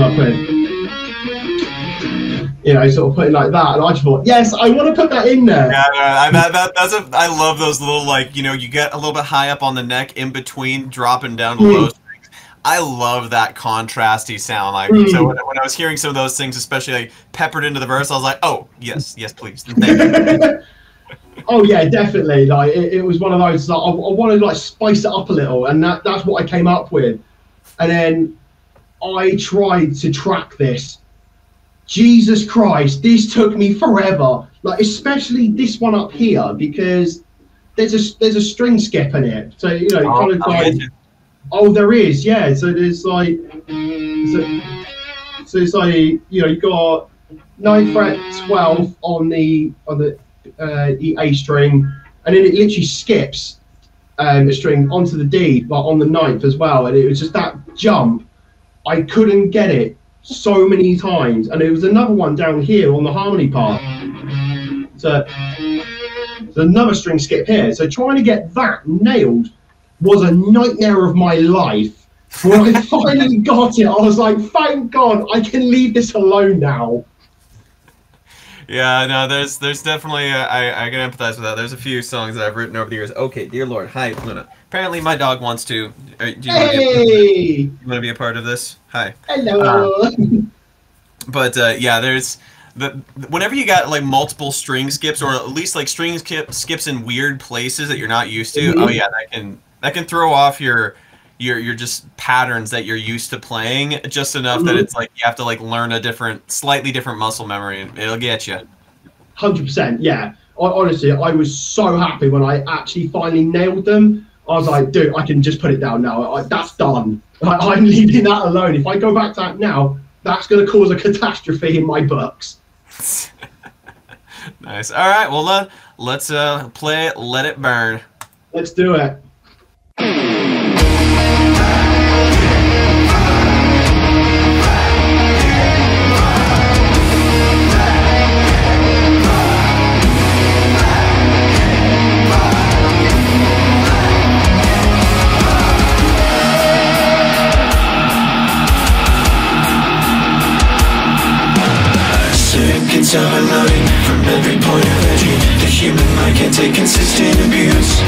Speaker 2: know, sort of putting like that, and I just thought, yes, I want to put that in there.
Speaker 1: Yeah, I love those little, like, you know, you get a little bit high up on the neck, in between dropping down to low strings. I love that contrasty sound. Like, so when I was hearing some of those things, especially like peppered into the verse, I was like, oh yes, please, thank you.
Speaker 2: Oh yeah, definitely. Like it was one of those. Like, I wanted to like spice it up a little, and that's what I came up with. And then I tried to track this. Jesus Christ, this took me forever. Like especially this one up here, because there's a string skip in it. So you know, kind of like, oh, there is, yeah. So there's like, so it's like, you know, you got 9th fret 12 on the A string, and then it literally skips a string onto the D, but on the 9th as well. And it was just that jump. I couldn't get it so many times, and there was another one down here on the harmony part. So there's another string skip here. So trying to get that nailed was a nightmare of my life. When I finally got it, I was like, thank God, I can leave this alone now.
Speaker 1: Yeah, no, there's definitely, I can empathize with that. There's a few songs that I've written over the years. Okay, dear Lord, hi, Luna. Apparently my dog wants to, do you want to be a part of this? Hi.
Speaker 2: Hello.
Speaker 1: But, yeah, there's, the whenever you got like multiple string skips, or at least like string skips in weird places that you're not used to, oh yeah, that can throw off your just patterns that you're used to playing just enough that it's like you have to like learn a slightly different muscle memory, and it'll get you.
Speaker 2: 100%, yeah. Honestly, I was so happy when I actually finally nailed them. I was like, dude, I can just put it down now. That's done. I'm leaving that alone. If I go back to that now, that's going to cause a catastrophe in my books.
Speaker 1: Nice. All right, well, let's play Let It Burn.
Speaker 2: Let's do it.
Speaker 3: Overloading from every point of entry. The human mind can't take consistent abuse.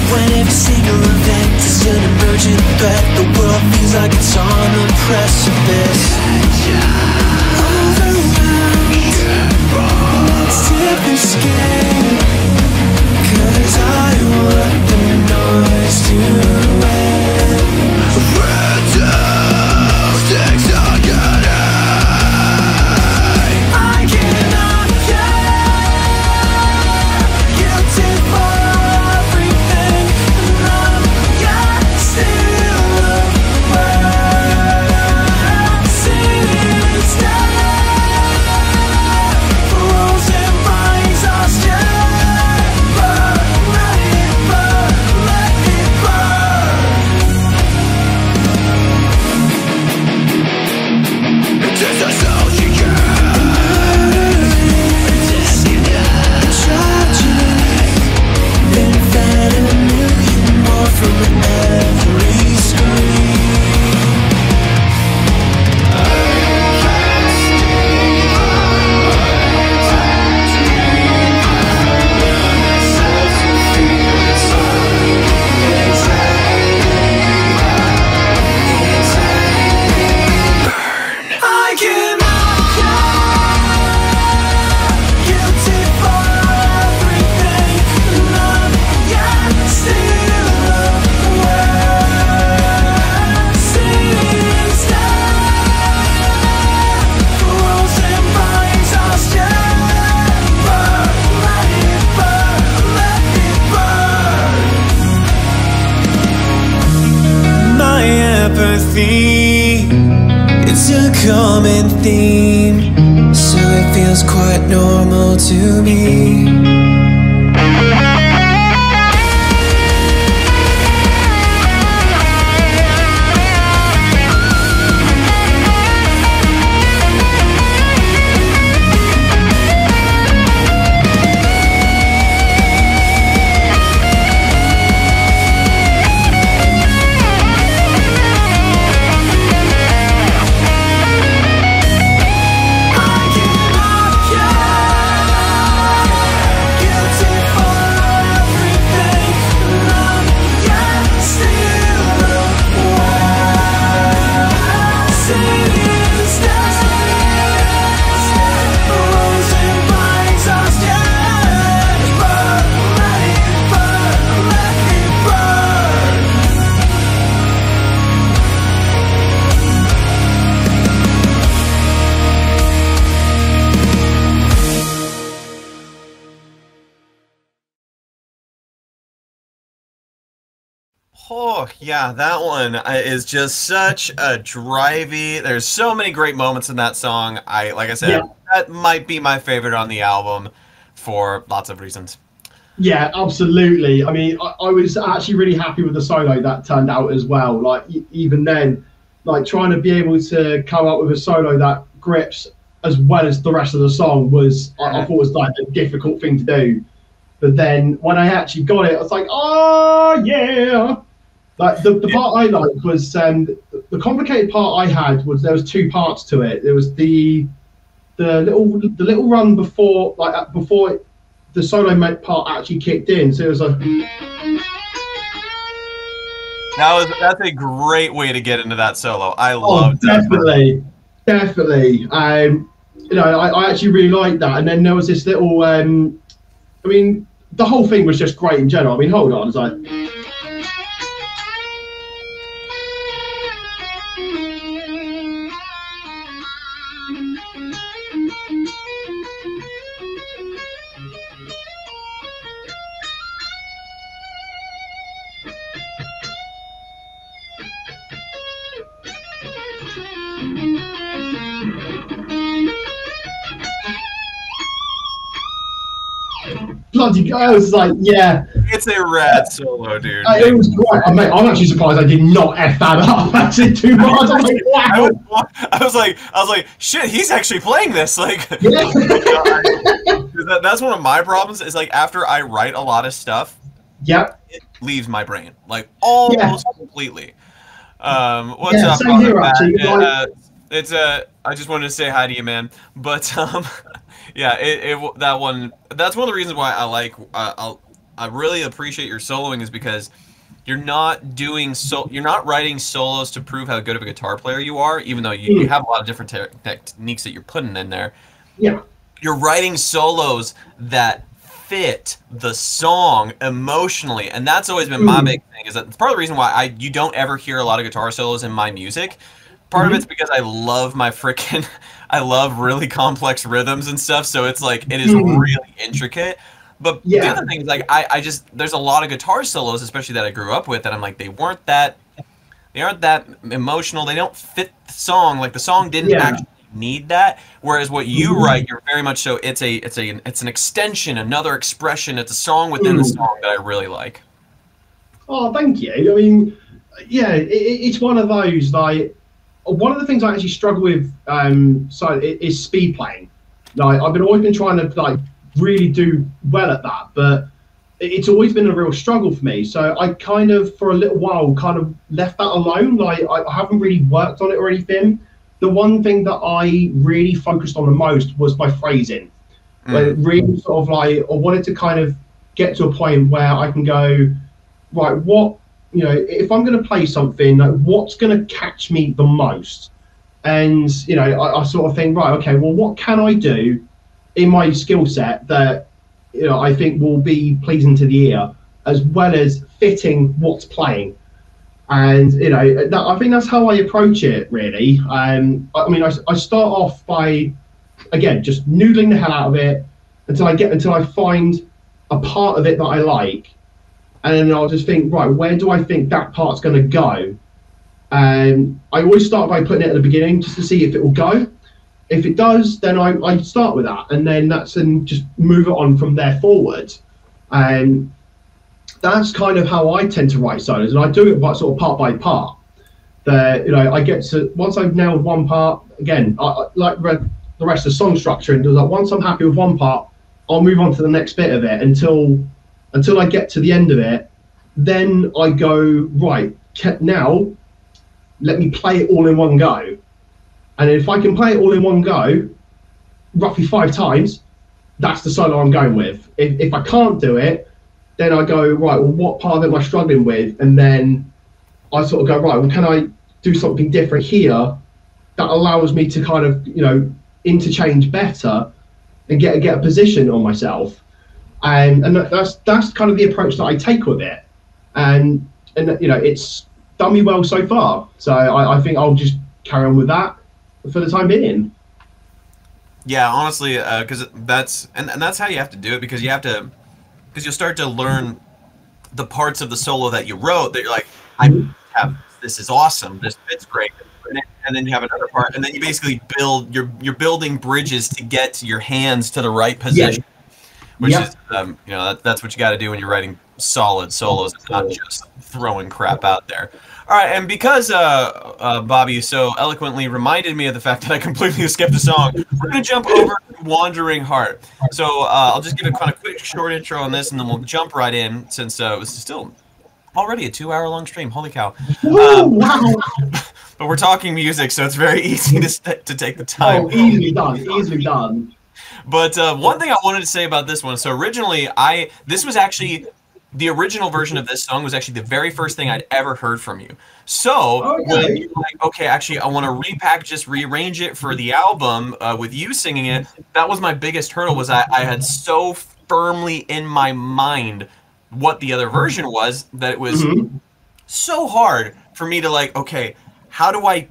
Speaker 3: When every single event is an emergent threat, the world feels like it's on a precipice. Overwhelmed, let's tip the scale, 'cause I want the noise to end. Random things are gonna it's a common theme, so it feels quite normal to me.
Speaker 1: Oh, yeah, that one is just such a drivey. There's so many great moments in that song. Like I said, that might be my favorite on the album for lots of reasons.
Speaker 2: Yeah, absolutely. I mean, I was actually really happy with the solo that turned out as well. Like, even then, like, trying to be able to come up with a solo that grips as well as the rest of the song was, I thought was like a difficult thing to do. But then when I actually got it, I was like, oh, yeah. Like the part I liked was the complicated part I had was there was two parts to it. There was the little run before before the solo part actually kicked in. So it was like
Speaker 1: that's a great way to get into that solo. I love
Speaker 2: definitely. you know, I actually really liked that. And then there was this little, I mean, the whole thing was just great in general. I mean, hold on, it's like. Bloody I was like, yeah.
Speaker 1: It's a rad solo, dude.
Speaker 2: It was great. Mate, I'm actually surprised I did not F that up. That's it too much. I'm like, wow.
Speaker 1: I was like, shit, he's actually playing this. Like,
Speaker 2: Yeah.
Speaker 1: that's one of my problems. Is like after I write a lot of stuff,
Speaker 2: Yep.
Speaker 1: it leaves my brain like almost completely. What's
Speaker 2: Yeah,
Speaker 1: up,
Speaker 2: same here,
Speaker 1: Matt?
Speaker 2: actually. Like-
Speaker 1: It's I just wanted to say hi to you, man. But yeah, that one. That's one of the reasons why I really appreciate your soloing is because you're not writing solos to prove how good of a guitar player you are, even though you have a lot of different techniques that you're putting in there.
Speaker 2: Yeah.
Speaker 1: You're writing solos that fit the song emotionally, and that's always been my big thing. Is that it's part of the reason why you don't ever hear a lot of guitar solos in my music. Part of it's because I love I love really complex rhythms and stuff, so it's like it is really intricate. But the other thing is like I just there's a lot of guitar solos, especially that I grew up with, that I'm like they aren't that emotional. They don't fit the song. Like the song didn't actually need that. Whereas what you write, you're very much so it's an extension, another expression. It's a song within the song that I really like.
Speaker 2: Oh, thank you. I mean, yeah, it's one of those like. One of the things I actually struggle with is speed playing. Like I've always been trying to like really do well at that, but it's always been a real struggle for me. So I kind of for a little while kind of left that alone. Like I haven't really worked on it or anything. The one thing that I really focused on the most was my phrasing. Like really sort of like I wanted to kind of get to a point where I can go, right, what you know, if I'm going to play something, like, what's going to catch me the most? And, you know, I sort of think, right, okay, well, what can I do in my skill set that, you know, I think will be pleasing to the ear, as well as fitting what's playing? And, you know, I think that's how I approach it, really. I mean, I start off by, again, just noodling the hell out of it until I find a part of it that I like. And then I'll just think, right, where do I think that part's going to go? And I always start by putting it at the beginning just to see if it will go. If it does, then I start with that, and then just move it on from there forward. And that's kind of how I tend to write solos, and I do it sort of part by part. You know, I get to once I've nailed one part, again, I like the rest of the song structure, and like once I'm happy with one part, I'll move on to the next bit of it until I get to the end of it. Then I go, right, now let me play it all in one go. And if I can play it all in one go, roughly 5 times, that's the solo I'm going with. If I can't do it, then I go, right, well, what part of it am I struggling with? And then I sort of go, right, well, can I do something different here that allows me to kind of, you know, interchange better and get a position on myself? And that's kind of the approach that I take with it, and you know, it's done me well so far. So I think I'll just carry on with that for the time being.
Speaker 1: Yeah, honestly, because that's how you have to do it, because you'll start to learn the parts of the solo that you wrote that you're like, this is awesome, this fits great, and then you have another part, and then you basically you're building bridges to get your hands to the right position. Yeah. Which is, you know, that's what you got to do when you're writing solid solos, and not just throwing crap out there. All right, and because Bobby so eloquently reminded me of the fact that I completely skipped a song, we're going to jump over to Wandering Heart. So I'll just give a kind of quick, short intro on this, and then we'll jump right in, since it was still already a 2-hour-long stream. Holy cow.
Speaker 2: Wow.
Speaker 1: But we're talking music, so it's very easy to take the time.
Speaker 2: Oh, easily done.
Speaker 1: But one thing I wanted to say about this one, so originally this was actually the original version of this song was actually the very first thing I'd ever heard from you. So when you're like, okay, actually, I want to repackage, just rearrange it for the album with you singing it, that was my biggest hurdle. Was I had so firmly in my mind what the other version was that it was so hard for me to like, okay, how do I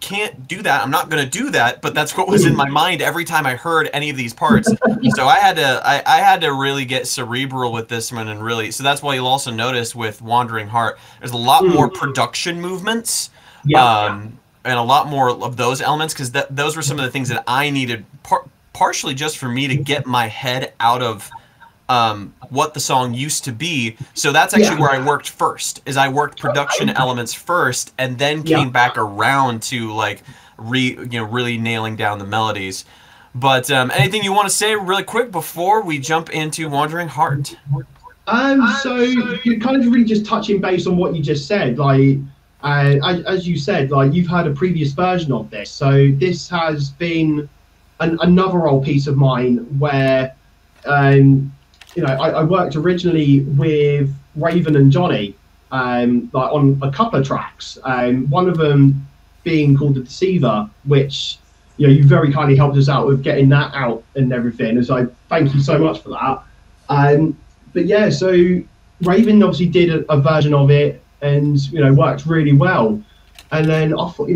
Speaker 1: can't do that. I'm not going to do that, but that's what was in my mind every time I heard any of these parts. So I had to really get cerebral with this one, and really, so that's why you'll also notice with Wandering Heart, there's a lot more production movements, and a lot more of those elements, because those were some of the things that I needed, partially just for me to get my head out of what the song used to be. So that's actually where I worked first, is I worked production elements first, and then came back around to like really nailing down the melodies. But anything you want to say really quick before we jump into Wandering Heart?
Speaker 2: So you're kind of really just touching base on what you just said, like as you said, like you've heard a previous version of this, so this has been another old piece of mine where I worked originally with Raven and Johnny, like on a couple of tracks. One of them being called The Deceiver, which you very kindly helped us out with getting that out and everything. And so I thank you so much for that. But yeah, so Raven obviously did a version of it, and worked really well. And then I thought,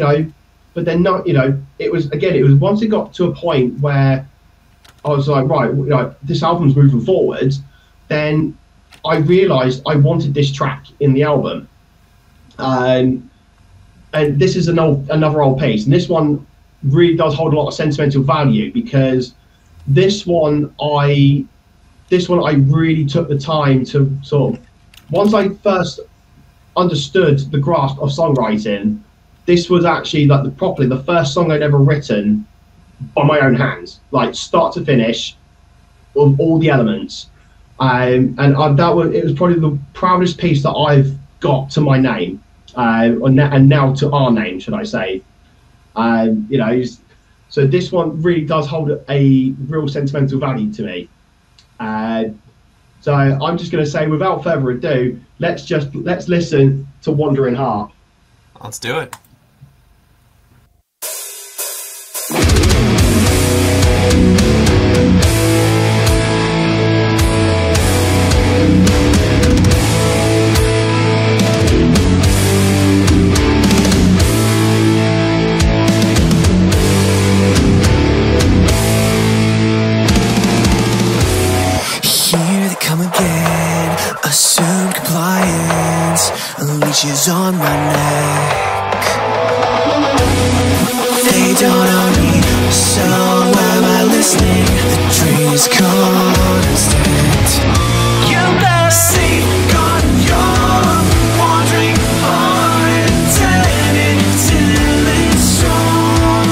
Speaker 2: but then not, it was once it got to a point where I was like, right, this album's moving forward, then I realised I wanted this track in the album. And this is another old piece, and this one really does hold a lot of sentimental value, because this one I really took the time to sort of, once I first understood the grasp of songwriting, this was actually like the first song I'd ever written by my own hands, like start to finish, with all the elements, and it was probably the proudest piece that I've got to my name, and now to our name, should I say? So this one really does hold a real sentimental value to me. So I'm just going to say, without further ado, let's listen to Wandering Heart.
Speaker 1: Let's do it.
Speaker 3: Assume compliance, leashes on my neck. They don't own me, so why am I listening? The dream is constant. You better safeguard your wandering heart, intended till it's strong.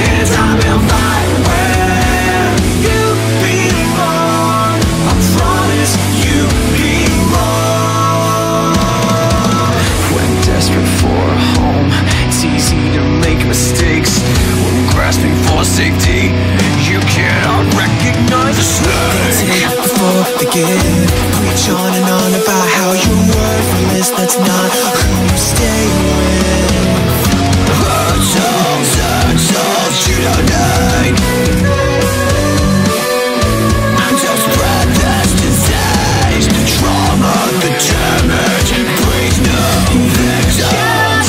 Speaker 3: And I will find where you belong. I promise you. Desperate for a home, it's easy to make mistakes. When grasping for safety, you cannot recognize a snake. Take before they give, preach on and on about how you're worthless. That's not who you stay with. Souls you don't need, and don't spread this disease. The trauma, the damage, brings no victims.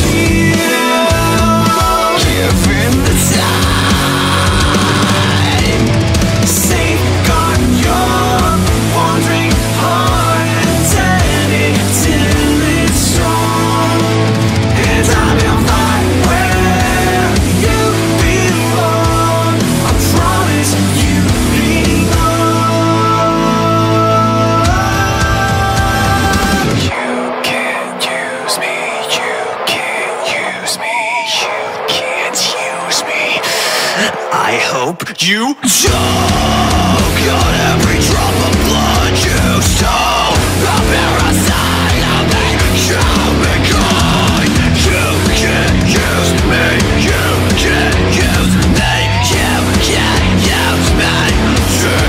Speaker 3: Give him the time. Safeguard your wandering heart, intended till it's strong. And I will find where you belong. I promise you belong. You can't use me, you can't use me, you can't use me. I hope you choke on every drop of blood you stole. A parasite of me, you become. You can't use me, you can't use me, you can't use me.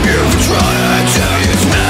Speaker 3: You've tried to use me.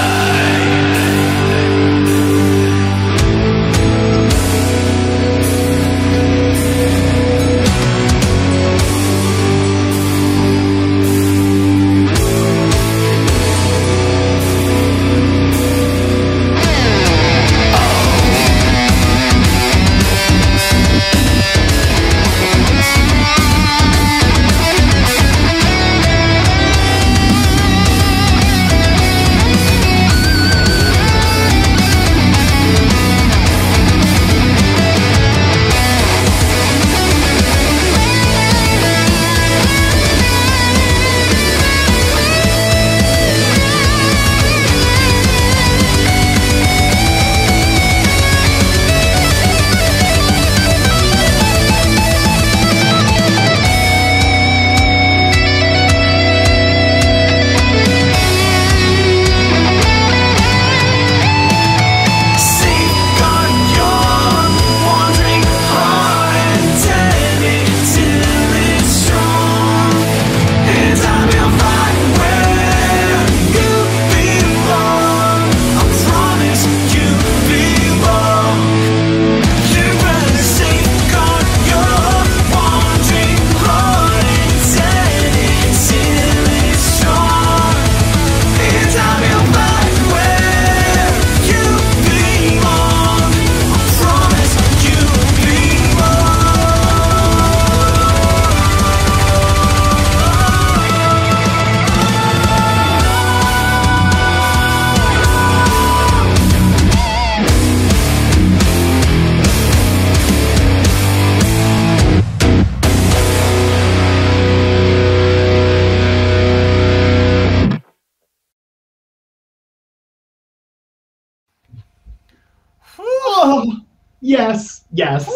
Speaker 2: Oh, yes, yes.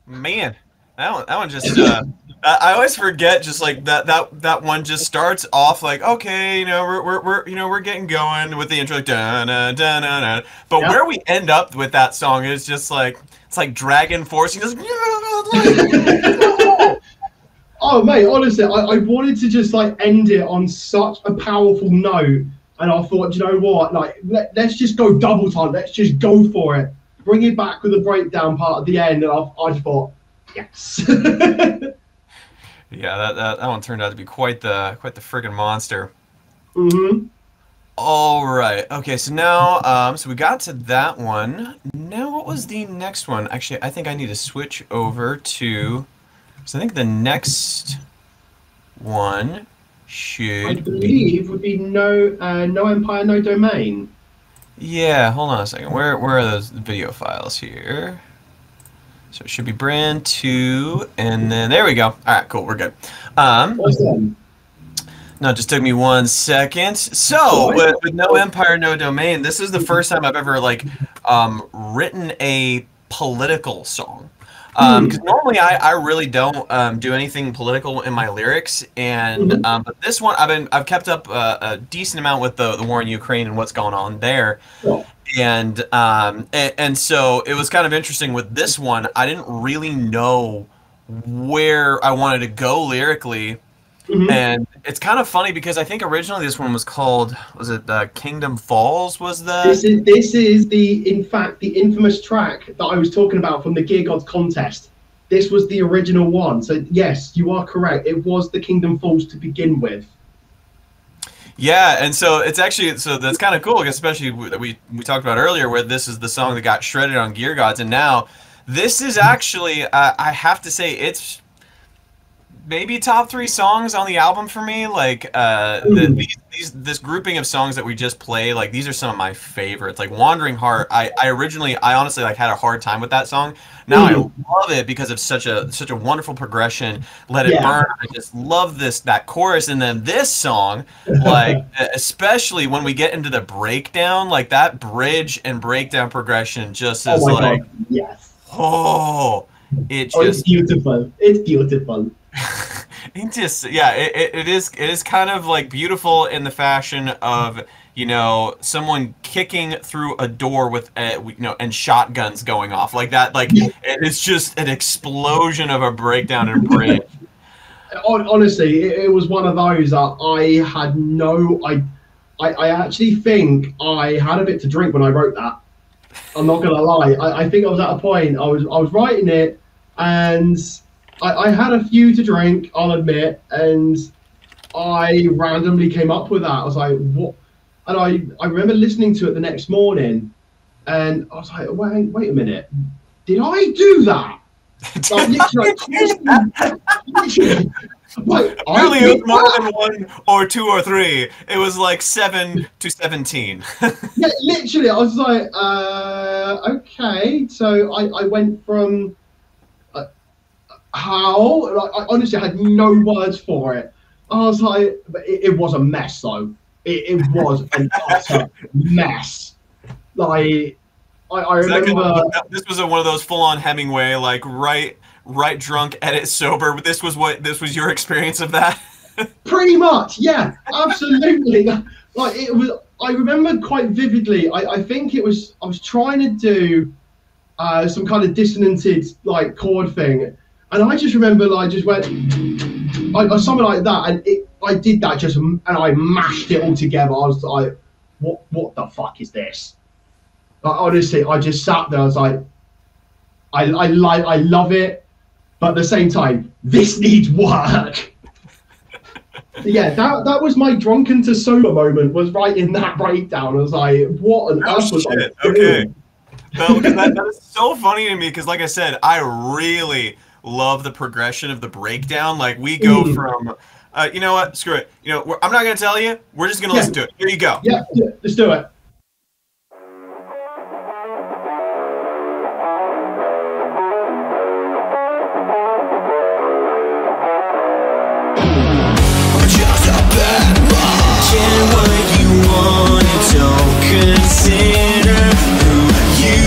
Speaker 1: Man, that one just I always forget just like that one just starts off like, okay, we're getting going with the intro, like, dun, dun, dun, dun, dun. But
Speaker 2: Yep.
Speaker 1: where we end up with that song is just like it's like Dragon Force. Just,
Speaker 2: Oh mate, honestly, I wanted to just like end it on such a powerful note, and I thought, you know what, like let's just go double time. Let's just go for it. Bring it back with the breakdown part at the end, and I just thought, yes.
Speaker 1: Yeah, that one turned out to be quite the friggin' monster.
Speaker 2: Mm-hmm.
Speaker 1: All right. Okay, so now so we got to that one. Now what was the next one? Actually, I think I need to switch over to so I think the next one
Speaker 2: I
Speaker 1: should be
Speaker 2: believe would be no empire, no domain.
Speaker 1: yeah, hold on a second. Where are those video files here? So it should be brand 2 and then there we go. All right, cool. We're good.
Speaker 2: Awesome.
Speaker 1: No, it just took me 1 second. So, with No Empire, No Domain, this is the first time I've ever like written a political song. Because normally I really don't do anything political in my lyrics, and but this one I've kept up a decent amount with the war in Ukraine and what's going on there.
Speaker 2: Cool.
Speaker 1: And so it was kind of interesting with this one. I didn't really know where I wanted to go lyrically. And it's kind of funny because I think originally this one was called, was it Kingdom Falls was the...
Speaker 2: This is in fact the infamous track that I was talking about from the Gear Gods contest. This was the original one. So yes, you are correct. It was the Kingdom Falls to begin with.
Speaker 1: Yeah, and so it's actually, so that's kind of cool, especially that we talked about earlier where this is the song that got shredded on Gear Gods, and now this is actually, I have to say, it's maybe top 3 songs on the album for me. Like this grouping of songs that we just play, like these are some of my favorites. Like Wandering Heart, I honestly like had a hard time with that song. Now I love it because of such a wonderful progression. Let It Burn, I just love that chorus, and then this song, like especially when we get into the breakdown, like that bridge and breakdown progression just is like,
Speaker 2: God. Yes.
Speaker 1: Oh, it's
Speaker 2: beautiful. It's beautiful.
Speaker 1: It just, yeah, it is kind of like beautiful in the fashion of, someone kicking through a door with and shotguns going off like that. Like it's just an explosion of a breakdown and bridge.
Speaker 2: Honestly, it was one of those that I had I actually think I had a bit to drink when I wrote that. I'm not gonna lie. I think I was at a point. I was writing it, and I had a few to drink, I'll admit, and I randomly came up with that. I was like, what? And I remember listening to it the next morning, and I was like, wait a minute, did I do that? Like, literally, like,
Speaker 1: really, it was more than 1 or 2 or 3. It was like 7 to 17.
Speaker 2: Yeah, literally, I was like, okay. So I went from how? Like, I honestly had no words for it. I was like, it was a mess though. It was an utter mess. Like, I remember
Speaker 1: this was one of those full-on Hemingway, like write drunk, edit sober. But this was your experience of that.
Speaker 2: Pretty much, yeah, absolutely. Like it was. I remember quite vividly. I think it was. I was trying to do some kind of dissonanted like chord thing, and I just remember like just went something like that, and I did that just, and I mashed it all together. I was like, what the fuck is this? Like, honestly, I just sat there. I was like, I love it, but at the same time, this needs work. Yeah, that was my drunken to sober moment. Was right in that breakdown. I was like, what on earth was I doing?
Speaker 1: Okay. No, that is so funny to me because, like I said, I really love the progression of the breakdown. Like we go from, you know what? Screw it. I'm not gonna tell you. We're just gonna listen to it. Here you go.
Speaker 2: Yeah, let's do it.
Speaker 3: Consider who you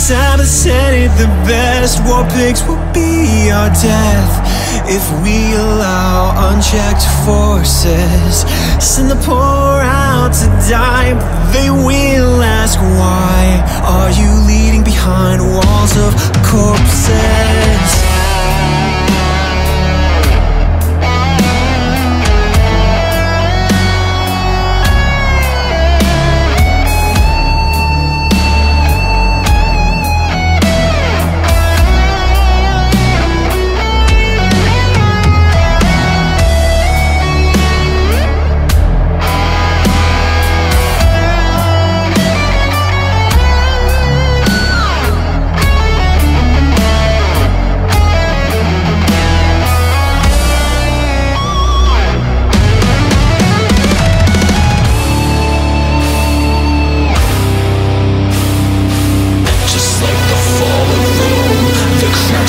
Speaker 3: Santa said it the best. War pigs will be our death if we allow unchecked forces. Send the poor out to die, but they will ask why. Are you leading behind walls of corpses?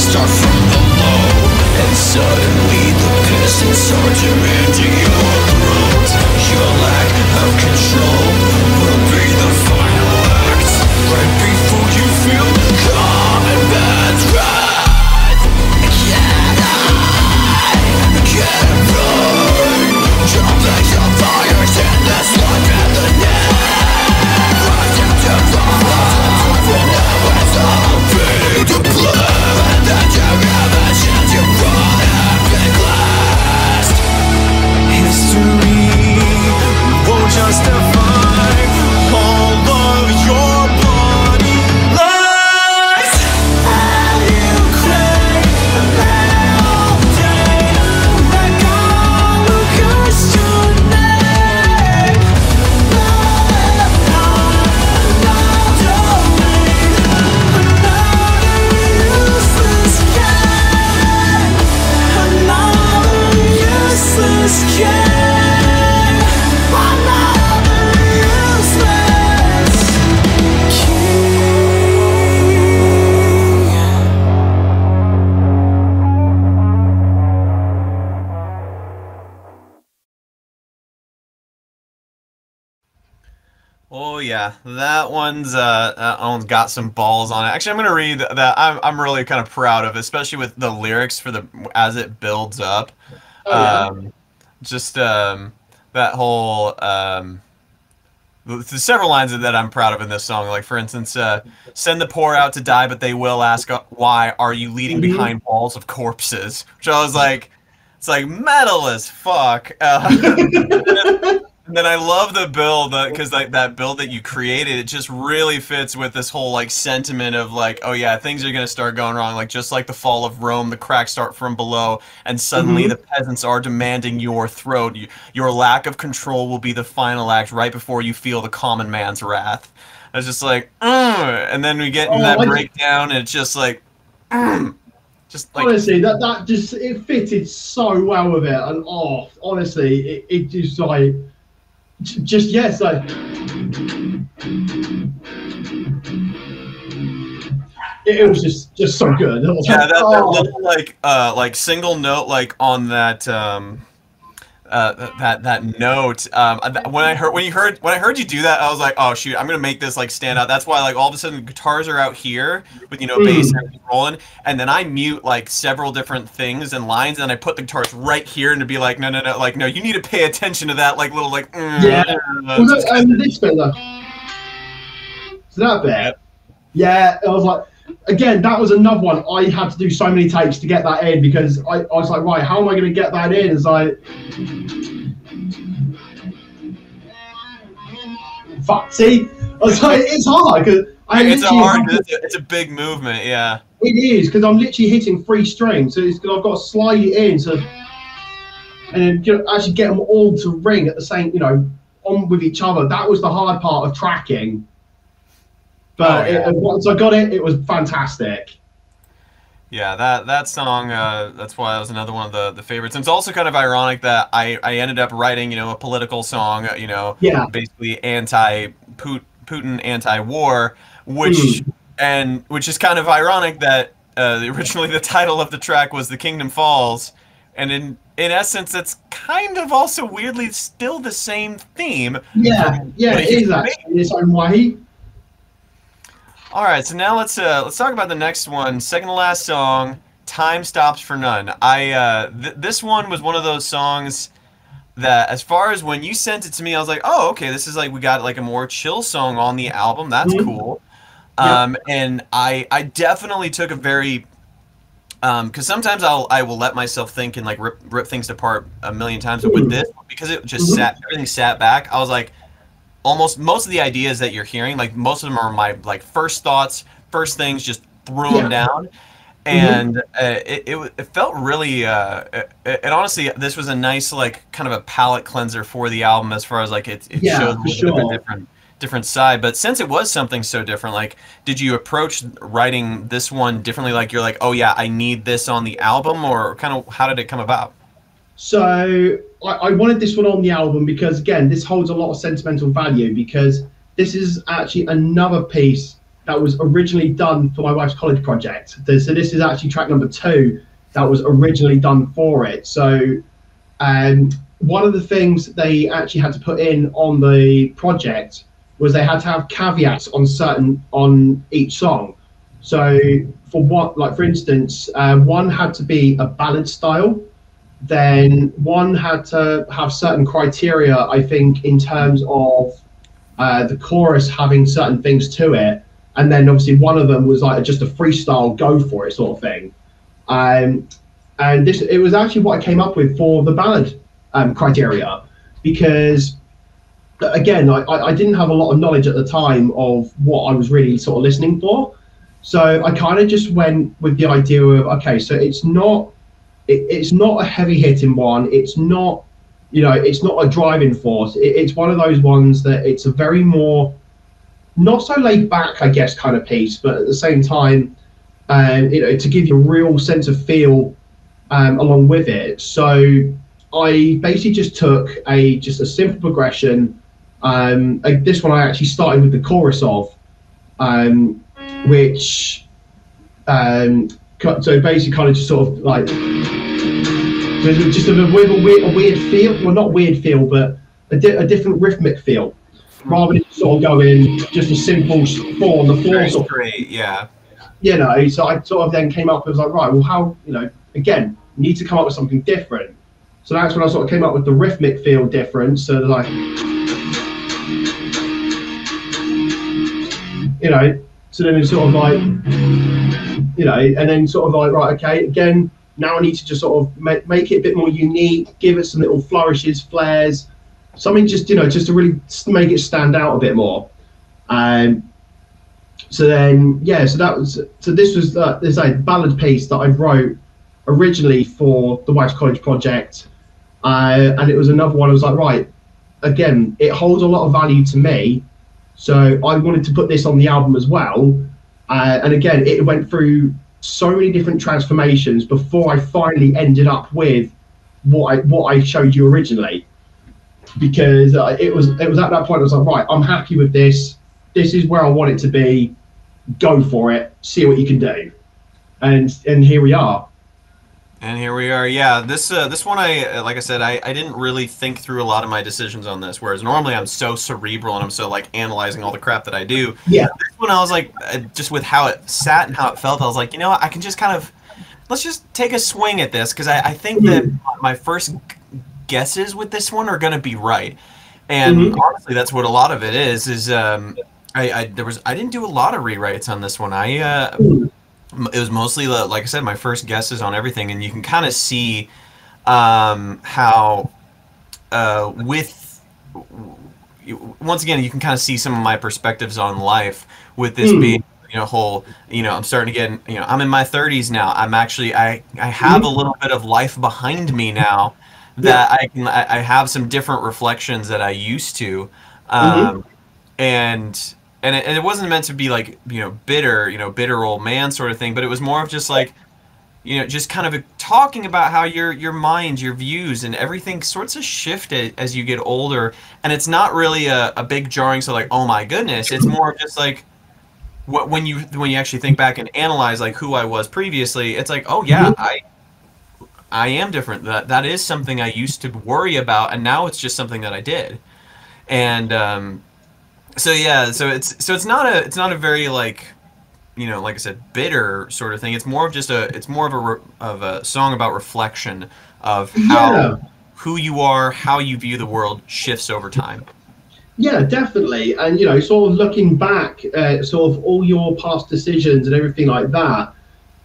Speaker 3: Start from below, and suddenly the peasants are demanding your throat. Your lack of control will be the final act, right before you feel combat wrath. Can I get right? Jumping to fires in this life and the net. Rise into fire, and now it's all fade to black. History won't justify all of your bloody lies. And you crave all day, like all who cursed your name. Another domain, another useless game, another useless game.
Speaker 1: Oh yeah, that one's got some balls on it. Actually, I'm gonna read that. I'm really kind of proud of, especially with the lyrics for the as it builds up.
Speaker 2: Oh, yeah.
Speaker 1: Just that whole there's several lines that I'm proud of in this song. Like for instance, send the poor out to die, but they will ask why. Are you leading behind walls of corpses? Which I was like, it's like metal as fuck. And then I love the build because like that build that you created, it just really fits with this whole like sentiment of like, oh yeah, things are gonna start going wrong. Like just like the fall of Rome, the cracks start from below, and suddenly the peasants are demanding your throat. Your lack of control will be the final act, right before you feel the common man's wrath. I was just like, and then we get in that breakdown, and it's just like, just like
Speaker 2: honestly, that just it fitted so well with it, and honestly, it just like. Just yes, like it was just so good.
Speaker 1: Yeah, that little like single note like on that that note. When I heard you do that, I was like, oh shoot, I'm gonna make this like stand out. That's why like all of a sudden the guitars are out here with bass and rolling, and then I mute like several different things and lines, and I put the guitars right here, and to be like, no, like no, you need to pay attention to that like little like
Speaker 2: yeah. And this bit though, so that bit, yeah, I was like. Again, that was another one I had to do so many takes to get that in because I was like, right, how am I going to get that in? It's like, fuck, see? I was like, it's hard because
Speaker 1: it's a big movement, yeah.
Speaker 2: It is because I'm literally hitting 3 strings, so it's because I've got to slide it in and then actually get them all to ring at the same, on with each other. That was the hard part of tracking. But once I got it, it was fantastic.
Speaker 1: Yeah, that song, that's why it was another one of the favorites. And it's also kind of ironic that I ended up writing, a political song, basically anti-Putin, anti-war, which is kind of ironic that originally the title of the track was The Kingdom Falls, and in essence, that's kind of also weirdly still the same theme.
Speaker 2: Yeah, it is actually in its own way.
Speaker 1: All right, so now let's talk about the next one, second to last song, "Time Stops for None." This one was one of those songs that, as far as when you sent it to me, I was like, oh, okay, this is like we got like a more chill song on the album. That's
Speaker 2: Mhm.
Speaker 1: cool.
Speaker 2: Yep.
Speaker 1: And I definitely took a very because sometimes I will let myself think and like rip things apart a million times, but with
Speaker 2: Mm.
Speaker 1: this, because it just
Speaker 2: Mhm.
Speaker 1: sat everything sat back, I was like, almost most of the ideas that you're hearing, like most of them are my like first thoughts, first things, just threw them
Speaker 2: Yeah.
Speaker 1: down,
Speaker 2: Mhm.
Speaker 1: and it felt really and honestly, this was a nice like kind of a palate cleanser for the album as far as like it shows
Speaker 2: Yeah,
Speaker 1: a
Speaker 2: for
Speaker 1: little bit of a
Speaker 2: sure.
Speaker 1: different side. But since it was something so different, like did you approach writing this one differently? Like you're like, oh yeah, I need this on the album, or kind of how did it come about?
Speaker 2: So I wanted this one on the album because again, this holds a lot of sentimental value because this is actually another piece that was originally done for my wife's college project. So this is actually track number two that was originally done for it. So one of the things they actually had to put in on the project was they had to have caveats on each song. So for what, like for instance, one had to be a ballad style, then one had to have certain criteria, I think, in terms of the chorus having certain things to it. And then obviously one of them was like just a freestyle go for it sort of thing. Um, and this it was actually what I came up with for the ballad criteria because again I didn't have a lot of knowledge at the time of what I was really sort of listening for. So I kind of just went with the idea of okay, so it's not a heavy hitting one. It's not, it's not a driving force. It's one of those ones that it's a very more not so laid back, I guess, kind of piece, but at the same time, to give you a real sense of feel along with it. So I basically just took a simple progression. This one I actually started with the chorus of, um, which so basically kind of just sort of like there's just a weird feel. Well, not weird feel, but a different rhythmic feel. Rather than sort of going just a simple four on the floor
Speaker 1: Very
Speaker 2: sort of,
Speaker 1: straight, yeah.
Speaker 2: so I sort of then came up with like, right, well, how, again, need to come up with something different. So that's when I sort of came up with the rhythmic feel difference. So like, so then it's sort of like, and then sort of like, right, okay, again, now I need to just sort of make it a bit more unique, give it some little flourishes, flares, something just, just to really make it stand out a bit more. Um, so then, yeah, so this was this a ballad piece that I wrote originally for the Wife's College project. And it was another one I was like, right, again, it holds a lot of value to me. So I wanted to put this on the album as well. And again, it went through so many different transformations before I finally ended up with what I showed you originally. Because it was at that point I was like, right, I'm happy with this. This is where I want it to be. Go for it. See what you can do. And here we are.
Speaker 1: And here we are. Yeah, this one like I said, I didn't really think through a lot of my decisions on this. Whereas normally I'm so cerebral and I'm so like analyzing all the crap that I do.
Speaker 2: Yeah.
Speaker 1: This one I was like, just with how it sat and how it felt, I was like, you know what, I can just kind of let's just take a swing at this because I think that
Speaker 2: Mm-hmm.
Speaker 1: my first guesses with this one are going to be right. And
Speaker 2: Mm-hmm.
Speaker 1: honestly, that's what a lot of it is. I didn't do a lot of rewrites on this one. It was mostly like I said, my first guesses on everything, and you can kind of see how with once again you can kind of see some of my perspectives on life with this being whole I'm starting to get I'm in my 30s now. I have a
Speaker 2: Mm-hmm.
Speaker 1: little bit of life behind me now
Speaker 2: Yeah.
Speaker 1: that I have some different reflections that I used to
Speaker 2: Mm-hmm.
Speaker 1: um, and it wasn't meant to be like bitter bitter old man sort of thing, but it was more of just like just kind of talking about how your mind, your views, and everything sorts of shifted as you get older, and it's not really a big jarring. So like, oh my goodness, it's more of just like when you actually think back and analyze like who I was previously. It's like, oh yeah,
Speaker 2: Mm-hmm.
Speaker 1: I am different. That is something I used to worry about, and now it's just something that I did. And so yeah, so it's not a very like you know, like I said, bitter sort of thing. It's more of just it's more of a song about reflection of how
Speaker 2: Yeah.
Speaker 1: who you are, how you view the world shifts over time.
Speaker 2: Yeah, definitely. And, you know, sort of looking back at sort of all your past decisions and everything like that,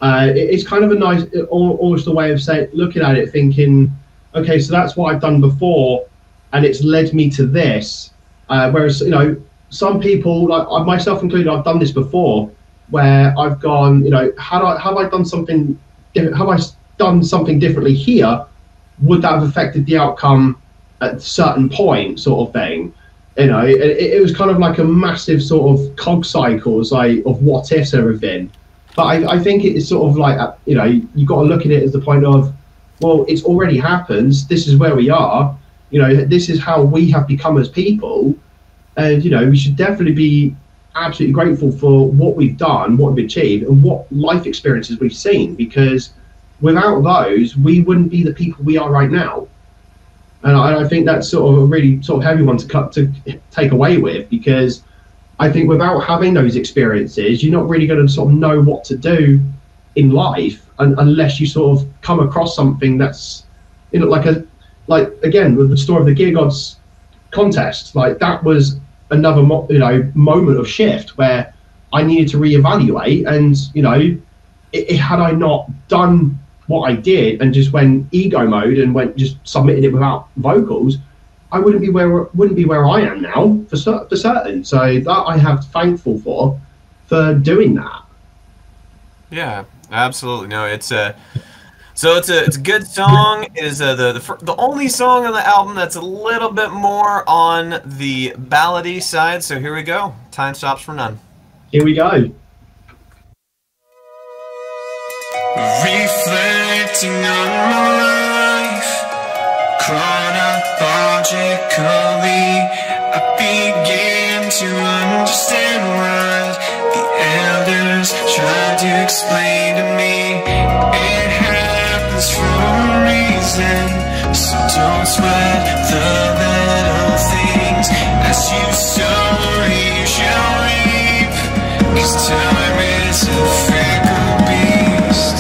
Speaker 2: it's kind of a nice, almost a way of saying, looking at it, thinking, okay, so that's what I've done before, and it's led me to this. Whereas, you know, some people, like myself included, I've done this before, where I've gone, you know, have I done something, have I done something differently here? Would that have affected the outcome at a certain point, sort of thing? You know, it was kind of like a massive sort of cog cycles, like of what ifs and everything. But I think it's sort of like, you know, you've got to look at it as the point of, well, it's already happened. This is where we are. You know, this is how we have become as people. And, you know, we should definitely be absolutely grateful for what we've done, what we've achieved, and what life experiences we've seen. Because without those, we wouldn't be the people we are right now. And I think that's sort of a really sort of heavy one to take away with, because I think without having those experiences, you're not really going to sort of know what to do in life, unless you sort of come across something that's, you know, like again with the story of the Gear Gods contest, like that was another moment of shift where I needed to reevaluate, and you know, had I not done what I did and just went ego mode and went just submitted it without vocals, I wouldn't be where I am now for certain. So that I have thankful for doing that.
Speaker 1: Yeah, absolutely. No, it's a it's a good song. It is the only song on the album that's a little bit more on the ballady side. So here we go. Time stops for none.
Speaker 2: Here we go.
Speaker 3: Reflecting on my life, chronologically, I began to understand what the elders tried to explain to me. It happens for a reason, so don't sweat the little things. As you sow, you shall reap, 'cause time is a fickle beast.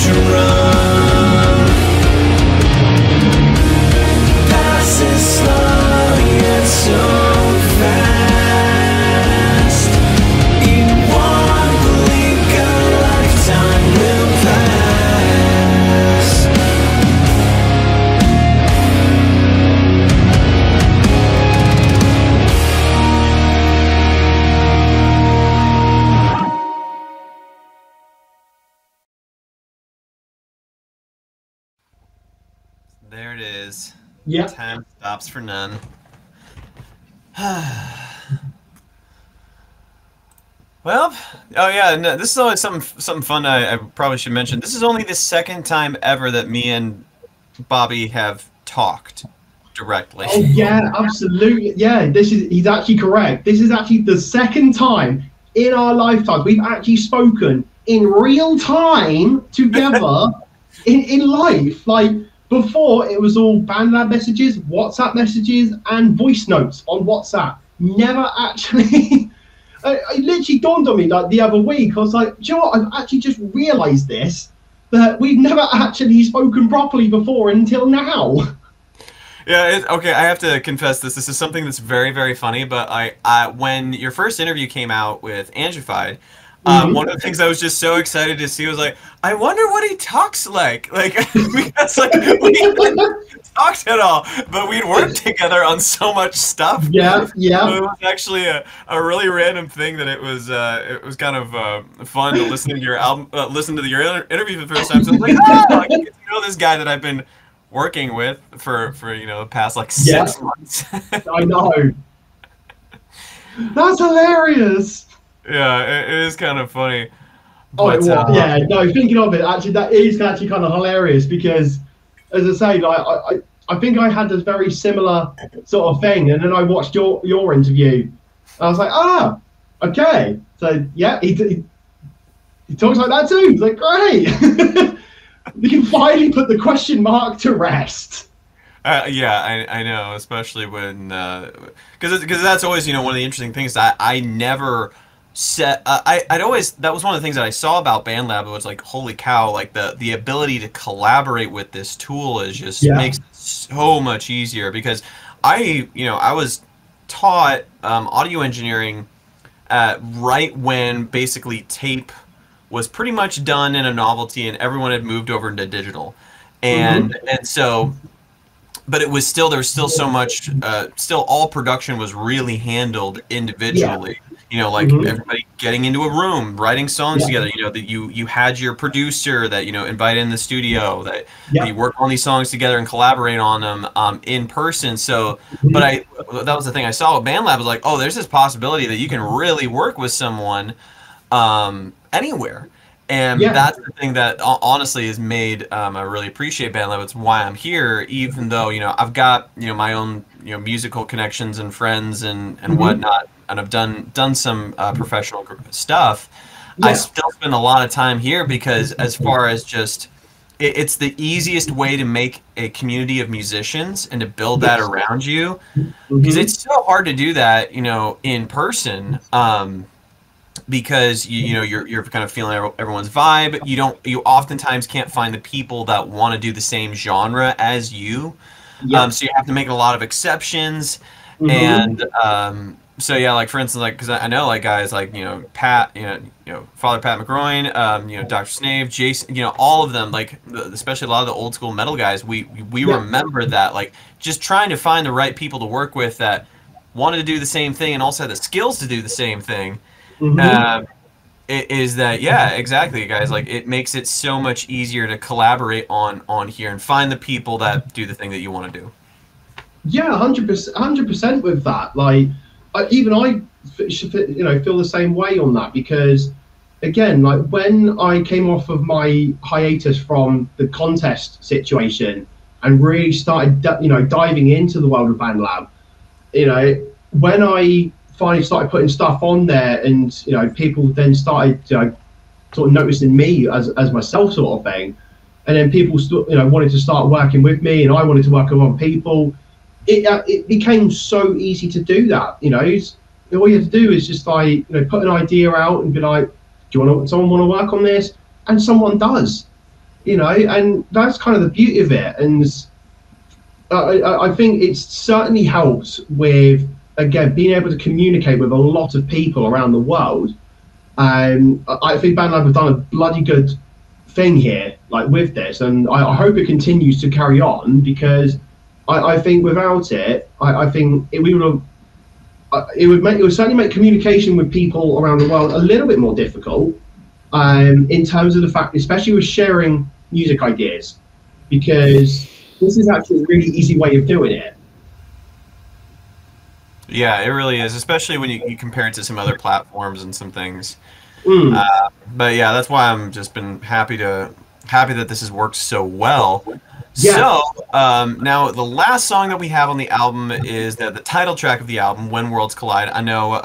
Speaker 3: run. Passing slow yet so fast. In one blink a lifetime will pass.
Speaker 1: There it is.
Speaker 2: Yeah.
Speaker 1: Time stops for none. Well, oh yeah, no, this is always something fun I probably should mention. This is only the second time ever that me and Bobby have talked directly.
Speaker 2: Oh yeah, absolutely. Yeah, he's actually correct. This is actually the second time in our lifetimes we've actually spoken in real time together in life. Like before, it was all BandLab messages, WhatsApp messages, and voice notes on WhatsApp. Never actually. It literally dawned on me like the other week. I was like, do you know what? I've actually just realised this, that we've never actually spoken properly before until now.
Speaker 1: Yeah, okay, I have to confess this. This is something that's very, very funny, but when your first interview came out with Angified, one of the things I was just so excited to see was like, I wonder what he talks like. Like, because like, we hadn't talked at all, but we'd worked together on so much stuff.
Speaker 2: Yeah, yeah.
Speaker 1: So it was actually a really random thing that it was kind of fun to listen to your album, listen to your interview for the first time. So I was like, I get to know this guy that I've been working with for the past like 6 months.
Speaker 2: I know. That's hilarious.
Speaker 1: Yeah, it is kind of funny.
Speaker 2: But, yeah, no, thinking of it, actually, that is actually kind of hilarious because, as I say, like, I think I had a very similar sort of thing, and then I watched your interview, and I was like, okay. So, yeah, he talks like that too. It's like, great. We can finally put the question mark to rest.
Speaker 1: Yeah, I know, especially when, because that's always, one of the interesting things that I never set, I'd always, that was one of the things that I saw about BandLab. It was like, holy cow, like the ability to collaborate with this tool is just makes it so much easier, because I was taught audio engineering right when basically tape was pretty much done in a novelty and everyone had moved over into digital, and so, but it was still, there was still so much, still all production was really handled individually. Like everybody getting into a room, writing songs together. That you had your producer that invited in the studio, that you work on these songs together and collaborate on them in person. So, but that was the thing I saw with BandLab, was like, oh, there's this possibility that you can really work with someone anywhere. And that's the thing that honestly has made I really appreciate BandLab. It's why I'm here, even though I've got my own musical connections and friends and whatnot, and I've done some professional stuff. I still spend a lot of time here because, as far as just, it's the easiest way to make a community of musicians and to build that around you, because it's so hard to do that in person. Because you're kind of feeling everyone's vibe. You oftentimes can't find the people that want to do the same genre as you. So you have to make a lot of exceptions. And so yeah, like for instance, like, because I know like guys like Pat, Father Pat McGroin, Dr. Snave, Jason, all of them, like especially a lot of the old school metal guys. We remember that, like, just trying to find the right people to work with that wanted to do the same thing and also had the skills to do the same thing. Is that exactly, guys, like it makes it so much easier to collaborate on here and find the people that do the thing that you want to do.
Speaker 2: 100% with that. Like I feel the same way on that, because again, like when I came off of my hiatus from the contest situation and really started diving into the world of BandLab, when I finally started putting stuff on there, and people then started sort of noticing me as myself, sort of thing, and then people wanted to start working with me, and I wanted to work with other people. It became so easy to do that. All you have to do is just like put an idea out and be like, someone want to work on this, and someone does. you know, and that's kind of the beauty of it. And I think it's certainly helped with, again, being able to communicate with a lot of people around the world. I think BandLab have done a bloody good thing here, like with this, and I hope it continues to carry on, because I think without it, I think it would certainly make communication with people around the world a little bit more difficult, in terms of the fact, especially with sharing music ideas, because this is actually a really easy way of doing it.
Speaker 1: Yeah, it really is, especially when you compare it to some other platforms and some things.
Speaker 2: Mm.
Speaker 1: But yeah, that's why I'm just been happy that this has worked so well.
Speaker 2: Yeah.
Speaker 1: So now the last song that we have on the album is the title track of the album, "When Worlds Collide." I know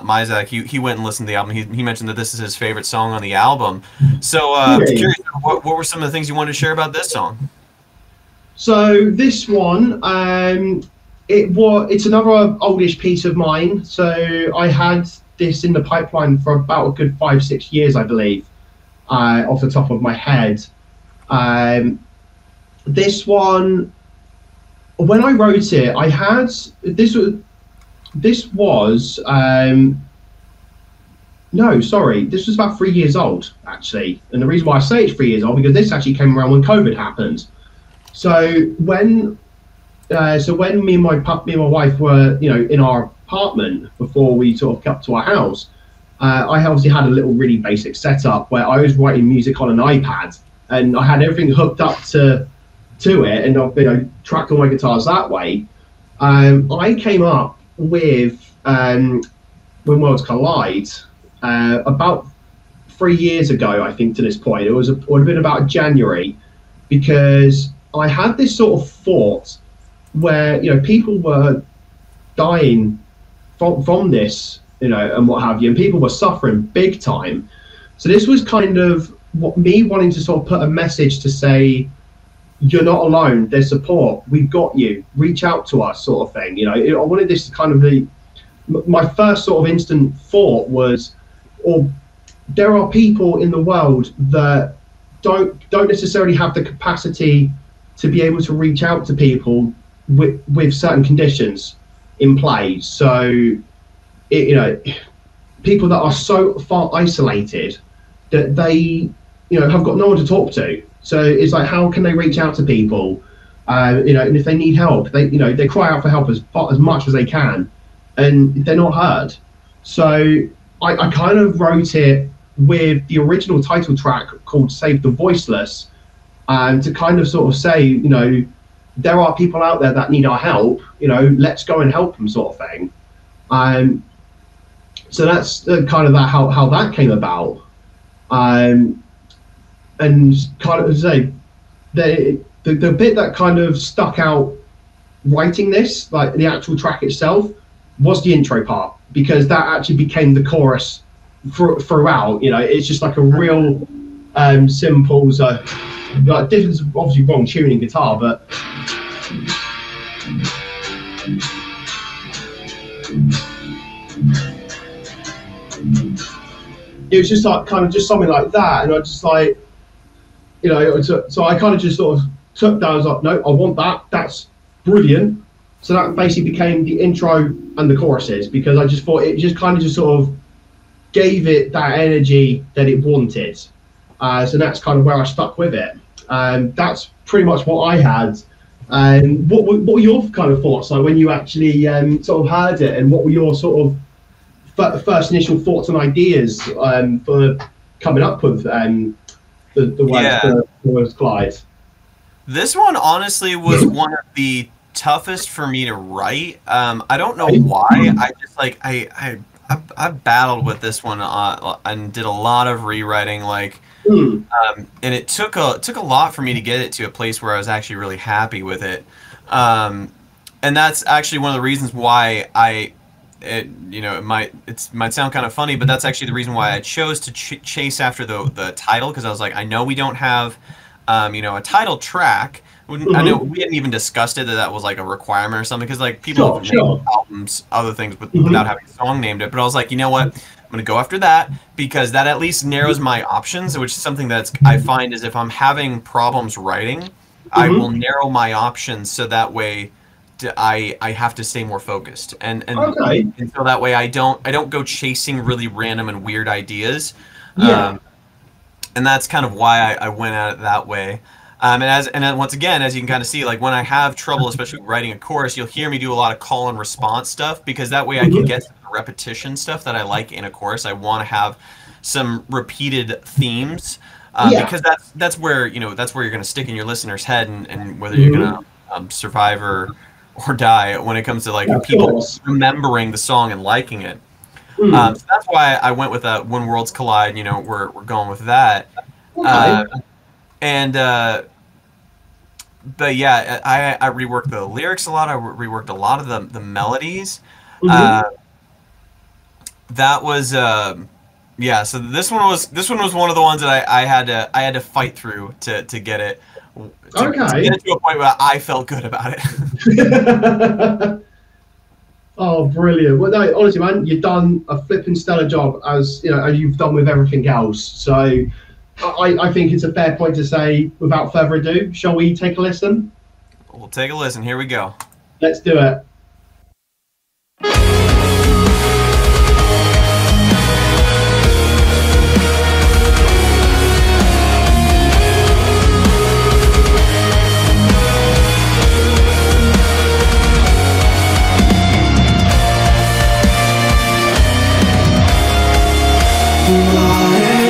Speaker 1: Mizak, he went and listened to the album. He mentioned that this is his favorite song on the album. So I'm
Speaker 2: Really?
Speaker 1: curious, what were some of the things you wanted to share about this song?
Speaker 2: So this one, it's another oldish piece of mine. So I had this in the pipeline for about a good 5-6 years, I believe, off the top of my head. This one, when I wrote it, I had this was no, sorry, this was about 3 years old actually, and the reason why I say it's 3 years old, because this actually came around when COVID happened. So when me and my wife were, you know, in our apartment before we sort of got to our house, I obviously had a little really basic setup where I was writing music on an iPad, and I had everything hooked up to it, and I've, you know, tracked all my guitars that way. I came up with "When Worlds Collide" about 3 years ago, I think, to this point. It would have been about January, because I had this sort of thought where, you know, people were dying from this, you know, and what have you, and people were suffering big time. So this was kind of me wanting to sort of put a message to say, you're not alone, there's support, we've got you, reach out to us, sort of thing. You know, I wanted this to kind of be, my first sort of instant thought was, or there are people in the world that don't necessarily have the capacity to be able to reach out to people with certain conditions in play. So, you know, people that are so far isolated that they, you know, have got no one to talk to. So it's like, how can they reach out to people? You know, and if they need help, they cry out for help as much as they can, and they're not heard. So I kind of wrote it with the original title track called "Save the Voiceless," to kind of sort of say, you know, there are people out there that need our help. You know, let's go and help them, sort of thing. So that's kind of how that came about. And kind of say, the bit that kind of stuck out writing this, like the actual track itself, was the intro part, because that actually became the chorus throughout. You know, it's just like a real simple, so like, this is obviously wrong tuning guitar, but it was just like kind of just something like that, and I just like, you know, so I kind of just sort of took that. I was like, no, I want that. That's brilliant. So that basically became the intro and the choruses, because I just thought it just kind of just sort of gave it that energy that it wanted. So that's kind of where I stuck with it. That's pretty much what I had. What were your kind of thoughts like when you actually sort of heard it, and what were your sort of first initial thoughts and ideas for coming up with the words Clyde?
Speaker 1: This one honestly was one of the toughest for me to write. I don't know why. I just like I battled with this one and did a lot of rewriting, like, and it took a lot for me to get it to a place where I was actually really happy with it. And that's actually one of the reasons why it might sound kind of funny, but that's actually the reason why I chose to chase after the title, because I was like, I know we don't have a title track. I know we hadn't even discussed it, that was like a requirement or something, because like people have made albums, other things without having a song named it. But I was like, you know what? gonna go after that because that at least narrows my options, which is something that's I find is if I'm having problems writing, I will narrow my options so that way I have to stay more focused
Speaker 2: Okay.
Speaker 1: and so that way I don't go chasing really random and weird ideas.
Speaker 2: Yeah.
Speaker 1: And that's kind of why I went at it that way. And then once again, as you can kind of see, like when I have trouble, especially writing a chorus, you'll hear me do a lot of call and response stuff because that way I can get some repetition stuff that I like in a chorus. I want to have some repeated themes because that's where that's where you're going to stick in your listener's head and whether you're going to survive or die when it comes to like people remembering the song and liking it. So that's why I went with When Worlds Collide. You know, we're going with that.
Speaker 2: Okay.
Speaker 1: But yeah, I reworked the lyrics a lot. I reworked a lot of the melodies. That was yeah. So this one was one of the ones that I had to fight through to get it to get it to a point where I felt good about it.
Speaker 2: Oh, brilliant! Well, no, honestly, man, you've done a flipping stellar job as you've done with everything else. So, I think it's a fair point to say, without further ado, shall we take a listen?
Speaker 1: We'll take a listen. Here we go.
Speaker 2: Let's do it.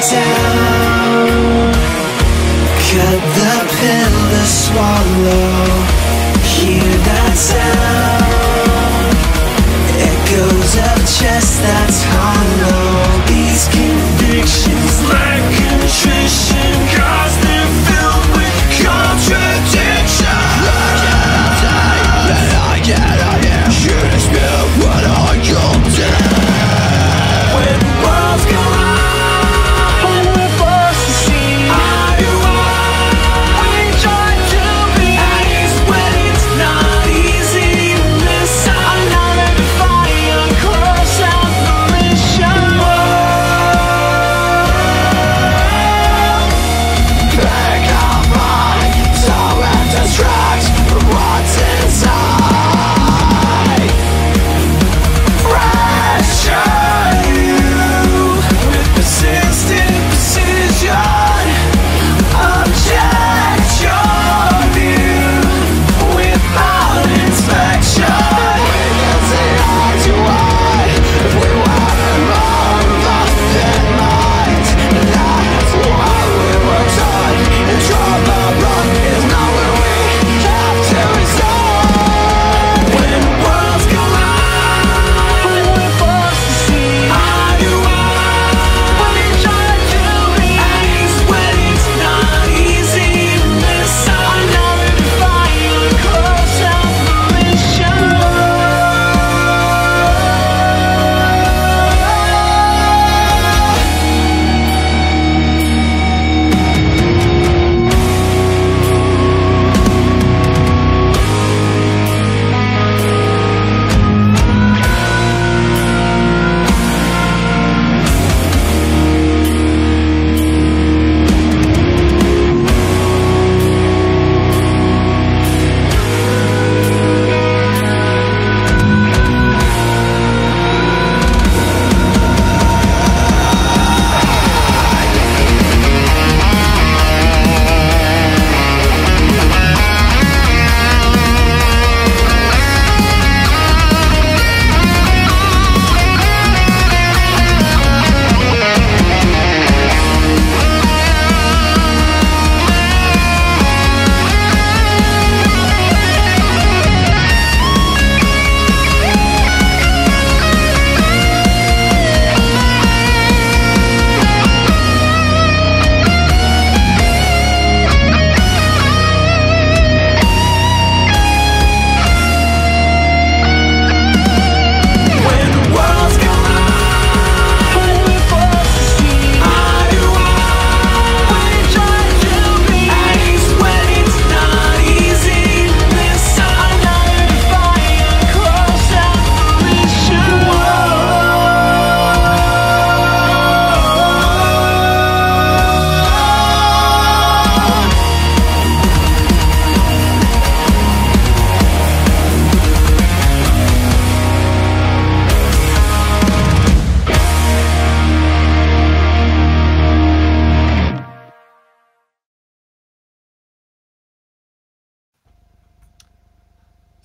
Speaker 3: Down, cut the pill to swallow. Hear that sound? Echoes of chest that's hollow. These convictions lack contrition, 'cause they're filled with contradiction. I hear. Just know what I can do. When worlds collide.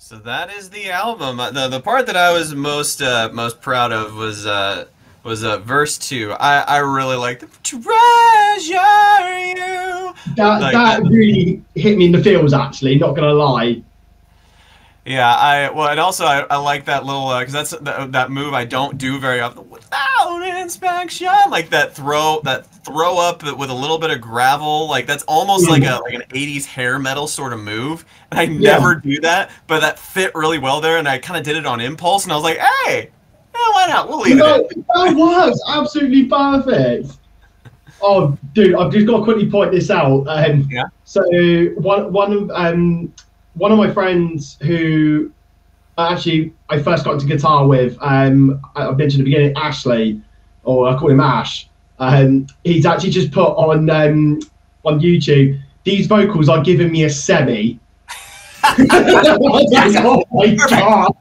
Speaker 1: So that is the album. The part that I was most proud of was verse 2. I really like the treasure you. Like
Speaker 2: That really hit me in the feels, actually, not gonna lie.
Speaker 1: yeah, and also I like that little because that's that move I don't do very often without inspection, like that throw up with a little bit of gravel, like that's almost like
Speaker 2: Mm,
Speaker 1: a like an 80s hair metal sort of move, and I
Speaker 2: yeah.
Speaker 1: never do that, but that fit really well there, and I kind of did it on impulse, and I was like, hey, yeah, why not? We'll leave it
Speaker 2: No,
Speaker 1: in.
Speaker 2: that works absolutely perfect. Oh, dude, I've just got to quickly point this out.
Speaker 1: Yeah.
Speaker 2: So one of my friends who actually I first got into guitar with, I mentioned at the beginning, Ashley, or I call him Ash. He's actually just put on YouTube, these vocals are giving me a semi. I was like, oh my god.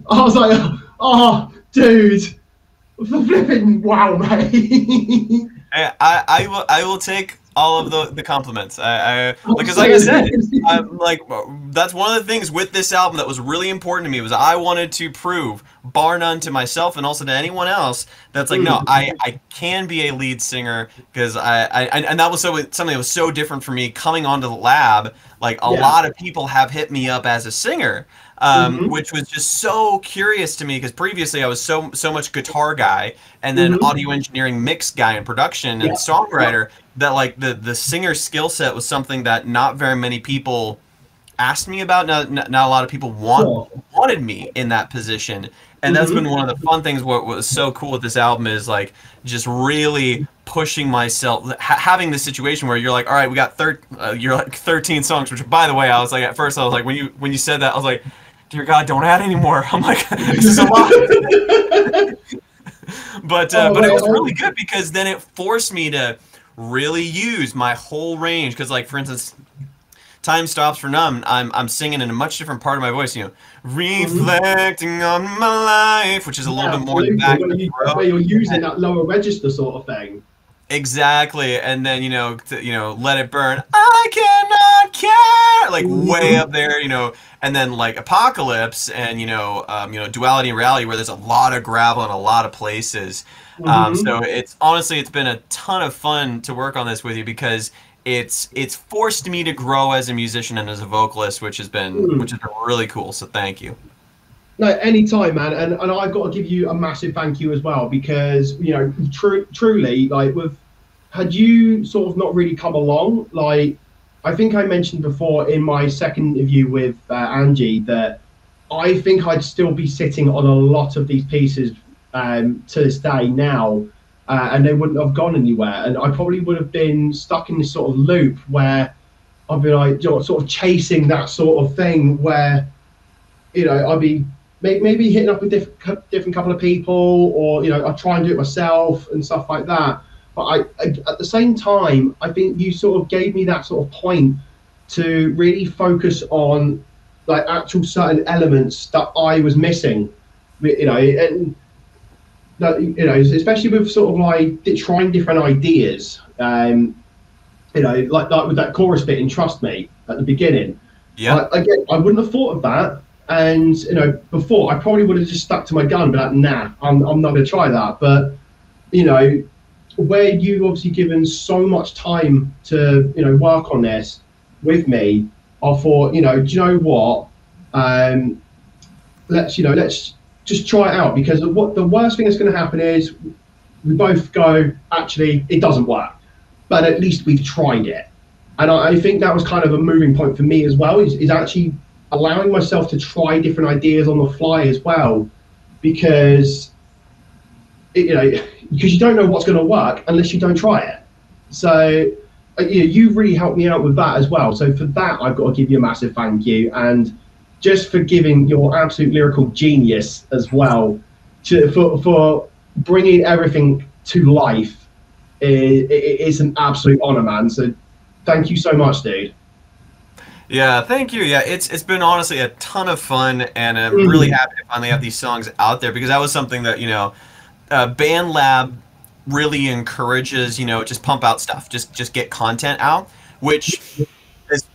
Speaker 2: I was like, oh, dude, flipping wow, mate.
Speaker 1: I will take all of the compliments. Because like I said, I'm like that's one of the things with this album that was really important to me was I wanted to prove, bar none, to myself and also to anyone else that's like no, I can be a lead singer because and that was something that was so different for me coming onto the lab. Like a
Speaker 2: Yeah.
Speaker 1: lot of people have hit me up as a singer.
Speaker 2: Hmm.
Speaker 1: Which was just so curious to me because previously I was so much guitar guy and then
Speaker 2: Hmm.
Speaker 1: audio engineering mix guy and production and
Speaker 2: Yeah. Yeah.
Speaker 1: songwriter that like the singer skill set was something that not very many people asked me about. Not a lot of people
Speaker 2: Sure.
Speaker 1: wanted me in that position, and that's been
Speaker 2: Hmm.
Speaker 1: one of the fun things. What was so cool with this album is like just really pushing myself, having this situation where you're like, all right, we got you're like 13 songs. Which, by the way, I was like at first I was like when you said that I was like, dear God, don't add any more. I'm like, this is a lot.
Speaker 2: Oh,
Speaker 1: But it was
Speaker 2: well,
Speaker 1: really good because then it forced me to really use my whole range. Because like for instance, time stops for numb. I'm singing in a much different part of my voice.
Speaker 2: mhm.
Speaker 1: Reflecting on my life, which is a little
Speaker 2: Yeah,
Speaker 1: bit more in the
Speaker 2: absolutely.
Speaker 1: back of the
Speaker 2: Where
Speaker 1: throat.
Speaker 2: you're using that lower register sort of thing.
Speaker 1: Exactly, and then let it burn. I cannot care, like way
Speaker 2: Hmm.
Speaker 1: up there, and then like Apocalypse and Duality in Reality, where there's a lot of gravel in a lot of places.
Speaker 2: Hmm.
Speaker 1: So it's been a ton of fun to work on this with you because it's forced me to grow as a musician and as a vocalist, which has been really cool. So thank you.
Speaker 2: No, anytime, man. And I've got to give you a massive thank you as well because truly, like with had you sort of not really come along, like I think I mentioned before in my second interview with Angie that I think I'd still be sitting on a lot of these pieces to this day now, and they wouldn't have gone anywhere. And I probably would have been stuck in this sort of loop where I'd be like, sort of chasing that sort of thing where I'd be maybe hitting up with different couple of people, or I try and do it myself and stuff like that. But at the same time, I think you sort of gave me that sort of point to really focus on like actual certain elements that I was missing, and that, especially with sort of like trying different ideas. Like with that chorus bit in "Trust Me" at the beginning.
Speaker 1: Yeah.
Speaker 2: Again, I wouldn't have thought of that. And before I probably would have just stuck to my gun, but like, nah, I'm not going to try that. But you know, where you've obviously given so much time to work on this with me, I thought, do you know what? Let's just try it out, because what the worst thing that's going to happen is we both go, actually, it doesn't work, but at least we've tried it. And I think that was kind of a moving point for me as well, is actually allowing myself to try different ideas on the fly as well, because because you don't know what's going to work unless you don't try it. So you've really helped me out with that as well. So for that, I've got to give you a massive thank you, and just for giving your absolute lyrical genius as well for bringing everything to life. It's an absolute honor, man. So thank you so much, dude.
Speaker 1: Yeah, thank you. Yeah, it's been honestly a ton of fun, and I'm really
Speaker 2: Mhm.
Speaker 1: happy to finally have these songs out there because that was something that Band Lab really encourages. Just pump out stuff, just get content out, which is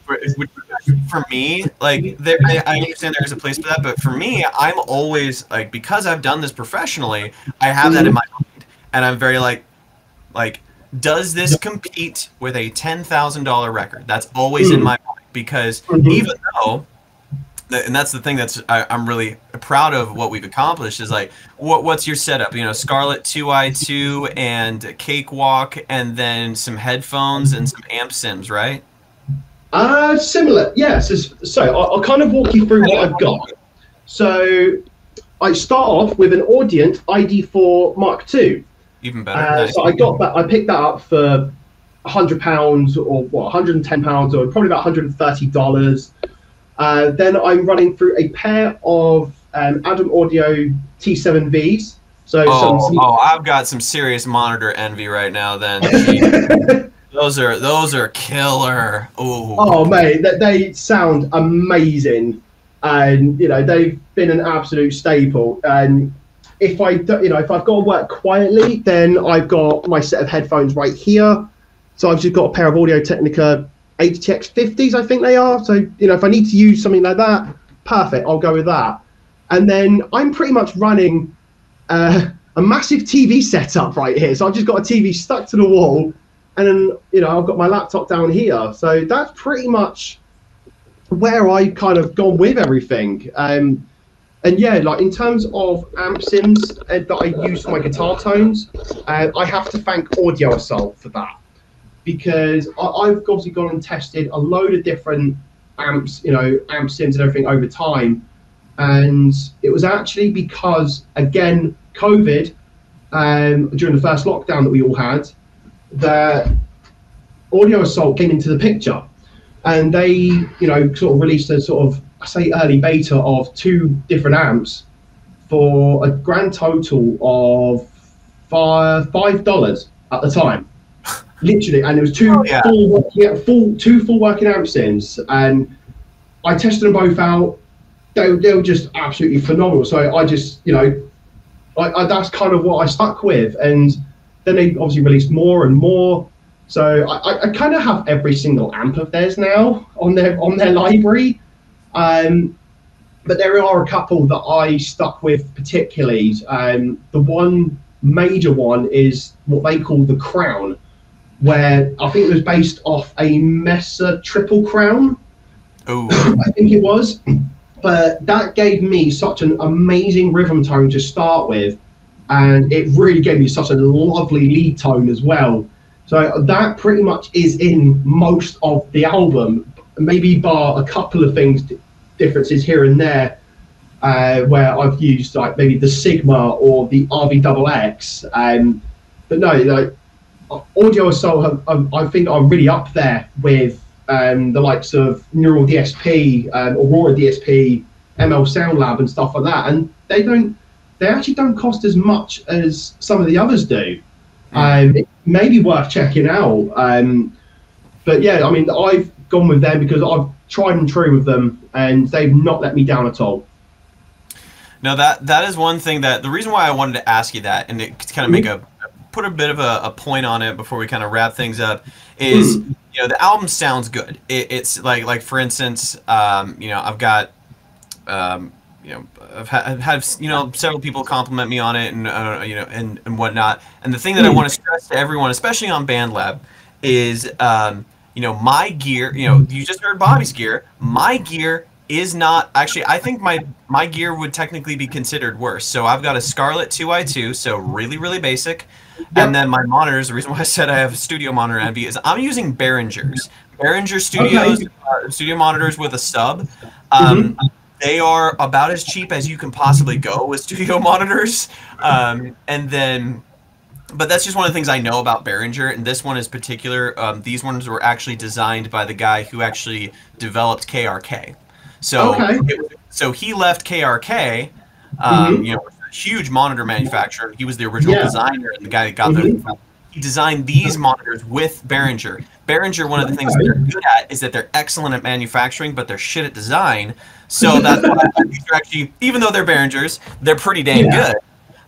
Speaker 1: for me, like I understand there is a place for that, but for me, I'm always like, because I've done this professionally, I have that in my mind, and I'm very like, does this compete with a $10,000 record? That's always in my mind, because even though, and that's the thing I'm really proud of what we've accomplished, is like, what's your setup? You know, Scarlett 2i2 and a Cakewalk, and then some headphones and some amp sims, right?
Speaker 2: Similar, yes. So I'll kind of walk you through what I've got. So I start off with an Audient ID4 Mark II.
Speaker 1: Even better. Nice.
Speaker 2: So I got that. I picked that up for £100 or what, £110 or probably about $130. Then I'm running through a pair of Adam Audio T7Vs. So
Speaker 1: I've got some serious monitor envy right now. Then those are killer. Ooh.
Speaker 2: Oh mate, they sound amazing, and you know they've been an absolute staple. And if I've got to work quietly, then I've got my set of headphones right here. So I've just got a pair of Audio Technica ATX50s, I think they are. So, you know, if I need to use something like that, perfect, I'll go with that. And then I'm pretty much running a massive TV setup right here. So I've just got a TV stuck to the wall, and then, you know, I've got my laptop down here. So that's pretty much where I kind of gone with everything. And yeah, like in terms of amp sims that I use for my guitar tones, I have to thank Audio Assault for that. Because I've obviously gone and tested a load of different amps, you know, amp sims and everything over time. And it was actually because, again, COVID, during the first lockdown that we all had, that Audio Assault came into the picture. And they, you know, sort of released a sort of, I say, early beta of 2 different amps for a grand total of $5 at the time. Literally, and it was two full working amp sims, and I tested them both out. They were just absolutely phenomenal. So I just, you know, that's kind of what I stuck with. And then they obviously released more and more. So I kind of have every single amp of theirs now on their library. But there are a couple that I stuck with particularly. The one major one is what they call the Crown, where I think it was based off a Messer Triple Crown.
Speaker 1: Oh,
Speaker 2: I think it was. But that gave me such an amazing rhythm tone to start with, and it really gave me such a lovely lead tone as well. So that pretty much is in most of the album, maybe bar a couple of differences here and there, where I've used like maybe the Sigma or the RVXX. But no, like Audio Assault, I think are really up there with the likes of Neural DSP, Aurora DSP, ML Sound Lab, and stuff like that. And they actually don't cost as much as some of the others do. It may be worth checking out. But yeah, I mean, I've gone with them because I've tried and true with them, and they've not let me down at all.
Speaker 1: No, that is one thing that the reason why I wanted to ask you that, and to kind of put a bit of a point on it before we kind of wrap things up, is you know, the album sounds good. It's like for instance, you know, I've got you know, I've had you know, several people compliment me on it, and you know, and whatnot. And the thing that I want to stress to everyone, especially on BandLab, is you know, my gear. You know, you just heard Bobby's gear. My gear is not actually. I think my gear would technically be considered worse. So I've got a Scarlett 2i2, so really basic. And then my monitors. The reason why I said I have a studio monitor envy is I'm using Behringers. Behringer Studios studio monitors with a sub. They are about as cheap as you can possibly go with studio monitors. And then, but that's just one of the things I know about Behringer, and this one is particular. These ones were actually designed by the guy who actually developed KRK. So, so he left KRK, you know, a huge monitor manufacturer. He was the original designer and the guy that got the. He designed these monitors with Behringer. Behringer, one of the things that they're good at is that they're excellent at manufacturing, but they're shit at design. So that's why these are actually, even though they're Behringers, they're pretty dang good.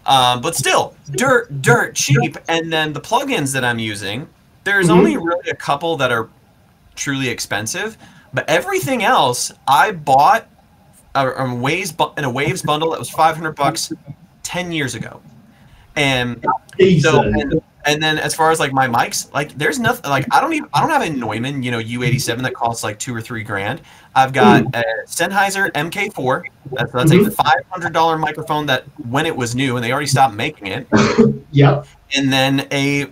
Speaker 1: But still, dirt cheap. And then the plugins that I'm using, there's only really a couple that are truly expensive. But everything else I bought in a Waves bundle that was $500 10 years ago. And so
Speaker 2: Decent.
Speaker 1: and then as far as like my mics, like there's nothing like I don't have a Neumann, you know, U87 that costs like 2 or 3 grand. I've got
Speaker 2: Mm.
Speaker 1: a Sennheiser MK4. That's a
Speaker 2: Mhm.
Speaker 1: $500 microphone that when it was new and they already stopped making it.
Speaker 2: Yep.
Speaker 1: And then a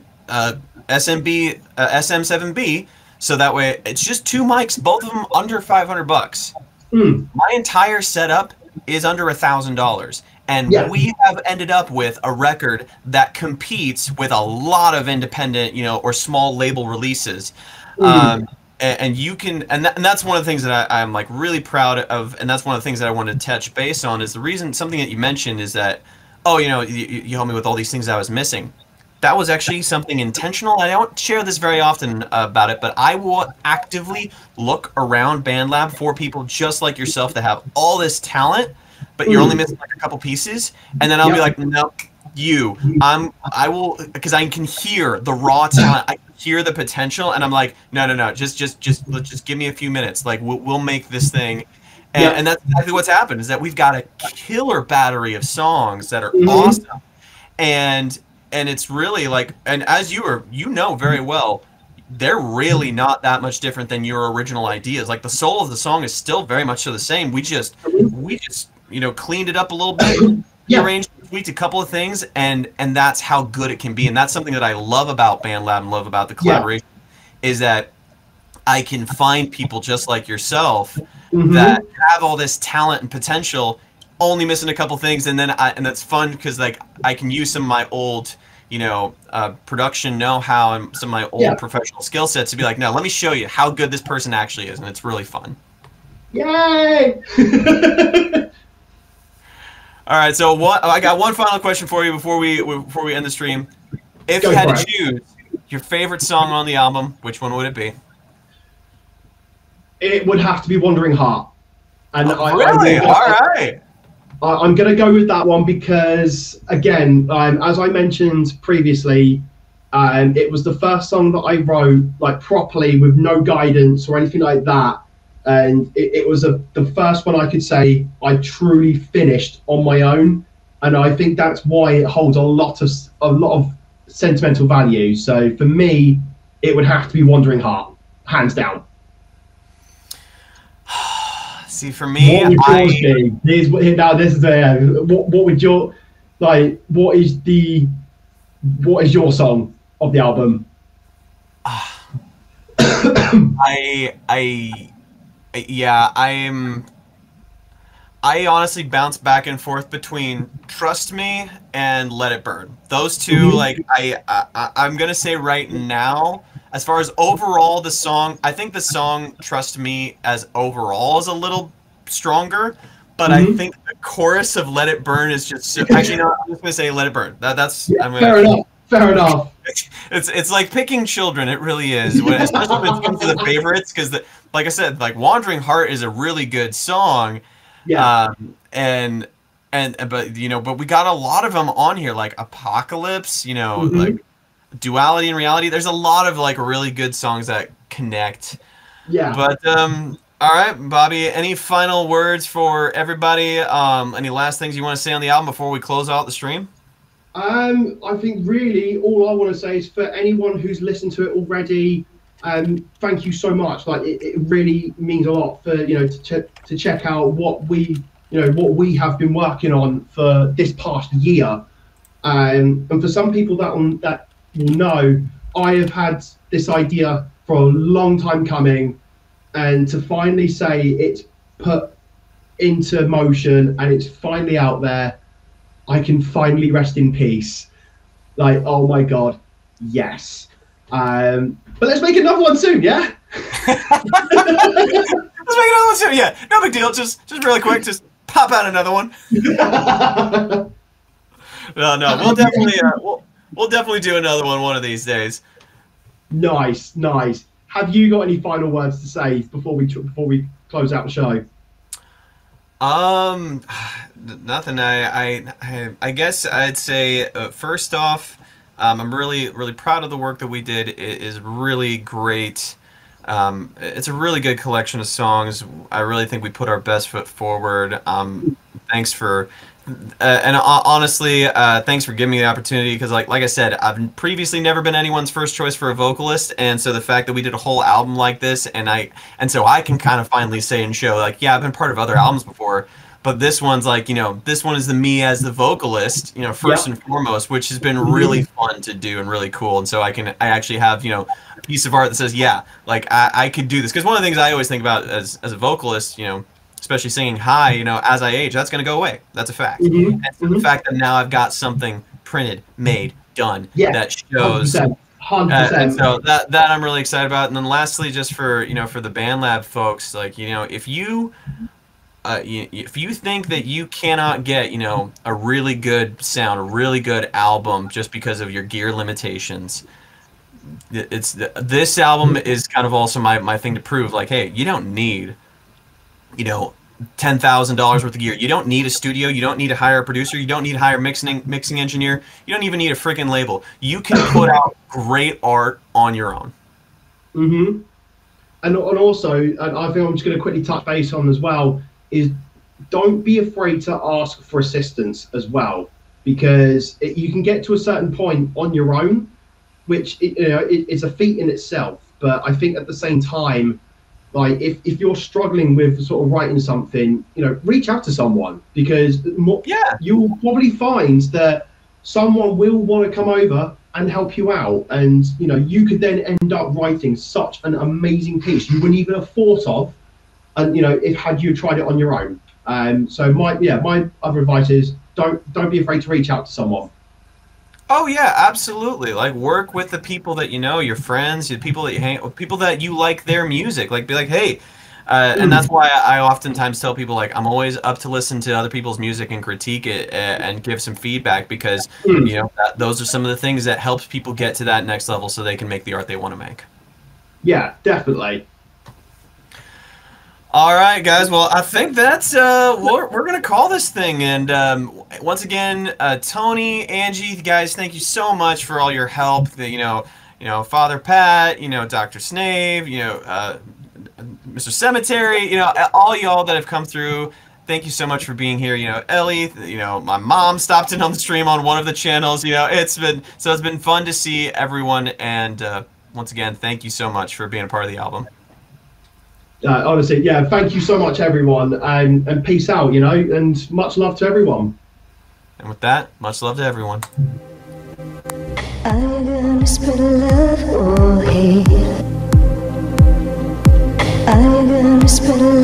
Speaker 1: SMB SM7B. So that way it's just two mics, both of them under $500.
Speaker 2: Mm.
Speaker 1: My entire setup is under $1,000, and
Speaker 2: Yeah.
Speaker 1: we have ended up with a record that competes with a lot of independent, you know, or small label releases.
Speaker 2: Mm.
Speaker 1: And you can, and that's one of the things that I'm like really proud of, and that's one of the things that I wanted to touch base on. Is the reason something that you mentioned is that, oh, you know, you helped me with all these things I was missing. That was actually something intentional. I don't share this very often about it, but I will actively look around BandLab for people just like yourself that have all this talent, but you're only
Speaker 2: Mm.
Speaker 1: missing like a couple pieces, and then I'll be
Speaker 2: Yep.
Speaker 1: like, no, I will, because I can hear the raw talent, I can hear the potential, and I'm like, no, just give me a few minutes, like we'll make this thing, and
Speaker 2: Yep.
Speaker 1: that's exactly what's happened is that we've got a killer battery of songs that are
Speaker 2: Mhm.
Speaker 1: awesome, and it's really like, and as you know very well, they're really not that much different than your original ideas. Like the soul of the song is still very much so the same. We just you know cleaned it up a little bit,
Speaker 2: Yeah.
Speaker 1: rearranged, tweaked a couple of things, and that's how good it can be. And that's something that I love about BandLab and love about the
Speaker 2: Yeah.
Speaker 1: collaboration is that I can find people just like yourself that
Speaker 2: Mhm.
Speaker 1: have all this talent and potential, only missing a couple things, and then and that's fun because like I can use some of my old, you know, production know-how and some of my
Speaker 2: Yeah.
Speaker 1: old professional skill sets to be like, no, let me show you how good this person actually is, and it's really fun.
Speaker 2: Yay!
Speaker 1: All right, so I got one final question for you before we end the stream. If you
Speaker 2: Go
Speaker 1: had
Speaker 2: for
Speaker 1: to
Speaker 2: it.
Speaker 1: choose your favorite song on the album, which one would it be?
Speaker 2: It would have to be Wandering Heart, and
Speaker 1: Oh,
Speaker 2: I
Speaker 1: really?
Speaker 2: will
Speaker 1: All
Speaker 2: go.
Speaker 1: right.
Speaker 2: I'm going to go with that one because, again, as I mentioned previously, it was the first song that I wrote like properly with no guidance or anything like that, and it was the first one I could say I truly finished on my own, and I think that's why it holds a lot of sentimental value. So for me, it would have to be Wandering Heart, hands down.
Speaker 1: See, for
Speaker 2: What
Speaker 1: me,
Speaker 2: would yours be? Now this is what would your like? What is your song of the album?
Speaker 1: I yeah, I honestly bounce back and forth between Trust Me and Let It Burn. Those two,
Speaker 2: Mhm.
Speaker 1: like I'm gonna say right now, as far as overall the song, I think the song Trust Me as overall is a little stronger, but I
Speaker 2: Mhm.
Speaker 1: think the chorus of Let It Burn is just so, actually no, I'm just gonna say Let It Burn. That's
Speaker 2: Yeah,
Speaker 1: I'm gonna
Speaker 2: fair enough. Fair enough.
Speaker 1: it's like picking children. It really is, especially when it comes to the favorites, because like I said, like Wandering Heart is a really good song,
Speaker 2: Yeah.
Speaker 1: and but you know, but we got a lot of them on here, like Apocalypse, you know,
Speaker 2: Mhm.
Speaker 1: like Duality in Reality. There's a lot of like really good songs that connect.
Speaker 2: Yeah.
Speaker 1: But all right, Bobby, any final words for everybody? Any last things you want to say on the album before we close out the stream?
Speaker 2: I think really all I want to say is for anyone who's listened to it already, thank you so much. Like it really means a lot for to check out what we have been working on for this past year. And for some people that will know, I have had this idea for a long time coming, and to finally say it's put into motion and it's finally out there, I can finally rest in peace. Like, oh my god, yes. But let's make another one soon, yeah.
Speaker 1: Let's make another one soon. Yeah, no big deal. Just really quick, just pop out another one. No, we'll definitely do another one of these days.
Speaker 2: Nice, nice. Have you got any final words to say before we close out the show?
Speaker 1: Um, nothing. I guess I'd say first off, I'm really proud of the work that we did. It is really great It's a really good collection of songs. I really think we put our best foot forward. Thanks for, and honestly, thanks for giving me the opportunity because, like I said, I've previously never been anyone's first choice for a vocalist, and so the fact that we did a whole album like this, and so I can kind of finally say and show, like, yeah, I've been part of other albums before, but this one's like, this one is the me as the vocalist, first and foremost, which has been really fun to do and really cool, and so I actually have, a piece of art that says, yeah, like I could do this, because one of the things I always think about as a vocalist, especially singing high, as I age, that's going to go away. That's a fact. And so the fact that now I've got something printed, made, done that shows,
Speaker 2: 100%, 100%.
Speaker 1: and so that I'm really excited about. And then lastly, just for for the Band Lab folks, like if you think that you cannot get a really good sound, a really good album just because of your gear limitations, this album is kind of also my thing to prove. Like, hey, you don't need $10,000 worth of gear. You don't need a studio. You don't need to hire a producer. You don't need to hire a mixing engineer. You don't even need a freaking label. You can put out great art on your own.
Speaker 2: And also, and I think I'm just going to quickly touch base on as well, is don't be afraid to ask for assistance as well, because you can get to a certain point on your own, which it's a feat in itself. But I think at the same time, like if you're struggling with sort of writing something, reach out to someone, because you will probably find that someone will want to come over and help you out, and you could then end up writing such an amazing piece you wouldn't even have thought of, and if had you tried it on your own. So my other advice is don't be afraid to reach out to someone.
Speaker 1: Oh yeah, absolutely. Like, work with the people that your friends, the people that you hang, people that you like their music. Like, be like, hey, and that's why I oftentimes tell people, like, I'm always up to listen to other people's music and critique it and give some feedback, because those are some of the things that helps people get to that next level so they can make the art they want to make.
Speaker 2: Yeah, definitely.
Speaker 1: All right, guys. Well, I think that's we're gonna call this thing. And once again, Tony, Angie, guys, thank you so much for all your help. Father Pat, Dr. Snave, Mr. Cemetery, all y'all that have come through. Thank you so much for being here. Ellie, my mom stopped in on the stream on one of the channels. It's been fun to see everyone. And once again, thank you so much for being a part of the album.
Speaker 2: Honestly, yeah, thank you so much, everyone, and peace out, and much love to everyone.
Speaker 1: And with that, much love to everyone.
Speaker 4: Are you gonna spread love or hate? Are you gonna spread love?